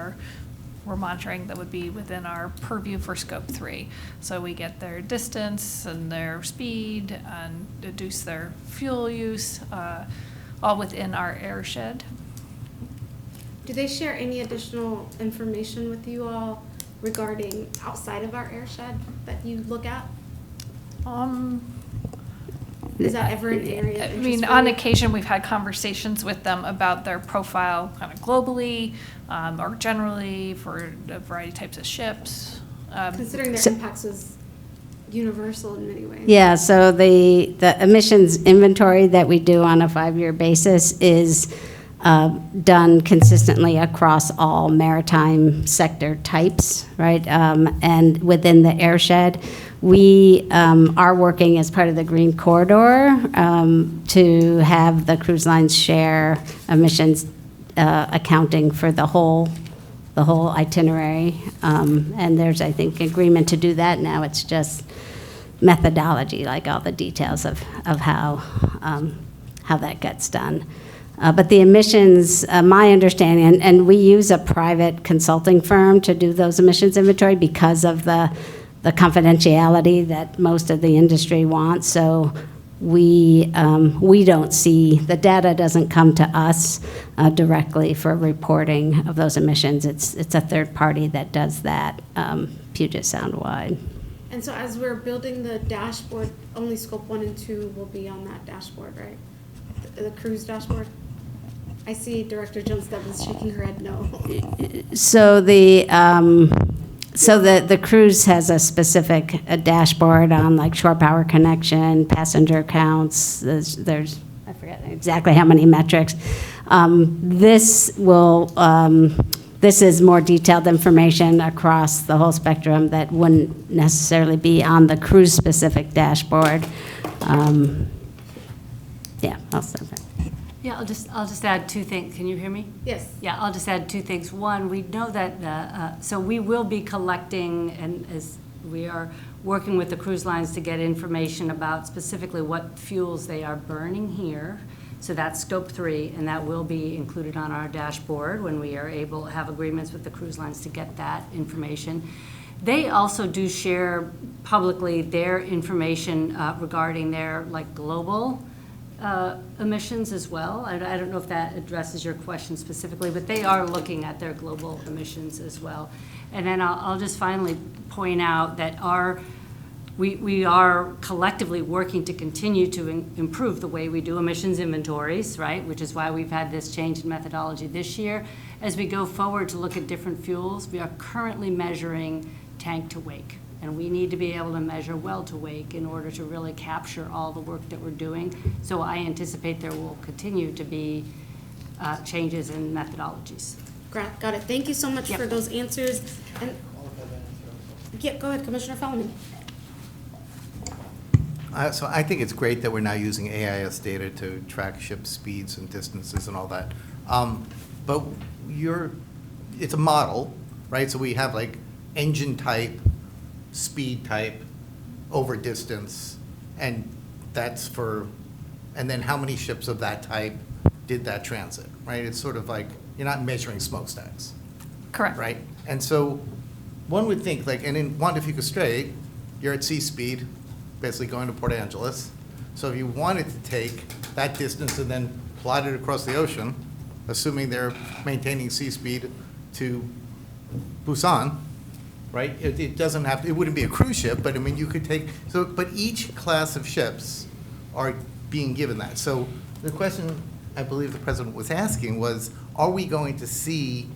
we're monitoring that would be within our purview for scope 3. So we get their distance and their speed and deduce their fuel use, all within our airshed. Do they share any additional information with you all regarding outside of our airshed that you look at? Is that ever an area of I interest mean, for on you? occasion, we've had conversations with them about their profile kind of globally, or generally for a variety of types of ships. Considering their impacts was universal in many ways. Yeah, so the emissions inventory that we do on a 5-year basis is done consistently across all maritime sector types, right? And within the airshed, we are working as part of the Green Corridor to have the cruise lines share emissions accounting for the whole itinerary. And there's, I think, agreement to do that now. It's just methodology, like all the details of how that gets done. But the emissions, my understanding, and we use a private consulting firm to do those emissions inventory because of the confidentiality that most of the industry wants. So we don't see, the data doesn't come to us directly for reporting of those emissions. It's a third party that does that, Puget Sound-wide. And so as we're building the dashboard, only scope 1 and 2 will be on that dashboard, right? The cruise dashboard? I see Director Jones-Stebbins shaking her head no. So the cruise has a specific dashboard on like shore power connection, passenger counts. There's I forget exactly how many metrics. This is more detailed information across the whole spectrum that wouldn't necessarily be on the cruise specific dashboard. Yeah, I'll stop there. Yeah, I'll just add 2 things. Can you hear me? Yes. Yeah, I'll just add 2 things. One, we know that, so we will be collecting, and as we are working with the cruise lines to get information about specifically what fuels they are burning here. So that's scope 3, and that will be included on our dashboard when we are able to have agreements with the cruise lines to get that information. They also do share publicly their information regarding their global emissions as well. I don't know if that addresses your question specifically, but they are looking at their global emissions as well. And then I'll just finally point out that we are collectively working to continue to improve the way we do emissions inventories, right? Which is why we've had this change in methodology this year. As we go forward to look at different fuels, we are currently measuring tank to wake. And we need to be able to measure well to wake in order to really capture all the work that we're doing. So I anticipate there will continue to be changes in methodologies. Got it. Thank you so much for those answers. And yeah, go ahead, Commissioner Fellman. So I think it's great that we're now using AIS data to track ship speeds and distances and all that. But it's a model, right? So we have like engine type, speed type, over distance, and that's and then how many ships of that type did that transit, right? It's sort of like, you're not measuring smokestacks. Correct. Right? And so one would think, and in Juan de Fuca Strait, you're at sea speed, basically going to Port Angeles. So if you wanted to take that distance and then plot it across the ocean, assuming they're maintaining sea speed to Busan, right? It doesn't have to, it wouldn't be a cruise ship, but I mean, you could take, but each class of ships are being given that. So the question I believe the President was asking was, are we going to see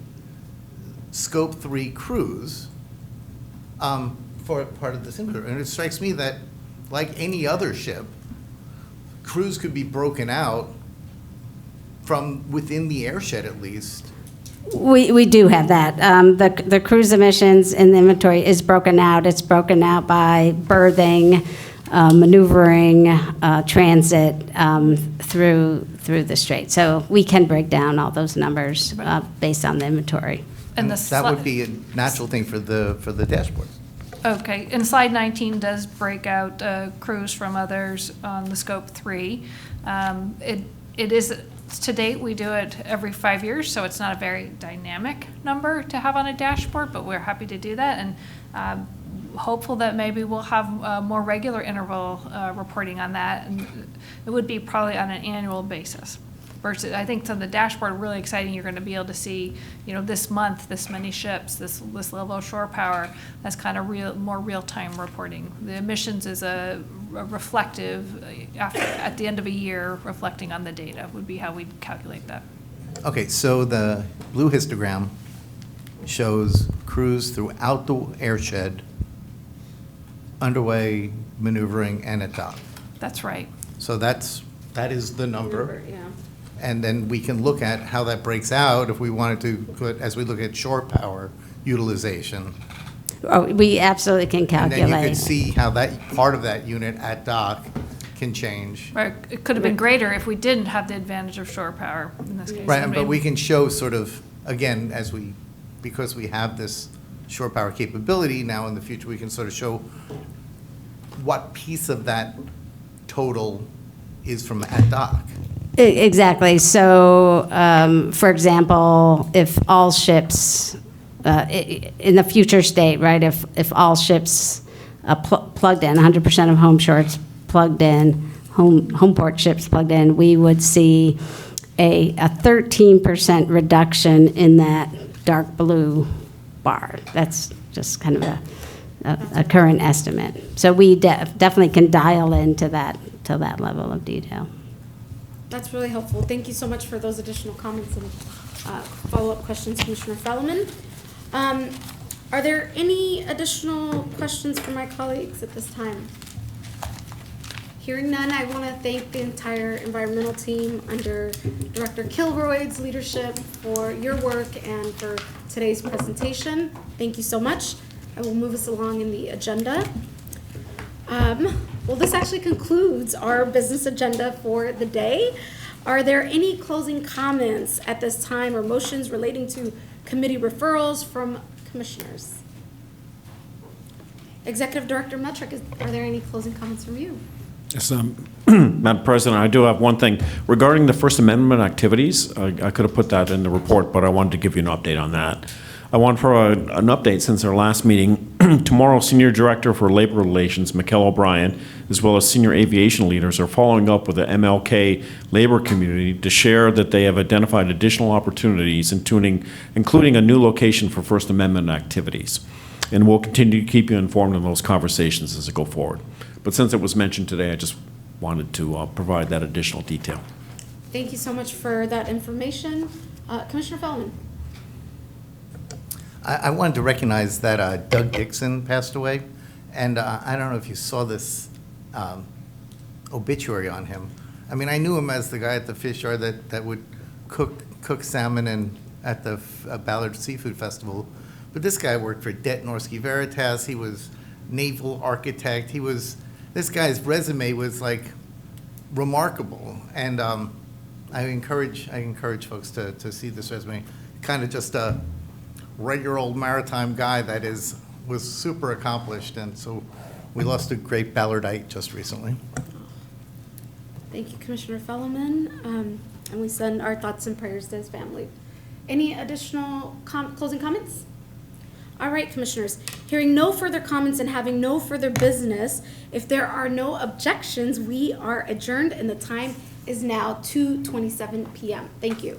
Scope 3 cruise for part of this inventory? And it strikes me that, like any other ship, cruise could be broken out from within the airshed at least. We do have that. The cruise emissions in the inventory is broken out. It's broken out by berthing, maneuvering, transit through the strait. So we can break down all those numbers based on the inventory. And that would be a natural thing for the dashboard. Okay, and slide 19 does break out cruise from others on the Scope 3. It is, to date, we do it every 5 years, so it's not a very dynamic number to have on a dashboard, but we're happy to do that, and hopeful that maybe we'll have more regular interval reporting on that, and it would be probably on an annual basis. Versus, I think on the dashboard, really exciting, you're going to be able to see, this month, this many ships, this level of shore power. That's kind of more real-time reporting. The emissions is a reflective, at the end of a year, reflecting on the data would be how we'd calculate that. Okay, so the blue histogram shows crews throughout the airshed, underway, maneuvering, and at dock. That's right. So that is the number. Yeah. And then we can look at how that breaks out if we wanted to, as we look at shore power utilization. Oh, we absolutely can calculate. And then you could see how that part of that unit at dock can change. Right. It could have been greater if we didn't have the advantage of shore power in this case. Right, but we can show sort of, again, because we have this shore power capability now in the future, we can sort of show what piece of that total is from at dock. Exactly. So, for example, if all ships, in the future state, right, if all ships plugged in, 100% of home shores plugged in, home port ships plugged in, we would see a 13% reduction in that dark blue bar. That's just kind of a current estimate. So we definitely can dial into that level of detail. That's really helpful. Thank you so much for those additional comments and follow-up questions, Commissioner Fellman. Are there any additional questions from my colleagues at this time? Hearing none, I want to thank the entire environmental team under Director Kilroyd's leadership for your work and for today's presentation. Thank you so much. I will move us along in the agenda. Well, this actually concludes our business agenda for the day. Are there any closing comments at this time or motions relating to committee referrals from commissioners? Executive Director Metric, are there any closing comments from you? Yes, Madam President, I do have one thing. Regarding the First Amendment activities, I could have put that in the report, but I wanted to give you an update on that. I want for an update since our last meeting. tomorrow, Senior Director for Labor Relations, Mikkel O'Brien, as well as senior aviation leaders are following up with the MLK labor community to share that they have identified additional opportunities, including a new location for First Amendment activities. And we'll continue to keep you informed on those conversations as they go forward. But since it was mentioned today, I just wanted to provide that additional detail. Thank you so much for that information. Commissioner Fellman. I wanted to recognize that Doug Dixon passed away, and I don't know if you saw this obituary on him. I mean, I knew him as the guy at the fish yard that would cook salmon at the Ballard Seafood Festival, but this guy worked for Det Norske Veritas. He was naval architect. This guy's resume was like remarkable, and I encourage folks to see this resume. Kind of just a regular old maritime guy that was super accomplished, and so we lost a great Ballardite just recently. Thank you, Commissioner Fellman, and we send our thoughts and prayers to his family. Any additional closing comments? All right, Commissioners, hearing no further comments and having no further business, if there are no objections, we are adjourned, and the time is now 2:27 p.m. Thank you.